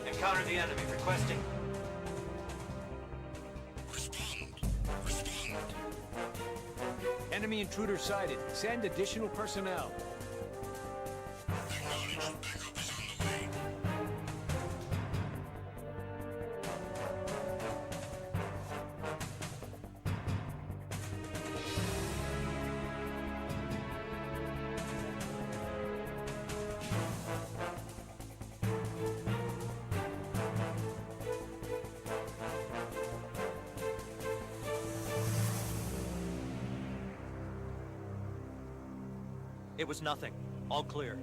Encounter the enemy. Requesting. Respond. Respond. Enemy intruder sighted. Send additional personnel. Acknowledged. Backup is on the way. It was nothing. All clear.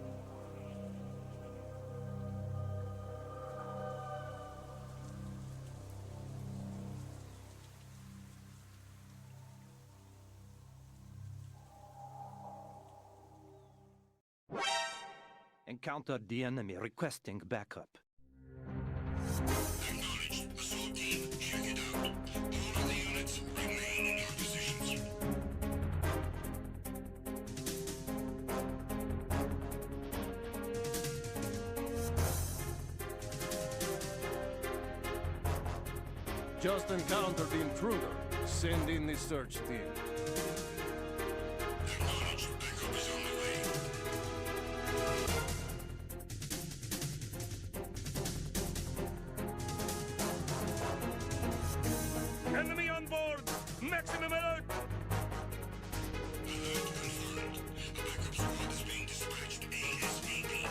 Encountered the enemy requesting backup. Acknowledged. Assault team, check it out. All of the units remain in your positions. Just encountered the intruder. Send in the search team. Acknowledged. Backup is on the way. Enemy on board! Maximum alert! Alert confirmed. A backup squad is being dispatched ASAP.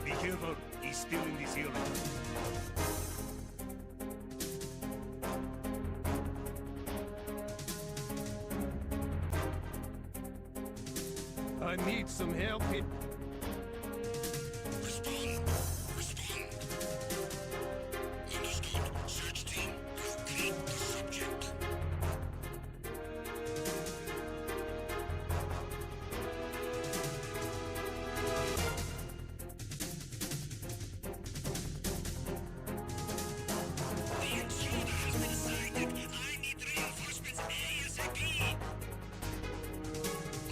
Be careful, he's still in this area. I need some help here. Respond. Respond. Understood. Search team, locate the subject. The intruder has been sighted. I need reinforcements ASAP.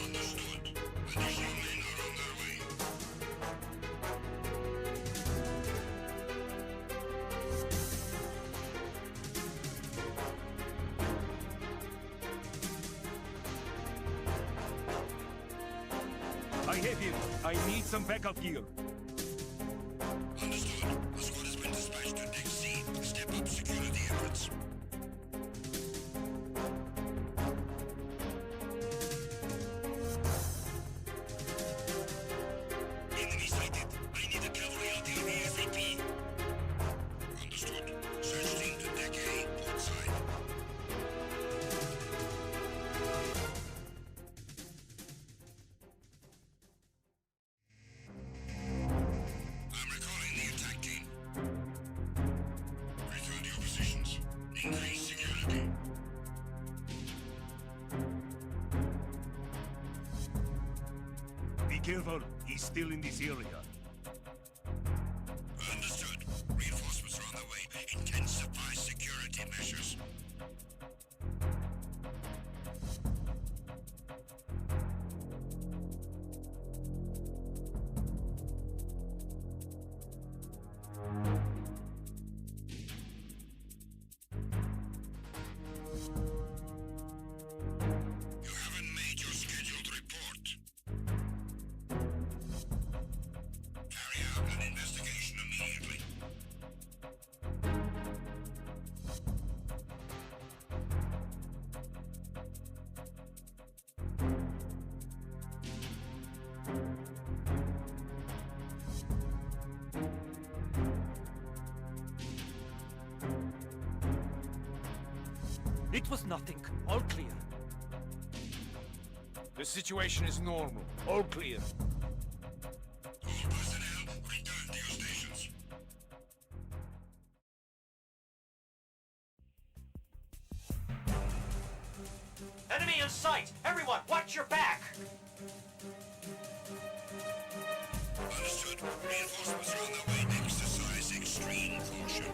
Understood. Additional men are on their way. I have him. I need some backup gear. Understood. A squad has been dispatched to Deck C. Step up security efforts. Enemy sighted. I need a cavalry out here ASAP. Understood. Search team to Deck A, port side. I'm recalling the attack team. Return to your positions. Increase security. Be careful, he's still in this area. Understood. Reinforcements are on the way. Intensify security measures. You haven't made your scheduled report. Carry out an investigation immediately. It was nothing. All clear. The situation is normal. All clear. All personnel, return to your stations. Enemy in sight! Everyone, watch your back! Understood. Reinforcements are on their way. Exercise extreme caution.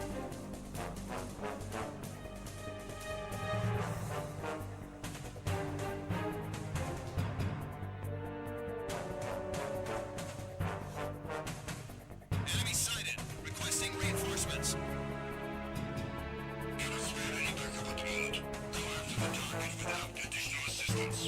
Enemy sighted. Requesting reinforcements. Cannot spare any backup at the moment. Go after the target without additional assistance.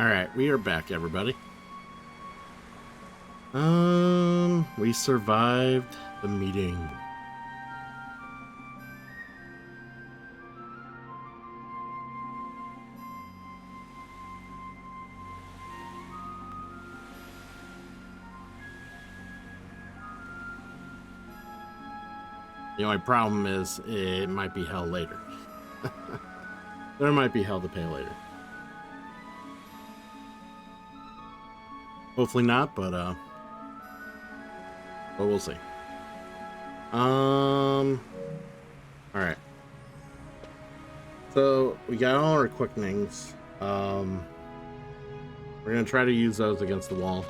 Alright, we are back, everybody. We survived the meeting. The only problem is it might be hell later. There might be hell to pay later. Hopefully not, but we'll see. All right. So we got all our quickenings. We're gonna try to use those against the wall.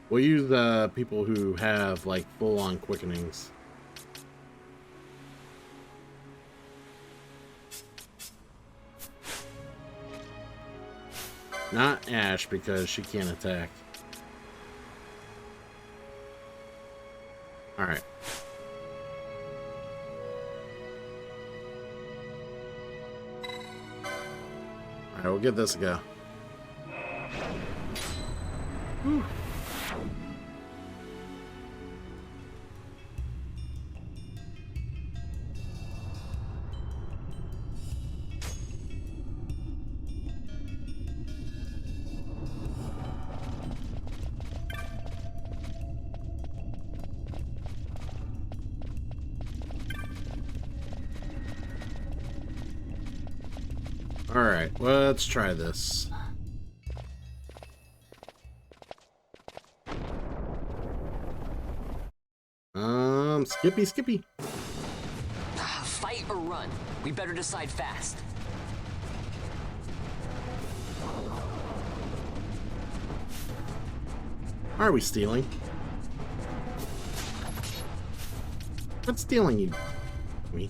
We'll use people who have like full-on quickenings. Not Ash, because she can't attack. Alright. Alright, we'll give this a go. Whew. Alright, let's try this. Skippy. Fight or run? We better decide fast. Are we stealing? What's stealing you? Me?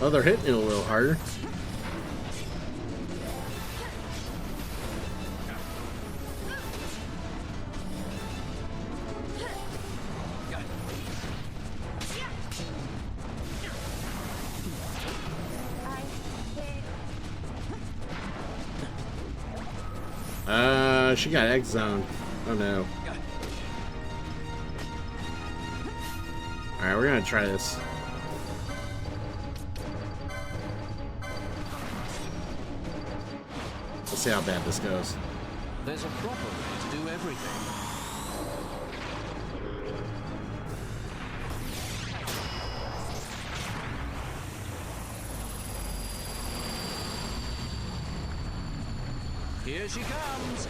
Oh, they're hitting it a little harder. She got X zoned. Oh no. Alright, we're gonna try this. Let's see how bad this goes. There's a proper way to do everything. Here she comes.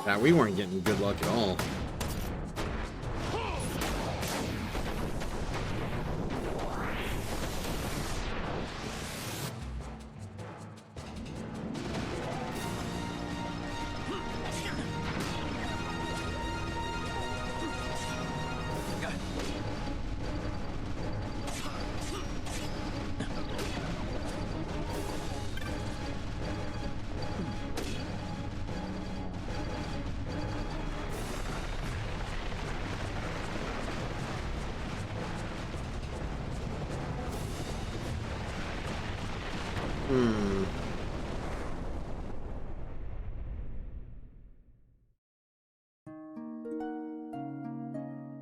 God, we weren't getting good luck at all.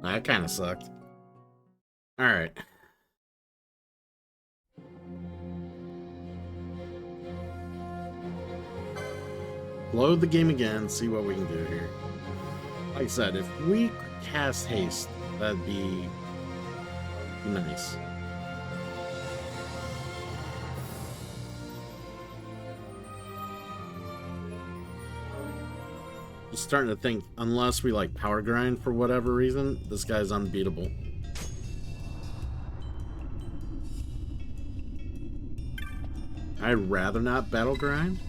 That kind of sucked. All right. Load the game again, see what we can do here. Like I said, if we could cast haste, that'd be nice. Just starting to think, unless we like power grind for whatever reason, this guy's unbeatable. I'd rather not battle grind.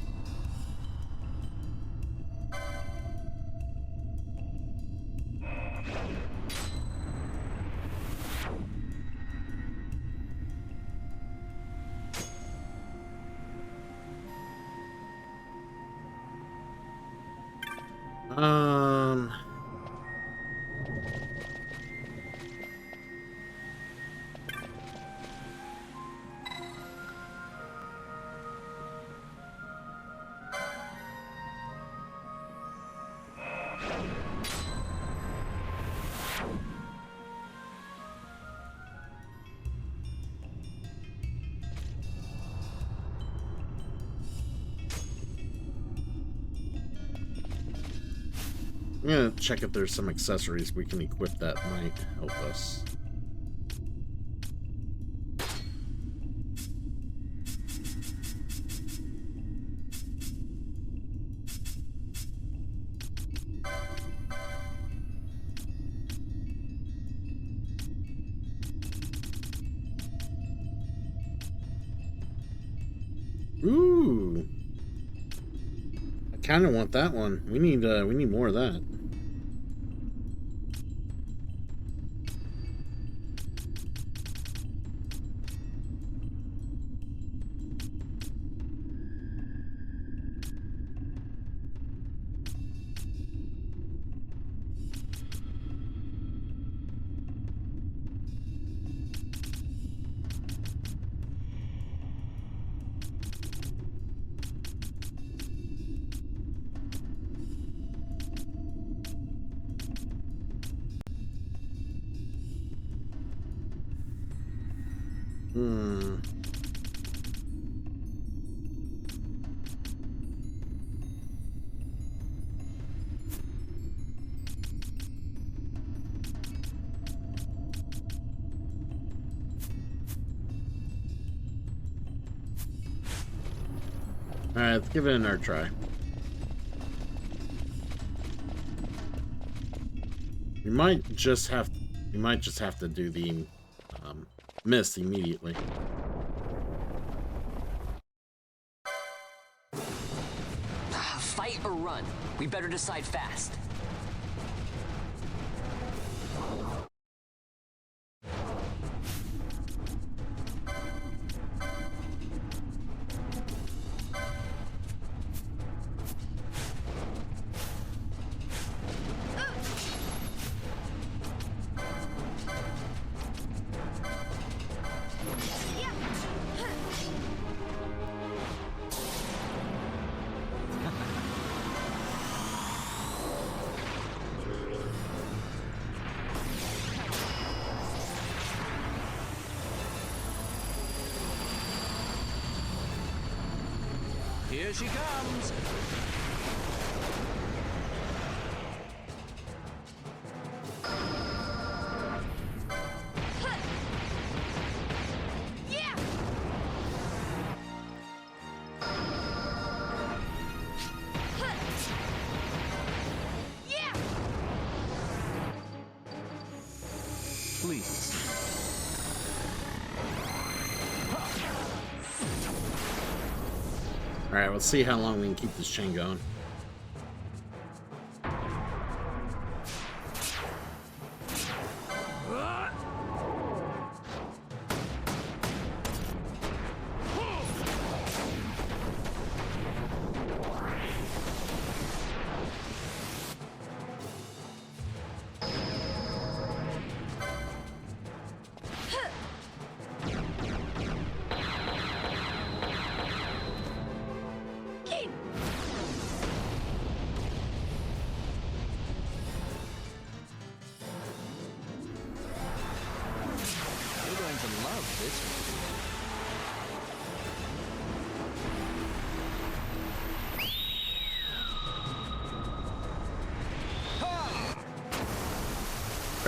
I'm gonna check if there's some accessories we can equip that might help us. Ooh. I kind of want that one. We need more of that. Alright, let's give it another try. We might just have to do the mist immediately. Fight or run? We better decide fast. Here she comes! Please. Alright, let's see how long we can keep this chain going.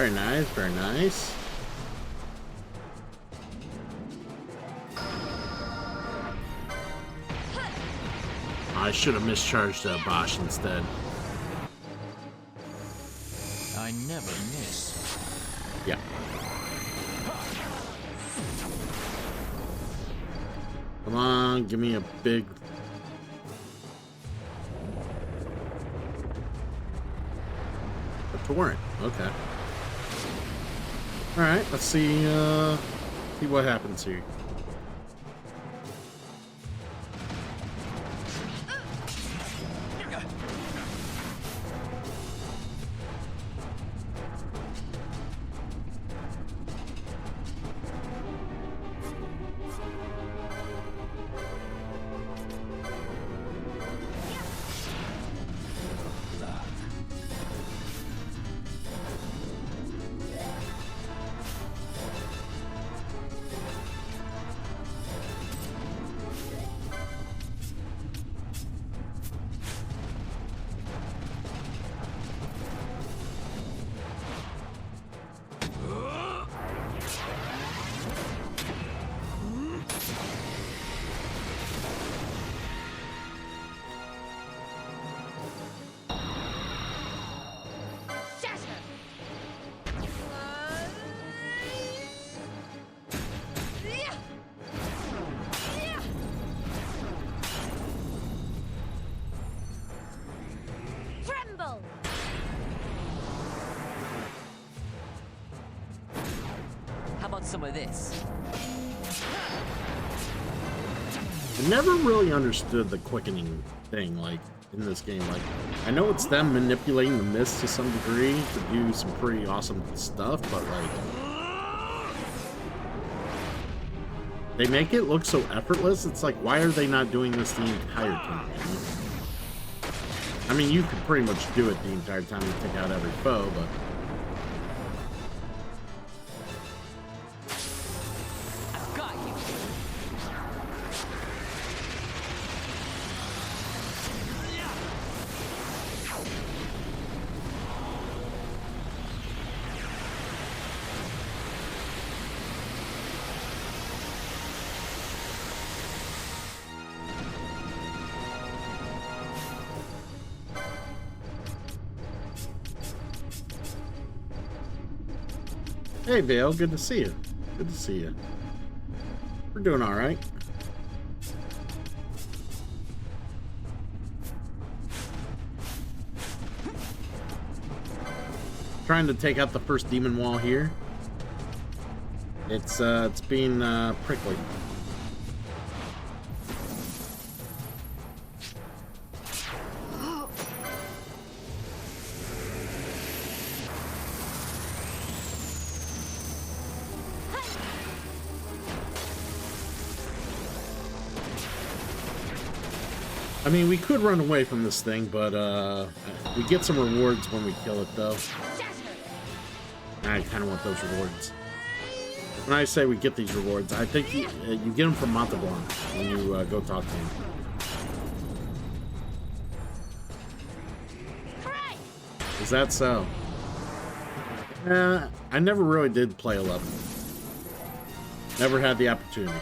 Very nice, very nice. I should have mischarged Bosch instead. I never miss. Yeah. Come on, give me a big... A torrent. Okay. Alright, let's see what happens here. How about some of this? I never really understood the quickening thing, like, in this game. Like, I know it's them manipulating the mist to some degree to do some pretty awesome stuff, but, like, they make it look so effortless. It's like, why are they not doing this the entire time? You know? I mean, you could pretty much do it the entire time you take out every foe, but... Hey, Vale, good to see you. Good to see you. We're doing all right. Trying to take out the first demon wall here. It's being prickly. I mean, we could run away from this thing, but we get some rewards when we kill it, though. I kind of want those rewards. When I say we get these rewards, I think you get them from Montalban when you go talk to him. Is that so? I never really did play 11. Never had the opportunity.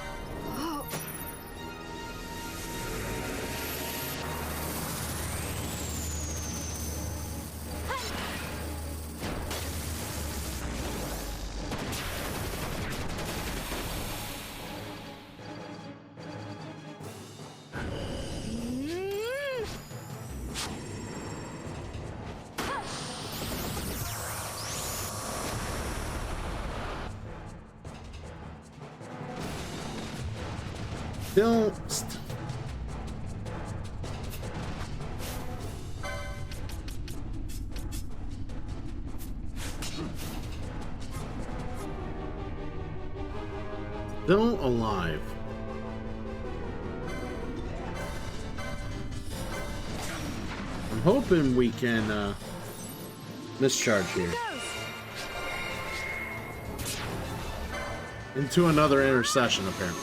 Still alive. I'm hoping we can mischarge here. Into another intercession, apparently.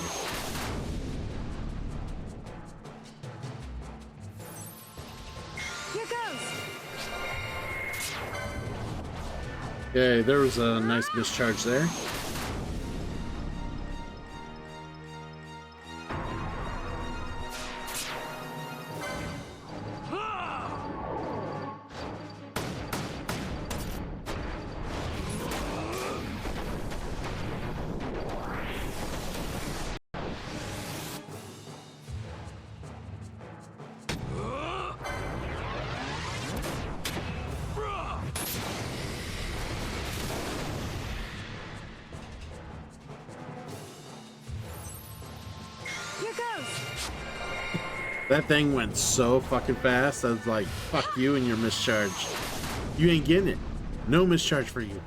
Okay, there was a nice mischarge there. That thing went so fucking fast. I was like, fuck you and your mischarge. You ain't getting it. No mischarge for you.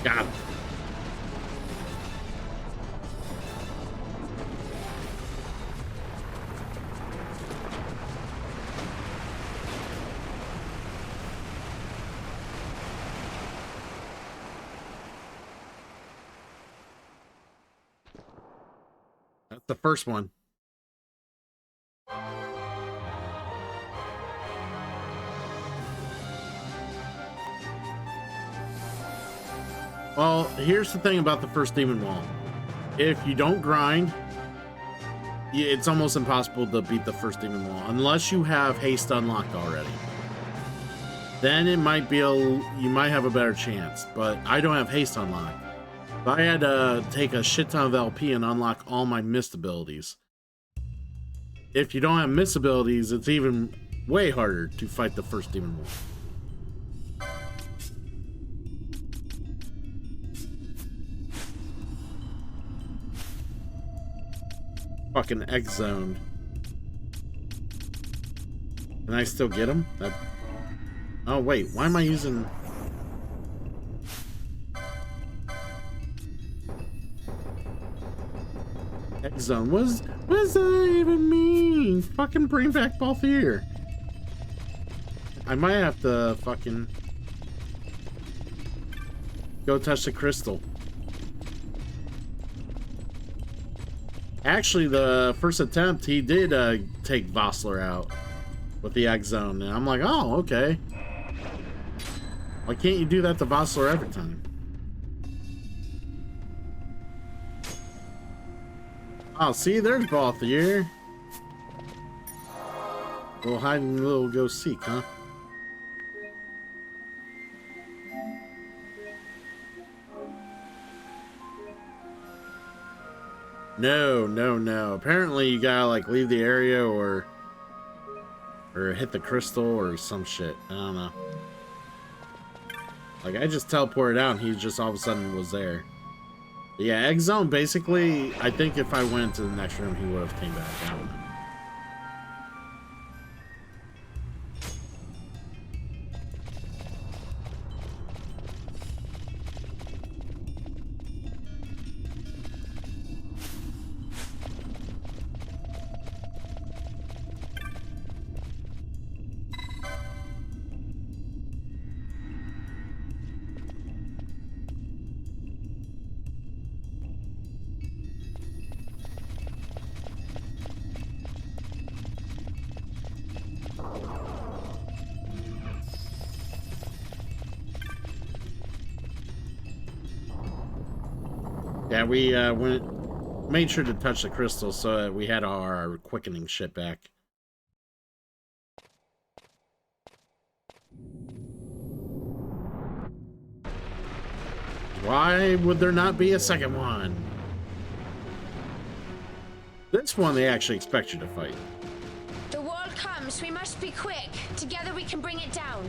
Got him. That's the first one. Well, here's the thing about the first demon wall. If you don't grind, it's almost impossible to beat the first demon wall unless you have haste unlocked already. Then it might be you might have a better chance, but I don't have haste unlocked. I had to take a shit ton of LP and unlock all my missed abilities. If you don't have missed abilities, it's even way harder to fight the first demon wall. Fucking X-zoned. Can I still get him? Oh wait, why am I using... X-zone? What does that even mean? Fucking bring back Balthier. I might have to fucking go touch the crystal. Actually, the first attempt, he did take Vossler out with the X-zone, and I'm like, oh, okay. Why can't you do that to Vossler every time? Oh, see, there's Balthier. Little hiding, little go seek, huh? No. Apparently, you gotta like leave the area or hit the crystal or some shit. I don't know. Like I just teleported out, and he just all of a sudden was there. Yeah, X-zone, basically, I think if I went to the next room, he would have came back. I don't know. Yeah, we made sure to touch the crystal so that we had our quickening shit back. Why would there not be a second one? This one they actually expect you to fight. The wall comes. We must be quick. Together we can bring it down.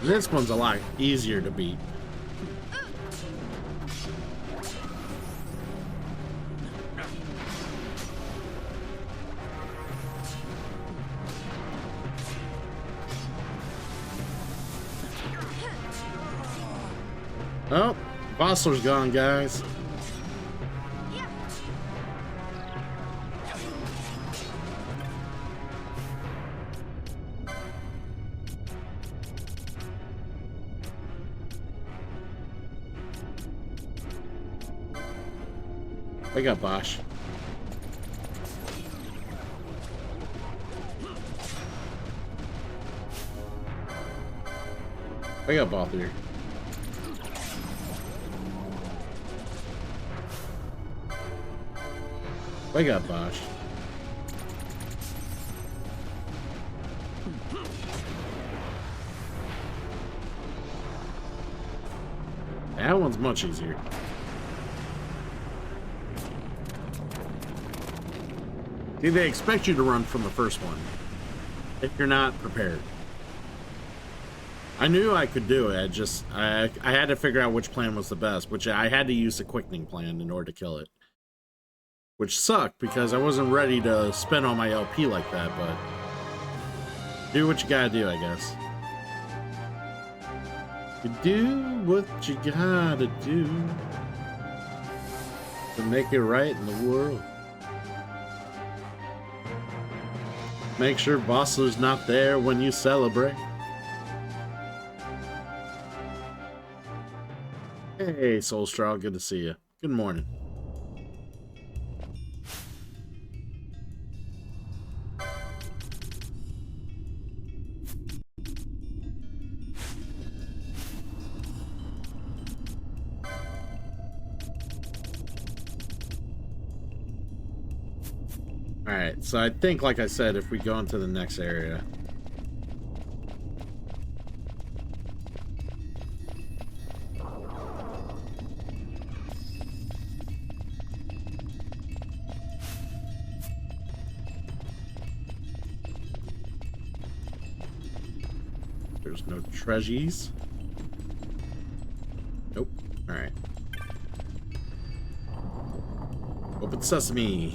This one's a lot easier to beat. Oh, Vossler's gone, guys. I got Bosch. I got both here. I got Bosch. That one's much easier. See, they expect you to run from the first one if you're not prepared. I knew I could do it. I had to figure out which plan was the best, which I had to use the quickening plan in order to kill it. Which sucked because I wasn't ready to spend all my LP like that, but do what you gotta do, I guess. You do what you gotta do to make it right in the world. Make sure Vossler's not there when you celebrate. Hey, Soulstraw, good to see you. Good morning. Alright, so I think, like I said, if we go into the next area... There's no treasures. Nope. Alright. Open sesame.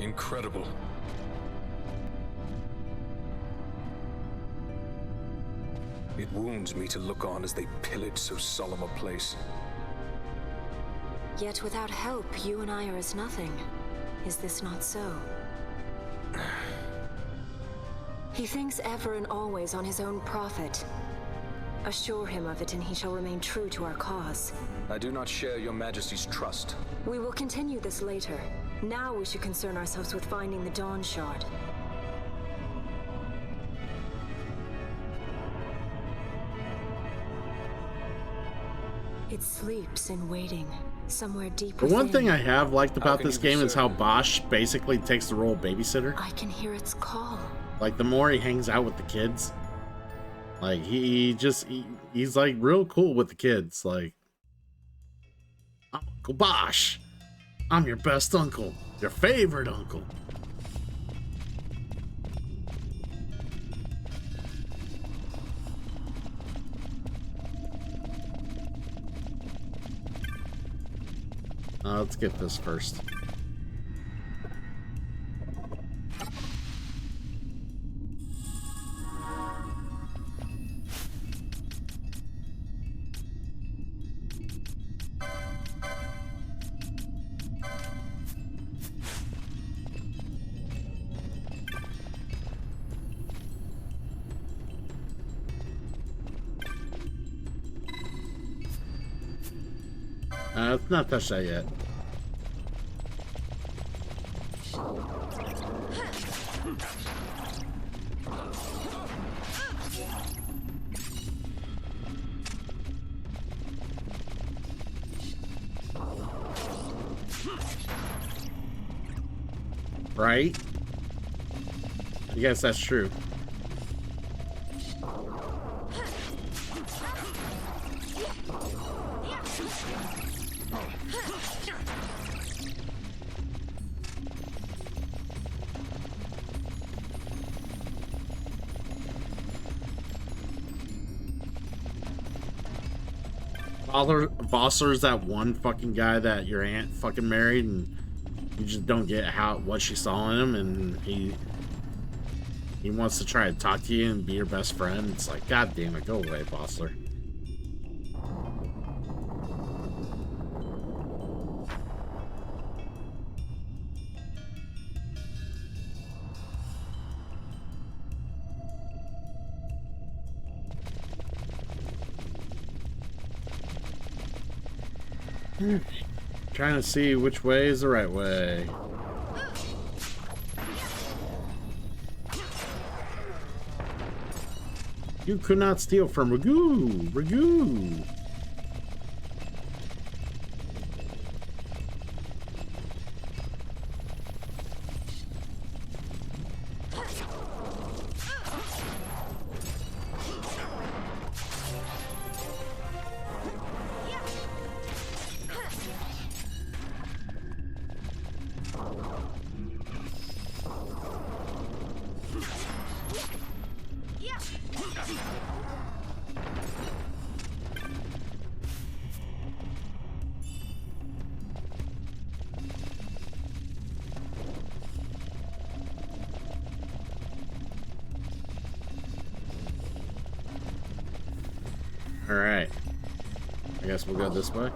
Incredible. It wounds me to look on as they pillage so solemn a place. Yet without help, you and I are as nothing. Is this not so? He thinks ever and always on his own profit. Assure him of it and he shall remain true to our cause. I do not share your majesty's trust. We will continue this later. Now we should concern ourselves with finding the Dawn Shard. It sleeps in waiting, somewhere deep The within. one thing I have liked about this game is how Bosch basically takes the role of babysitter. I can hear its call. Like, the more he hangs out with the kids, like, he's like real cool with the kids. Like, I'm Uncle Bosch. I'm your best uncle. Your favorite uncle. Let's get this first. Let's not touch that yet. Right? I guess that's true. Bossler's that one fucking guy that your aunt fucking married, and you just don't get what she saw in him, and he wants to try to talk to you and be your best friend. It's like, god damn it, go away, Bossler. Trying to see which way is the right way. You could not steal from Ragu. Ragu. Alright. I guess we'll go this way.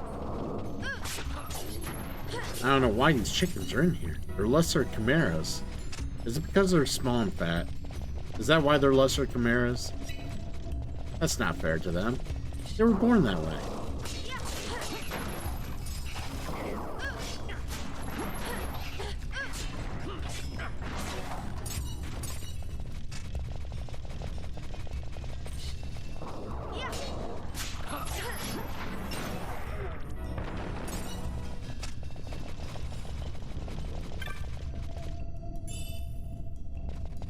I don't know why these chickens are in here. They're lesser chimeras. Is it because they're small and fat? Is that why they're lesser chimeras? That's not fair to them. They were born that way.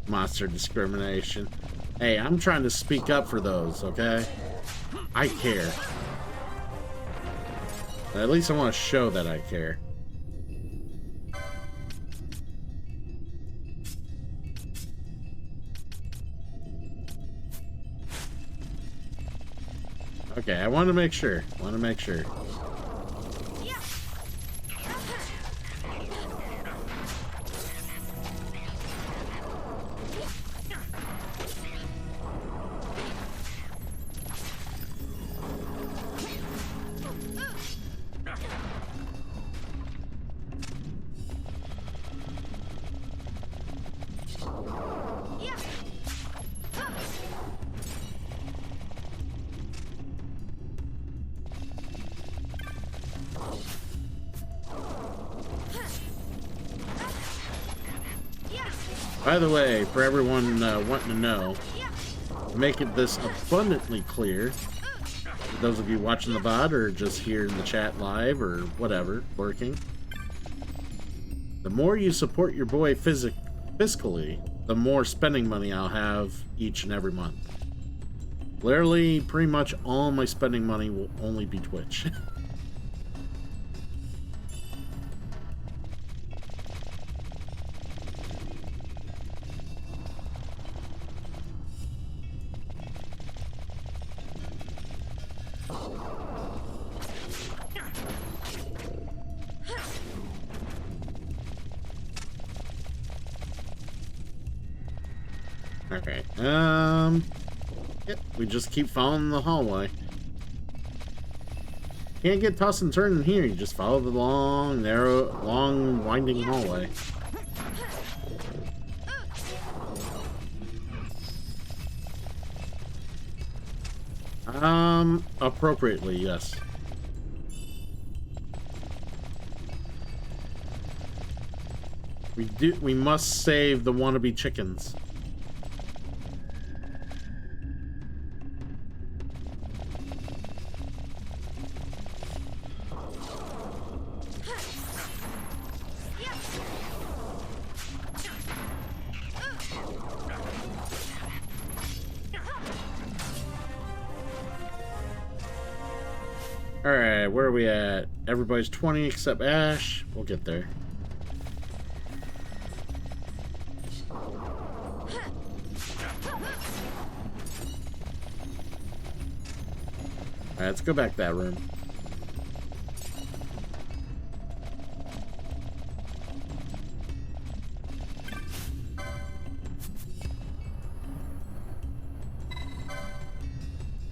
Monster discrimination. Hey, I'm trying to speak up for those, okay? I care. At least I want to show that I care. Okay, I want to make sure. By the way, for everyone wanting to know, to make this abundantly clear, for those of you watching the VOD or just here in the chat live or whatever, lurking, the more you support your boy fiscally, the more spending money I'll have each and every month. Literally, pretty much all my spending money will only be Twitch. Okay, yep, we just keep following the hallway. Can't get tossed and turned in here, you just follow the long, narrow, long, winding hallway. Appropriately, yes. We must save the wannabe chickens. Alright, where are we at? Everybody's 20 except Ash. We'll get there. Alright, let's go back to that room.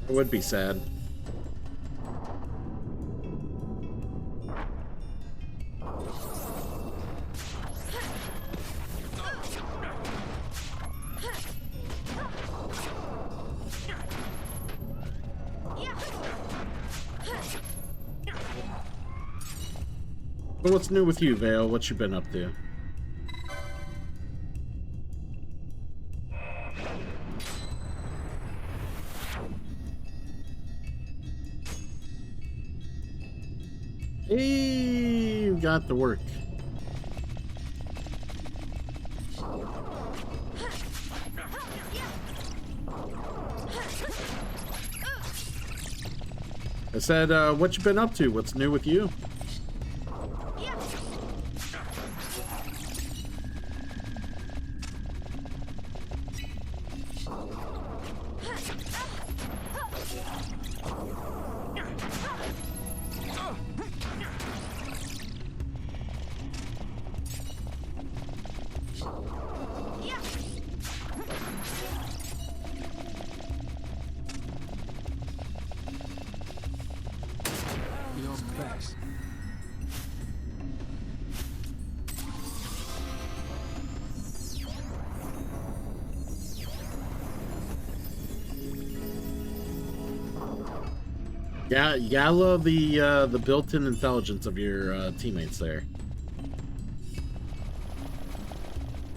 It would be sad. But what's new with you, Vale? What you been up to? Hey, you got to work. I said, what you been up to? What's new with you? Yeah, you gotta love the built-in intelligence of your teammates there.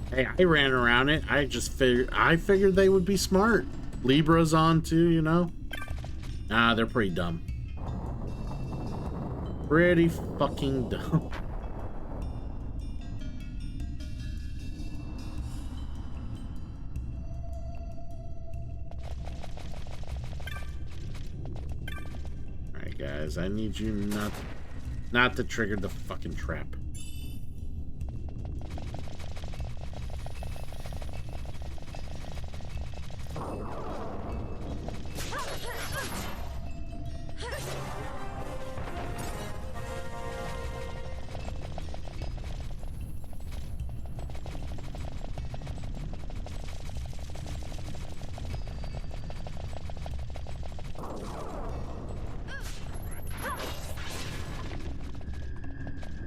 Hey, I ran around it. I figured they would be smart. Libra's on too, you know. Nah, they're pretty dumb. Pretty fucking dumb. Guys, I need you not to trigger the fucking trap.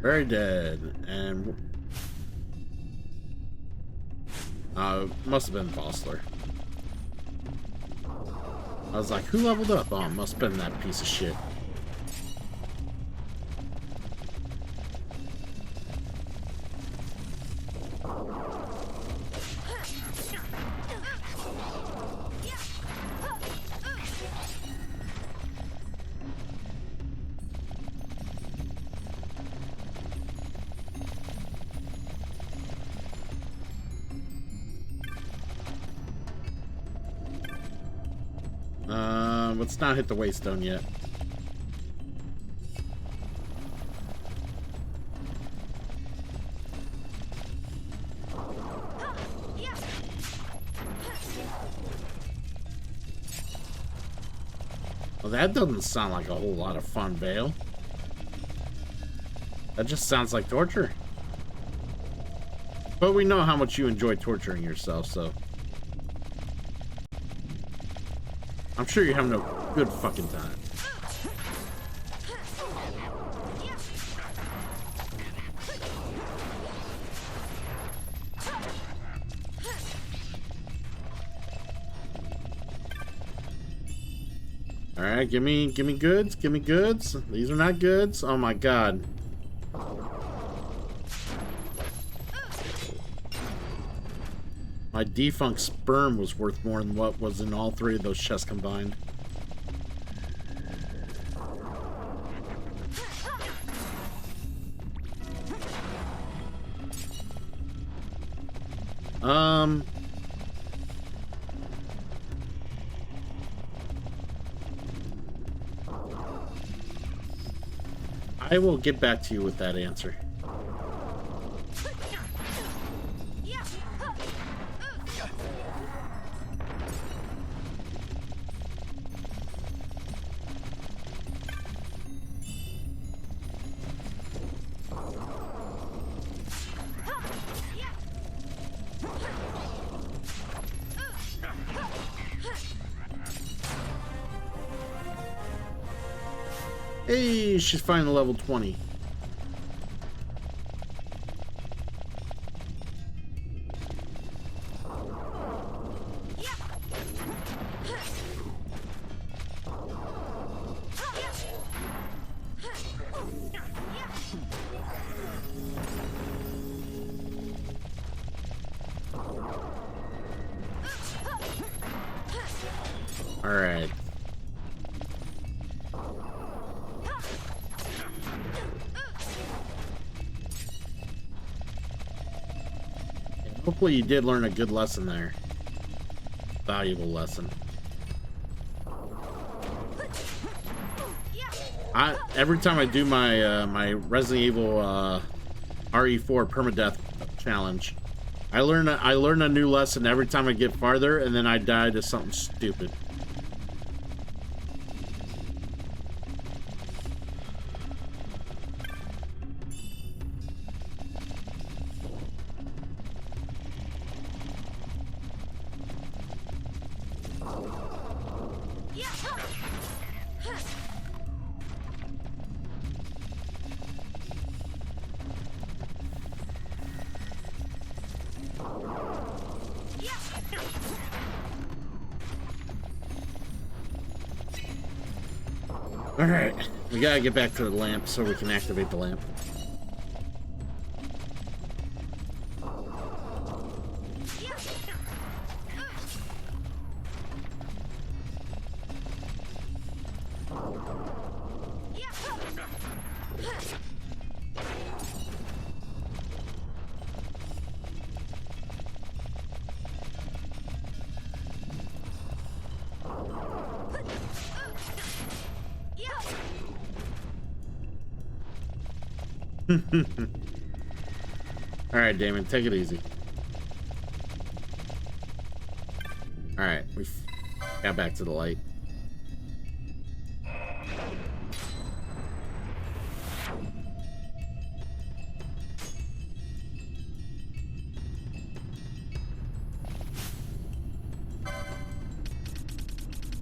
Very dead, and must have been Vossler. I was like, who leveled up? Oh, must have been that piece of shit. Let's not hit the waystone yet. Well, that doesn't sound like a whole lot of fun, Vale. That just sounds like torture. But we know how much you enjoy torturing yourself, so... I'm sure you're having a good fucking time. Alright, give me goods, give me goods. These are not goods. Oh my god. My defunct sperm was worth more than what was in all three of those chests combined. I will get back to you with that answer. Hey, she's finally level 20. All right. Hopefully you did learn a good lesson there. Valuable lesson. Every time I do my my Resident Evil RE4 permadeath challenge, I learn a new lesson every time I get farther, and then I die to something stupid. Alright, we gotta get back to the lamp so we can activate the lamp. Alright, Damon, take it easy. Alright, we got back to the light.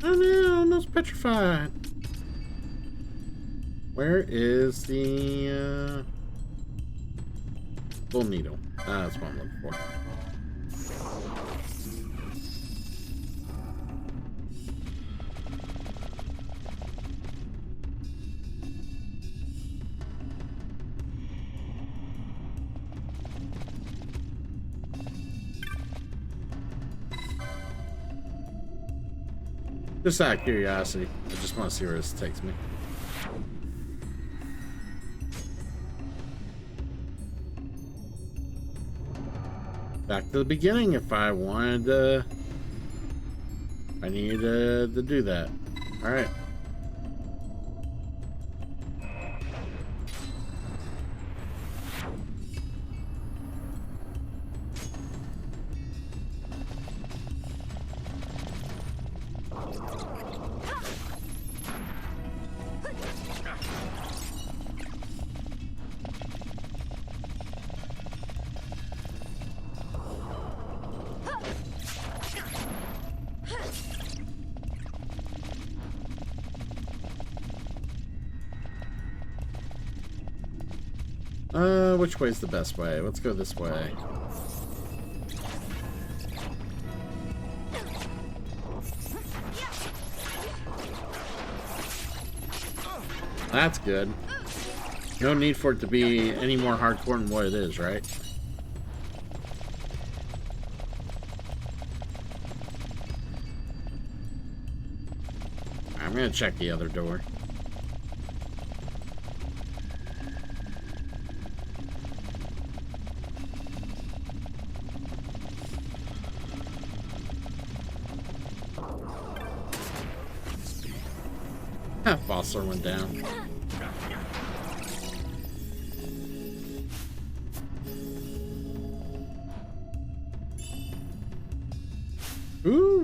Oh no, almost petrified. Where is the full needle? That's what I'm looking for. Just out of curiosity, I just want to see where this takes me. Back to the beginning if I wanted to. I needed to do that. Alright. Which way's the best way? Let's go this way. That's good. No need for it to be any more hardcore than what it is, right? I'm gonna check the other door. Fossler went down.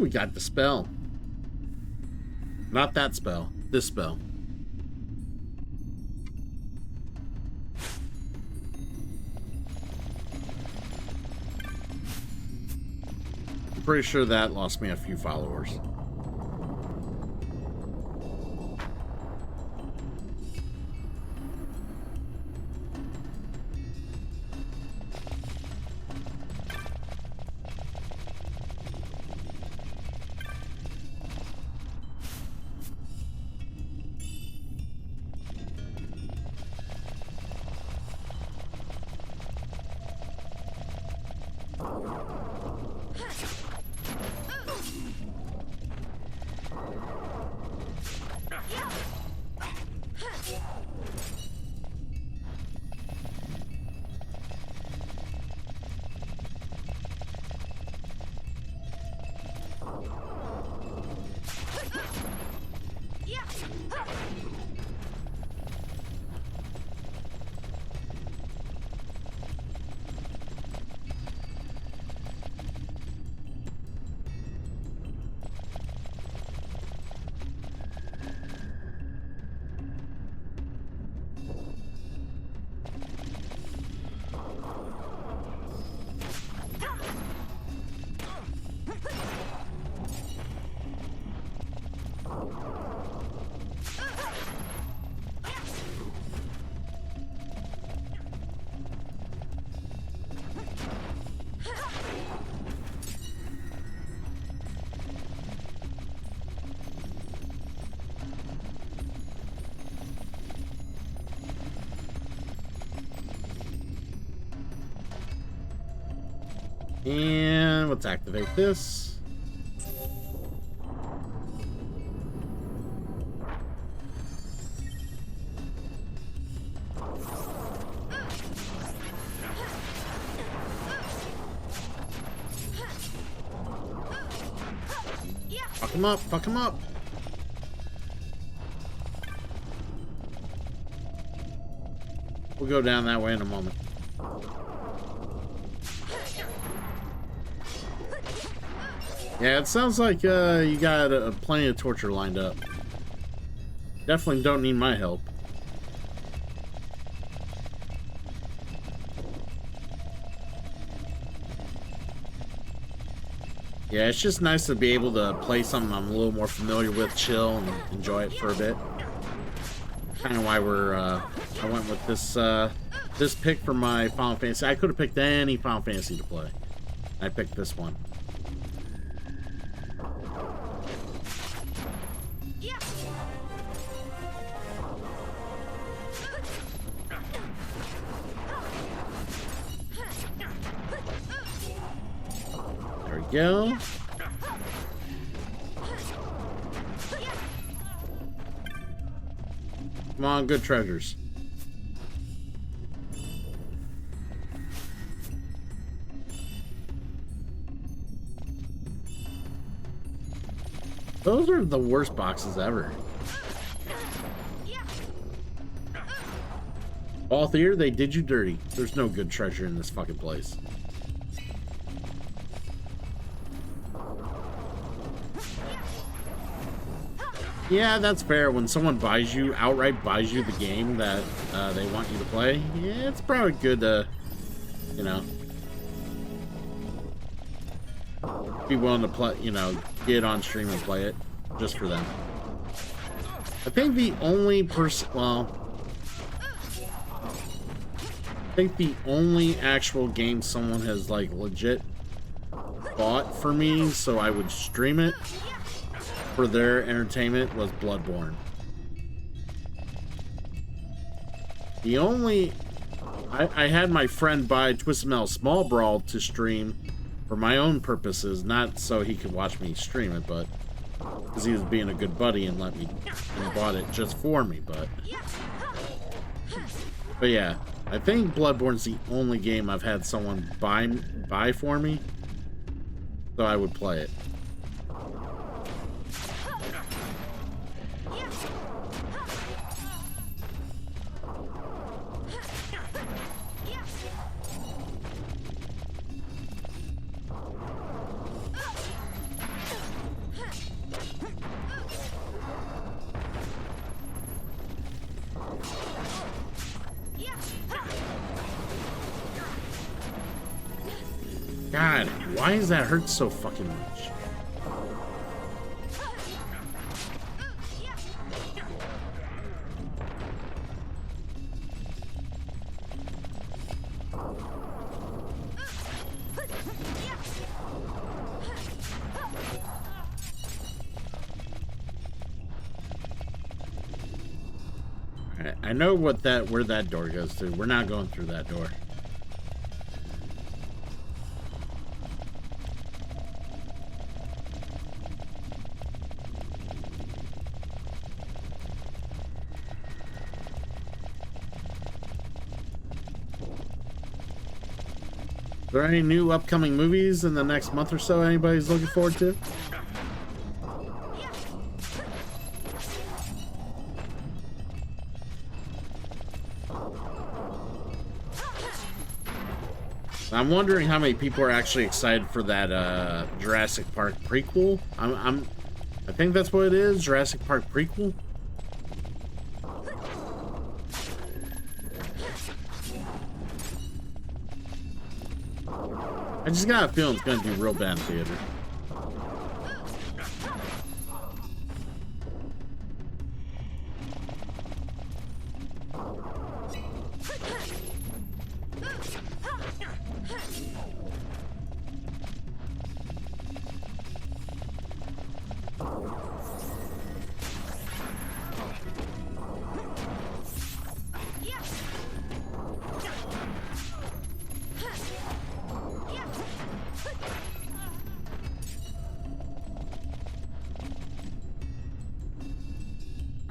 we got the spell. Not that spell. This spell. I'm pretty sure that lost me a few followers. And let's activate this. Fuck him up, fuck him up. We'll go down that way in a moment. Yeah, it sounds like you got plenty of torture lined up. Definitely don't need my help. Yeah, it's just nice to be able to play something I'm a little more familiar with, chill, and enjoy it for a bit. Kind of why I went with this pick for my Final Fantasy. I could have picked any Final Fantasy to play. I picked this one. Go. Come on, good treasures. Those are the worst boxes ever. All here, they did you dirty. There's no good treasure in this fucking place. Yeah, that's fair. When someone buys you, outright buys you the game that they want you to play, yeah, it's probably good to, you know, be willing to play, you know, get on stream and play it just for them. I think the only person, well, I think the only actual game someone has, like, legit bought for me so I would stream it for their entertainment was Bloodborne. The only... I had my friend buy Twisted Metal Small Brawl to stream for my own purposes, not so he could watch me stream it, but because he was being a good buddy and let me, and bought it just for me, but yeah, I think Bloodborne's the only game I've had someone buy for me, so I would play it. God, why does that hurt so fucking much? Alright, I know where that door goes to. We're not going through that door. Are there any new upcoming movies in the next month or so anybody's looking forward to? I'm wondering how many people are actually excited for that Jurassic Park prequel. I think that's what it is, Jurassic Park prequel. I just got a feeling it's gonna do real bad in theater.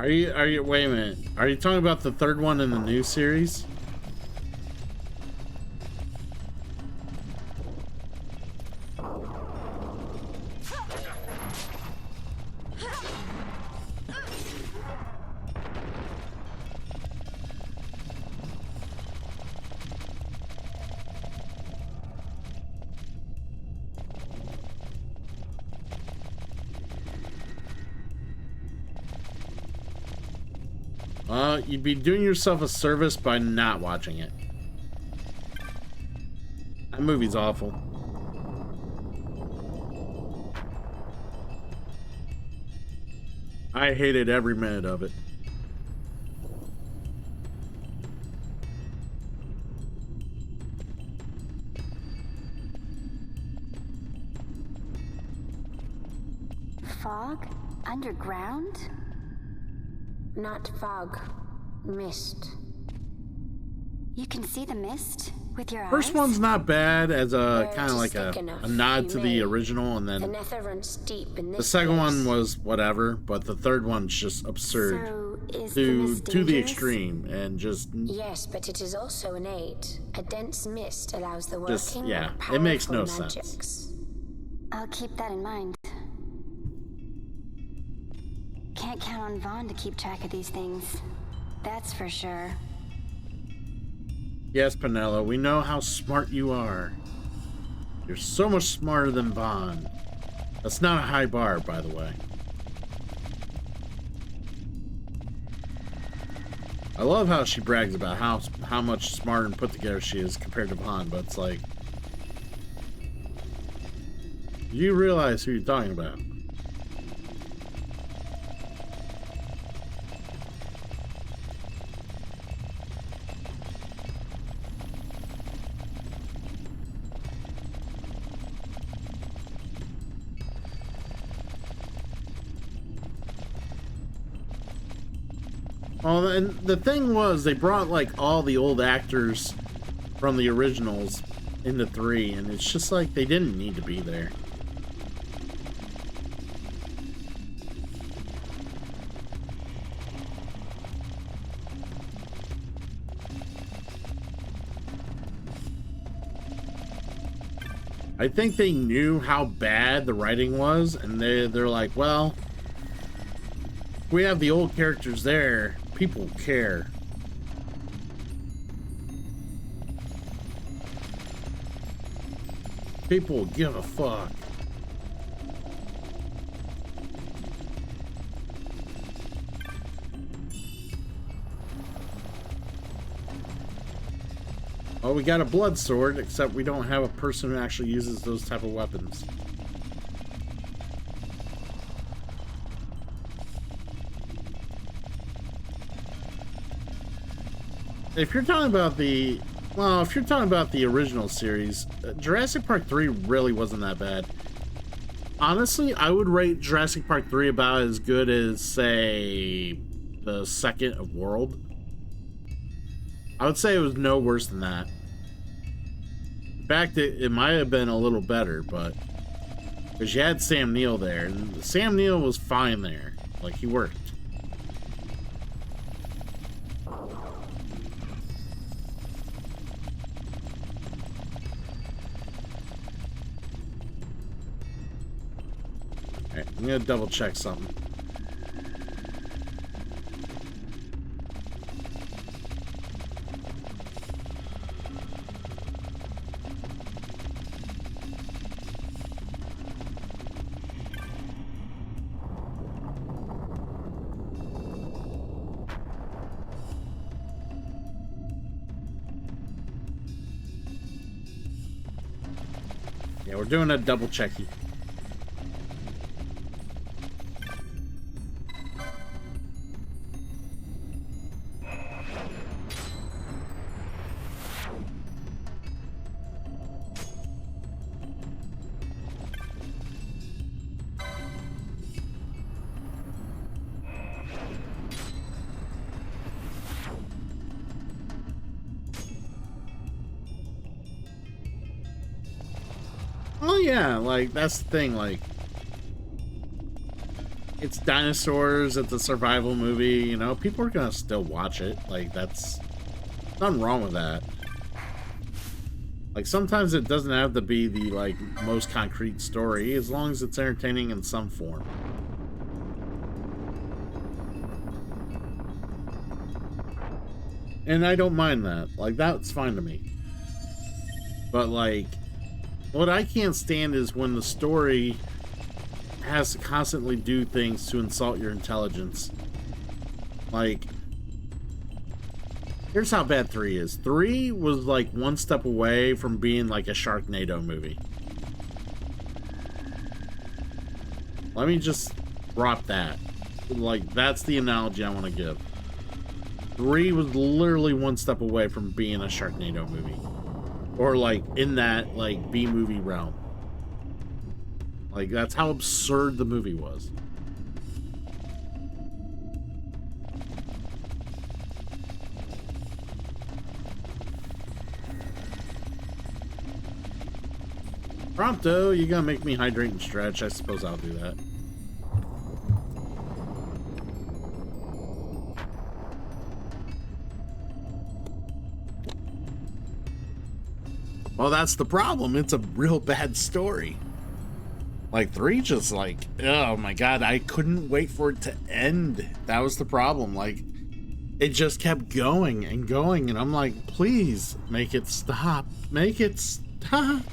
Are you wait a minute. Are you talking about the third one in the new series? You'd be doing yourself a service by not watching it. That movie's awful. I hated every minute of it. Fog? Underground? Not fog. Mist. You can see the mist with your eyes? First one's not bad as a kind of like a nod to the original, and then the second one was whatever, but the third one's just absurd to the extreme, and just yes, but it is also innate. A dense mist allows the working just yeah, of it makes no magics. sense. I'll keep that in mind. Can't count on Vaughn to keep track of these things. That's for sure. Yes, Penelo, we know how smart you are. You're so much smarter than Vaughn. That's not a high bar, by the way. I love how she brags about how much smarter and put together she is compared to Vaughn, but it's like, you realize who you're talking about. Well, and the thing was, they brought like all the old actors from the originals into 3, and it's just like they didn't need to be there. I think they knew how bad the writing was, and they're like, well, we have the old characters there. People care. People give a fuck. Well, we got a blood sword, except we don't have a person who actually uses those type of weapons. If you're talking about the, well, if you're talking about the original series, Jurassic Park 3 really wasn't that bad. Honestly, I would rate Jurassic Park 3 about as good as, say, the second of World. I would say it was no worse than that. In fact, it might have been a little better, but because you had Sam Neill there, and Sam Neill was fine there. Like, he worked. Alright, I'm gonna double check something. Yeah, we're doing a double checky. Oh yeah, like that's the thing, like it's dinosaurs, it's a survival movie, you know, people are gonna still watch it. Like that's nothing wrong with that. Like sometimes it doesn't have to be the like most concrete story as long as it's entertaining in some form. And I don't mind that. Like that's fine to me. But like what I can't stand is when the story has to constantly do things to insult your intelligence. Like, here's how bad 3 is. 3 was like one step away from being like a Sharknado movie. Let me just drop that. Like, that's the analogy I want to give. 3 was literally one step away from being a Sharknado movie. Or like in that like B-movie realm. Like that's how absurd the movie was. Prompto, you gonna make me hydrate and stretch. I suppose I'll do that. Well, that's the problem. It's a real bad story. Like 3 just like, oh my god, I couldn't wait for it to end. That was the problem. Like, it just kept going and going, and I'm like, please, make it stop. Make it stop.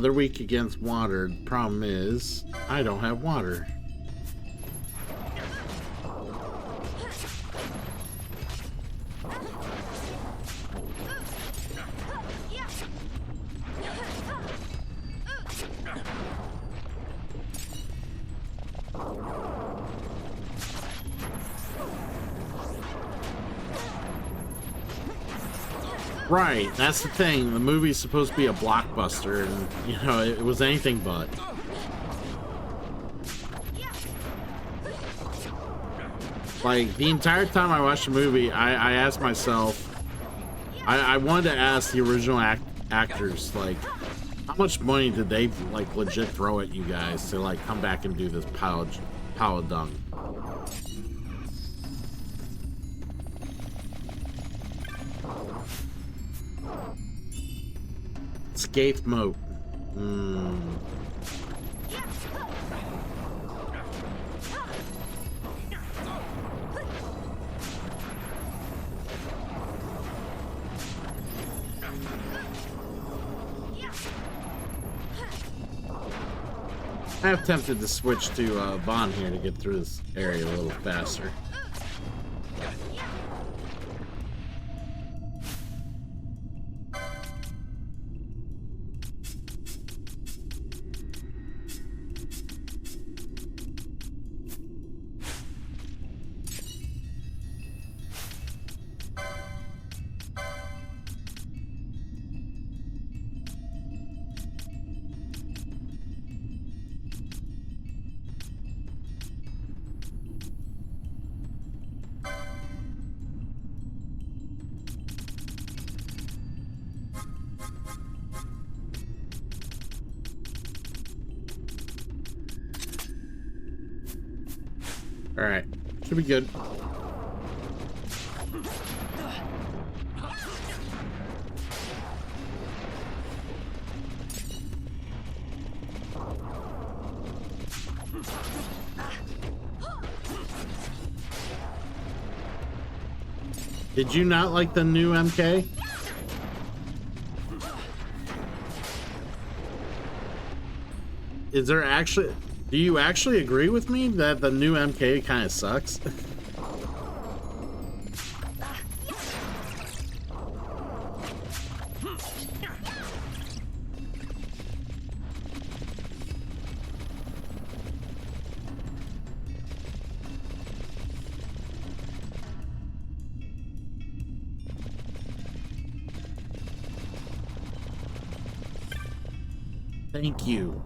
They're weak against water. The problem is, I don't have water. Right, that's the thing. The movie's supposed to be a blockbuster, and, you know, it was anything but. Like, the entire time I watched the movie, I asked myself, I wanted to ask the original actors, like, how much money did they, like, legit throw at you guys to, like, come back and do this pile of dung? Scathed moat. I have tempted to switch to Vaughn here to get through this area a little faster. Alright, should be good. Did you not like the new MK? Is there actually... Do you actually agree with me that the new MK kind of sucks? Thank you.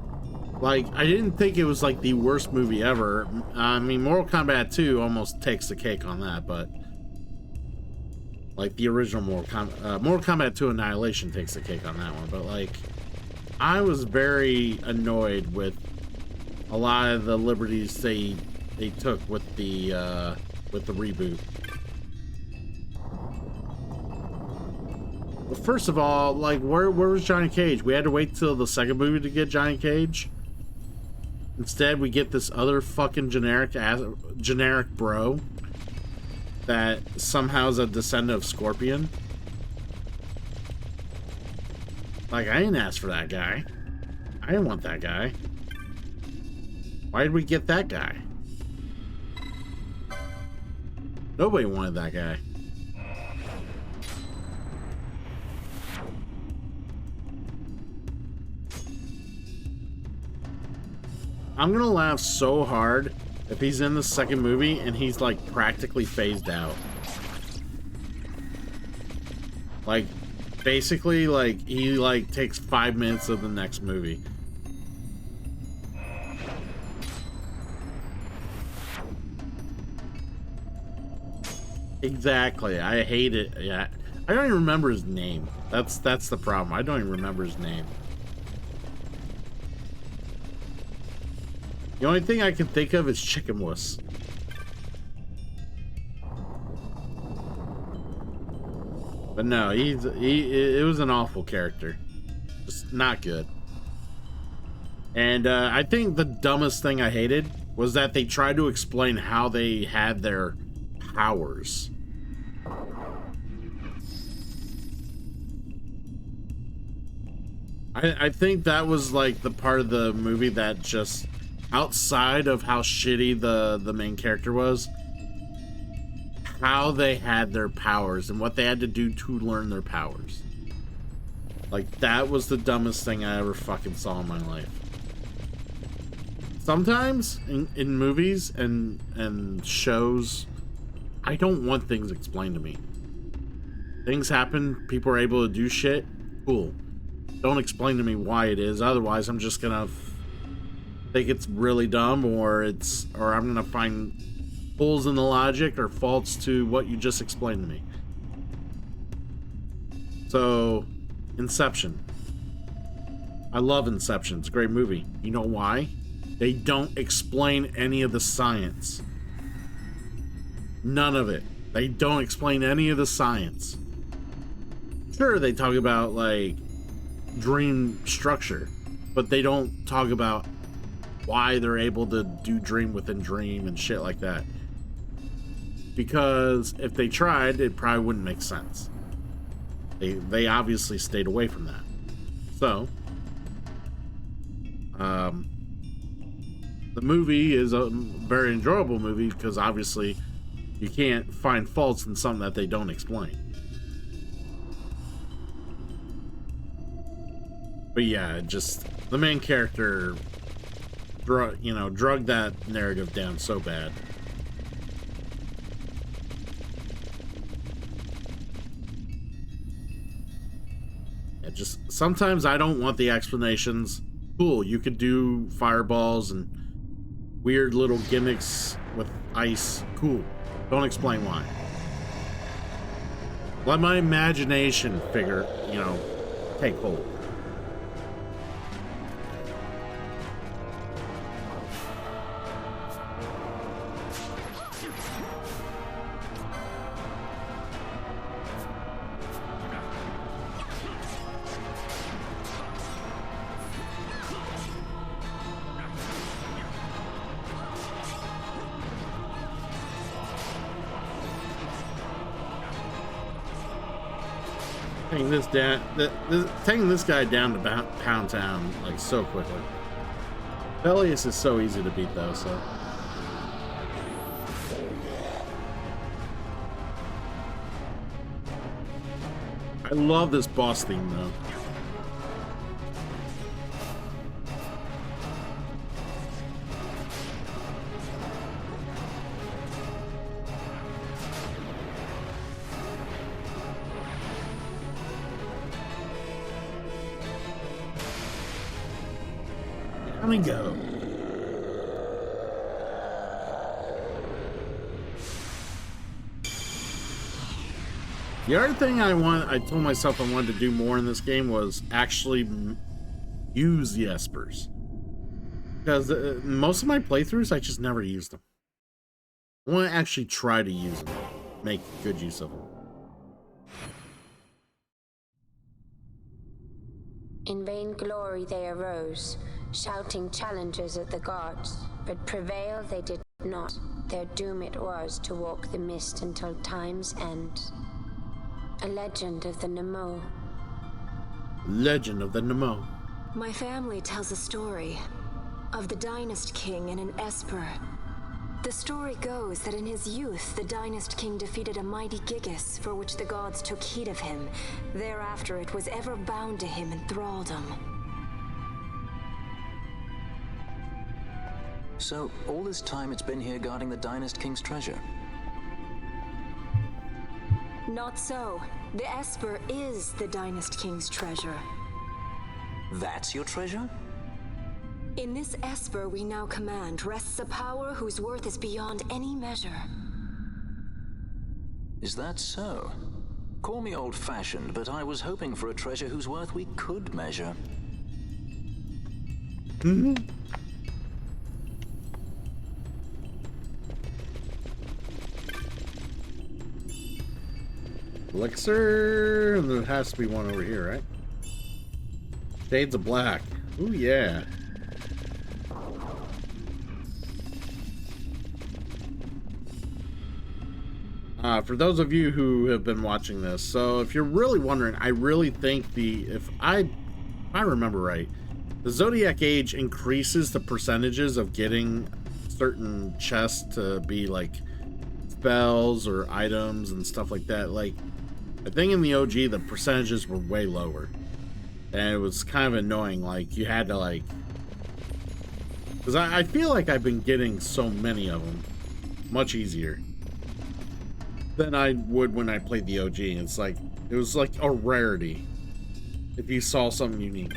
Like, I didn't think it was like the worst movie ever. I mean, Mortal Kombat 2 almost takes the cake on that, but like the original Mortal Kombat 2 Annihilation takes the cake on that one. But like, I was very annoyed with a lot of the liberties they took with the reboot. Well, first of all, like, where was Johnny Cage? We had to wait till the second movie to get Johnny Cage. Instead, we get this other fucking generic bro that somehow is a descendant of Scorpion. Like, I didn't ask for that guy. I didn't want that guy. Why did we get that guy? Nobody wanted that guy. I'm gonna laugh so hard if he's in the second movie and he's like practically phased out. Like, basically, like, he like takes 5 minutes of the next movie. Exactly. I hate it. Yeah. I don't even remember his name. That's the problem. I don't even remember his name. The only thing I can think of is Chicken Wuss. But no, it was an awful character. Just not good. And I think the dumbest thing I hated was that they tried to explain how they had their powers. I think that was like the part of the movie that just, outside of how shitty the main character was, how they had their powers and what they had to do to learn their powers. Like, that was the dumbest thing I ever fucking saw in my life. Sometimes in movies and shows, I don't want things explained to me. Things happen, people are able to do shit, cool. Don't explain to me why it is, otherwise I'm just gonna think it's really dumb, or I'm gonna find holes in the logic or faults to what you just explained to me. So, Inception. I love Inception. It's a great movie. You know why? They don't explain any of the science. None of it. They don't explain any of the science. Sure, they talk about, like, dream structure, but they don't talk about why they're able to do dream within dream and shit like that. Because if they tried, it probably wouldn't make sense. They obviously stayed away from that. So, the movie is a very enjoyable movie because obviously you can't find faults in something that they don't explain. But yeah, just the main character drug that narrative down so bad. Yeah, just sometimes I don't want the explanations. Cool, you could do fireballs and weird little gimmicks with ice. Cool. Don't explain why. Let my imagination take hold. Taking this guy down to Pound Town like so quickly. Bellius is so easy to beat though, so. I love this boss theme though. Let me go. The other thing I told myself I wanted to do more in this game was actually use the espers. Because most of my playthroughs, I just never used them. I want to actually try to use them. Make good use of them. In vain glory they arose, shouting challenges at the gods, but prevail they did not. Their doom it was to walk the mist until time's end. A legend of the Nemo. Legend of the Nemo. My family tells a story of the Dynast King and an Esper. The story goes that in his youth, the Dynast King defeated a mighty Gigas, for which the gods took heed of him. Thereafter, it was ever bound to him in thraldom. So, all this time it's been here guarding the Dynast King's treasure? Not so. The Esper is the Dynast King's treasure. That's your treasure? In this Esper we now command rests a power whose worth is beyond any measure. Is that so? Call me old-fashioned, but I was hoping for a treasure whose worth we could measure. Mm-hmm. Elixir, and there has to be one over here, right? Shades of Black. Ooh, yeah. For those of you who have been watching this, so if you're really wondering, I really think if I remember right, the Zodiac Age increases the percentages of getting certain chests to be like spells or items and stuff like that. Like, I think in the OG, the percentages were way lower. And it was kind of annoying. Like, you had to, like... Because I feel like I've been getting so many of them much easier than I would when I played the OG. It's like, it was like a rarity if you saw something unique.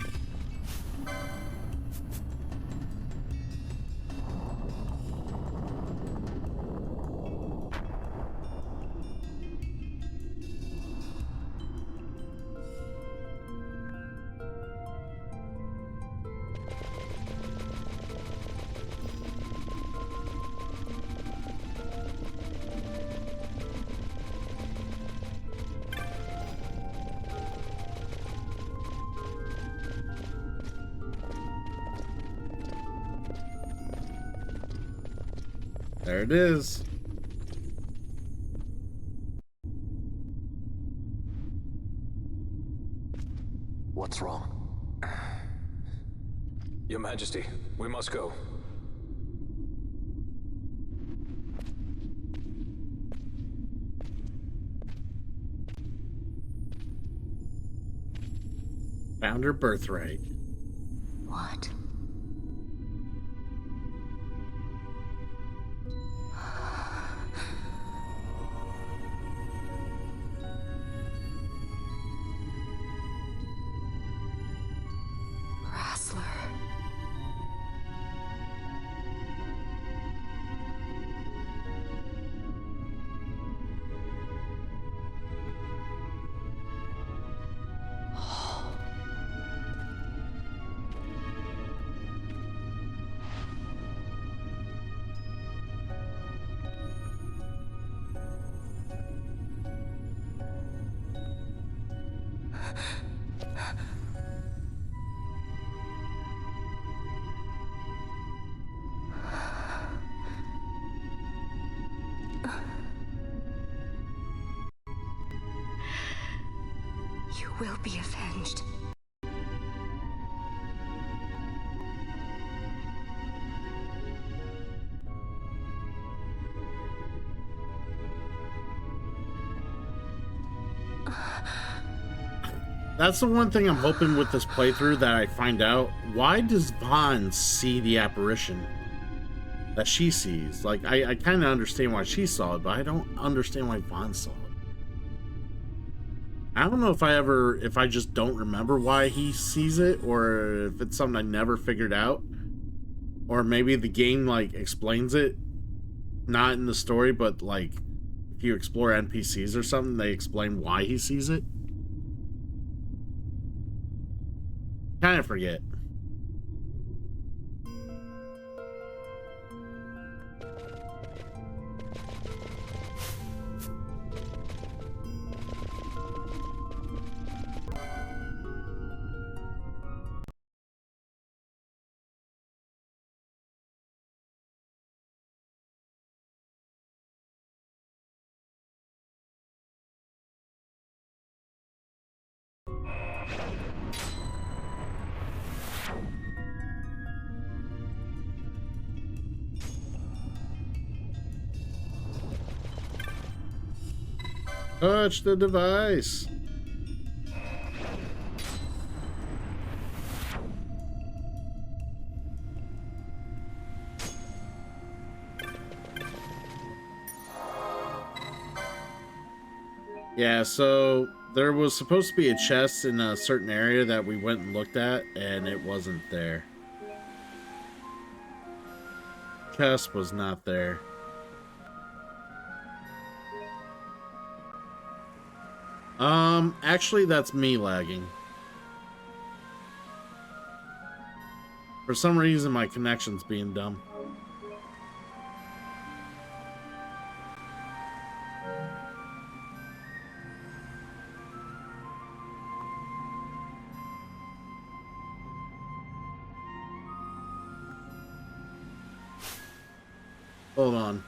There it is. What's wrong? Your Majesty, we must go. Found her birthright. What? Rassler. You will be avenged. That's the one thing I'm hoping with this playthrough that I find out. Why does Vaughn see the apparition that she sees? Like, I kind of understand why she saw it, but I don't understand why Vaughn saw it. I don't know if I just don't remember why he sees it, or if it's something I never figured out. Or maybe the game, like, explains it. Not in the story, but, like, if you explore NPCs or something, they explain why he sees it. Kind of forget. Touch the device. Yeah, so there was supposed to be a chest in a certain area that we went and looked at, and it wasn't there. Chest was not there. Actually, that's me lagging. For some reason, my connection's being dumb. Hold on.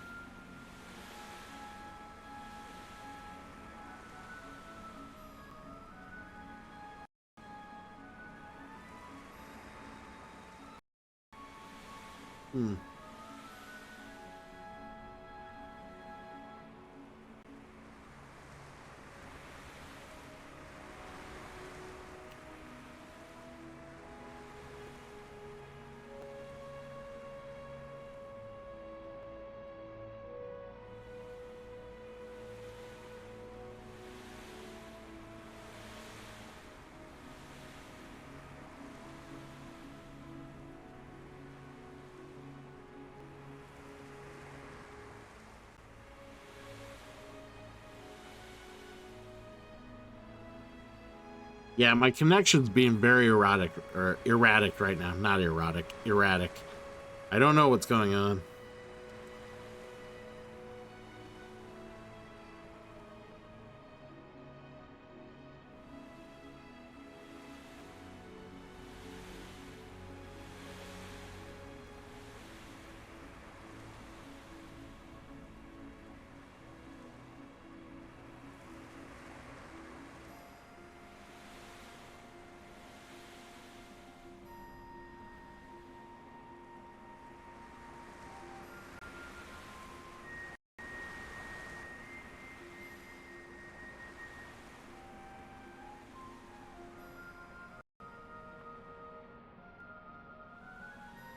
Yeah, my connection's being very erratic right now. Not erotic, erratic. I don't know what's going on.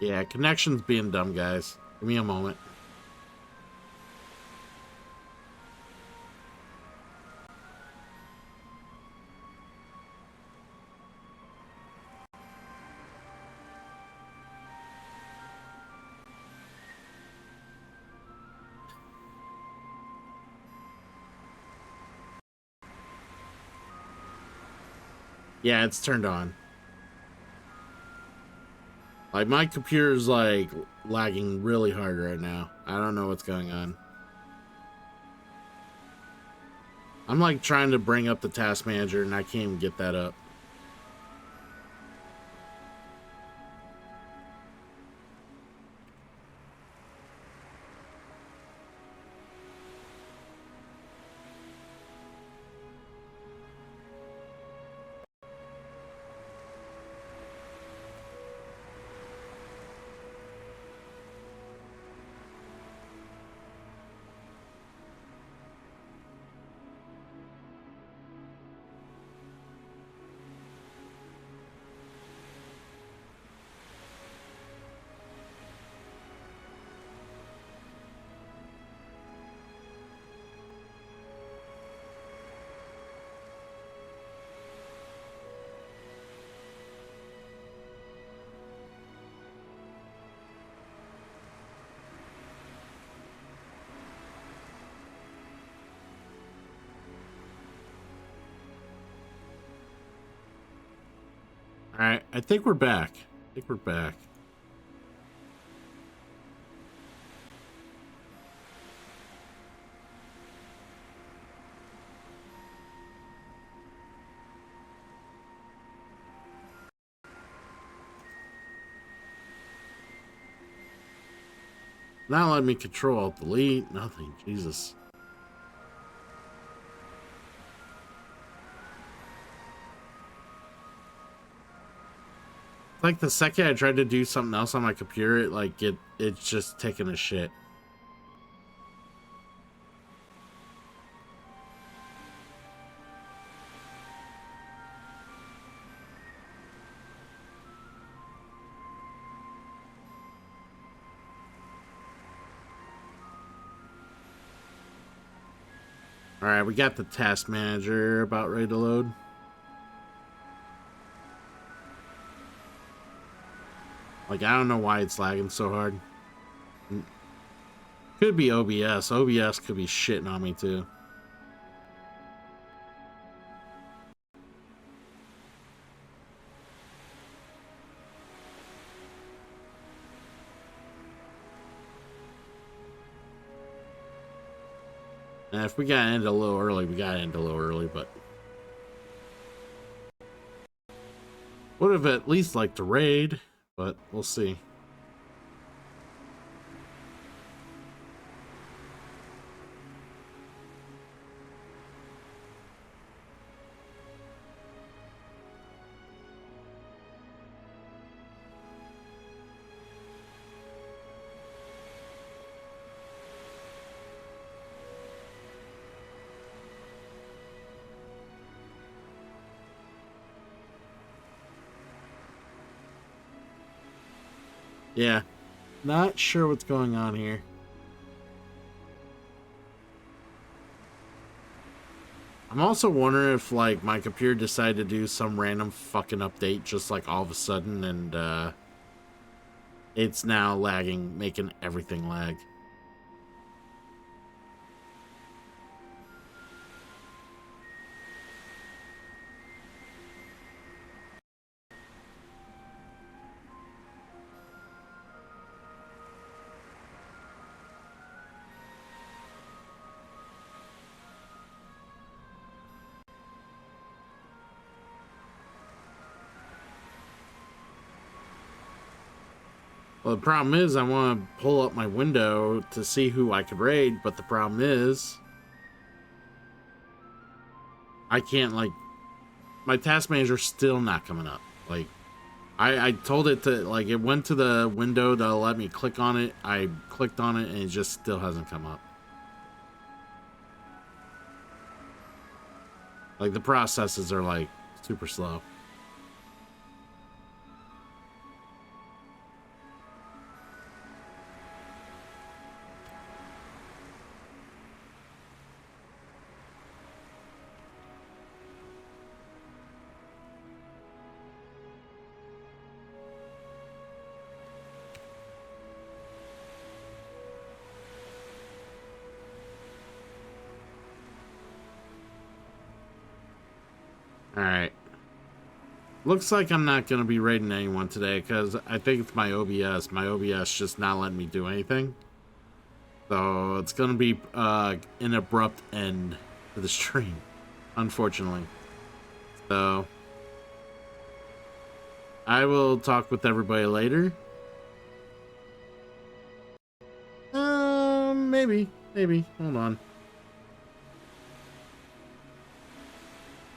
Yeah, connection's being dumb, guys. Give me a moment. Yeah, it's turned on. Like, my computer's, like, lagging really hard right now. I don't know what's going on. I'm, like, trying to bring up the task manager, and I can't even get that up. Alright, I think we're back. Not letting me control alt delete, nothing. Jesus. Like the second I tried to do something else on my computer, it's just taking a shit. Alright, we got the task manager about ready to load. Like, I don't know why it's lagging so hard. Could be OBS. OBS could be shitting on me too. And if we gotta end a little early, we gotta end a little early, but would have at least liked to raid, but we'll see. Yeah, not sure what's going on here. I'm also wondering if, like, my computer decided to do some random fucking update just, like, all of a sudden, and, it's now lagging, making everything lag. Well, the problem is I want to pull up my window to see who I could raid, but the problem is I can't, like, my task manager's still not coming up. Like, I told it to, like, it went to the window to let me click on it. I clicked on it and it just still hasn't come up. Like, the processes are, like, super slow. Alright. Looks like I'm not going to be raiding anyone today because I think it's my OBS. My OBS just not letting me do anything. So it's going to be an abrupt end to the stream, unfortunately. So I will talk with everybody later. Maybe. Hold on.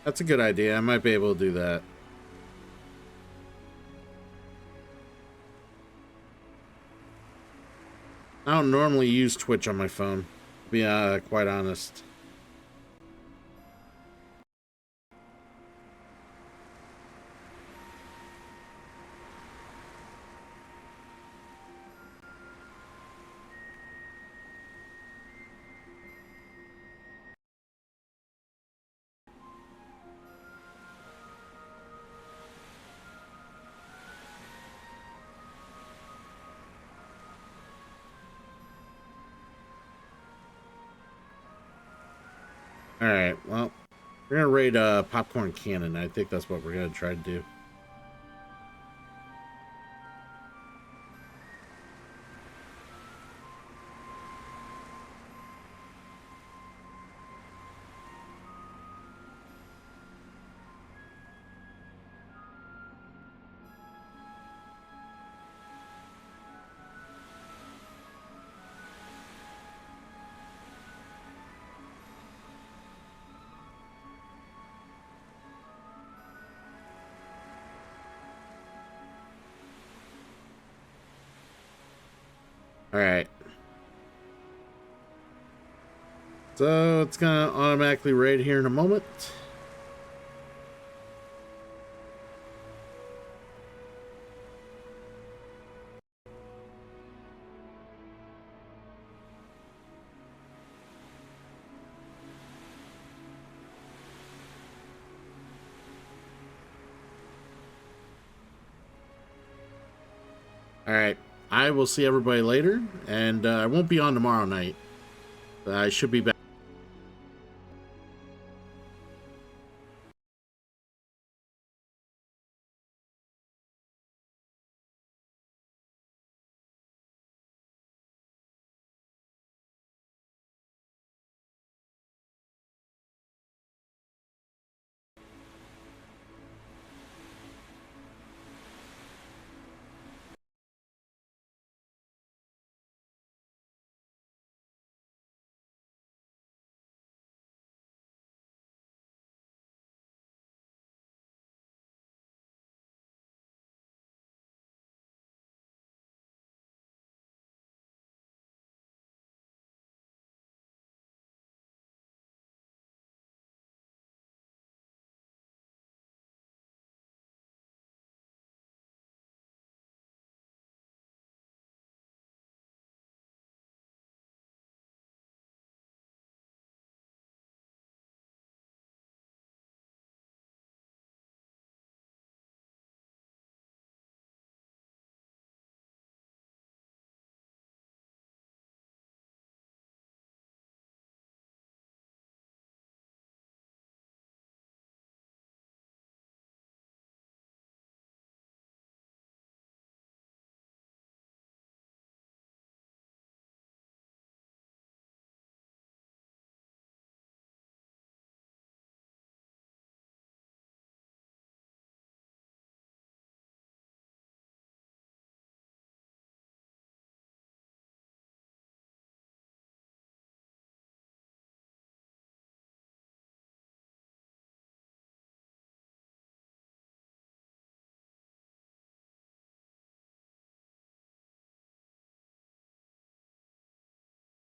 That's a good idea. I might be able to do that. I don't normally use Twitch on my phone, to be quite honest. Alright, well, we're gonna raid Popcorn Cannon. I think that's what we're gonna try to do. Alright. So it's gonna automatically raid here in a moment. Alright. I will see everybody later, and I won't be on tomorrow night. I should be back.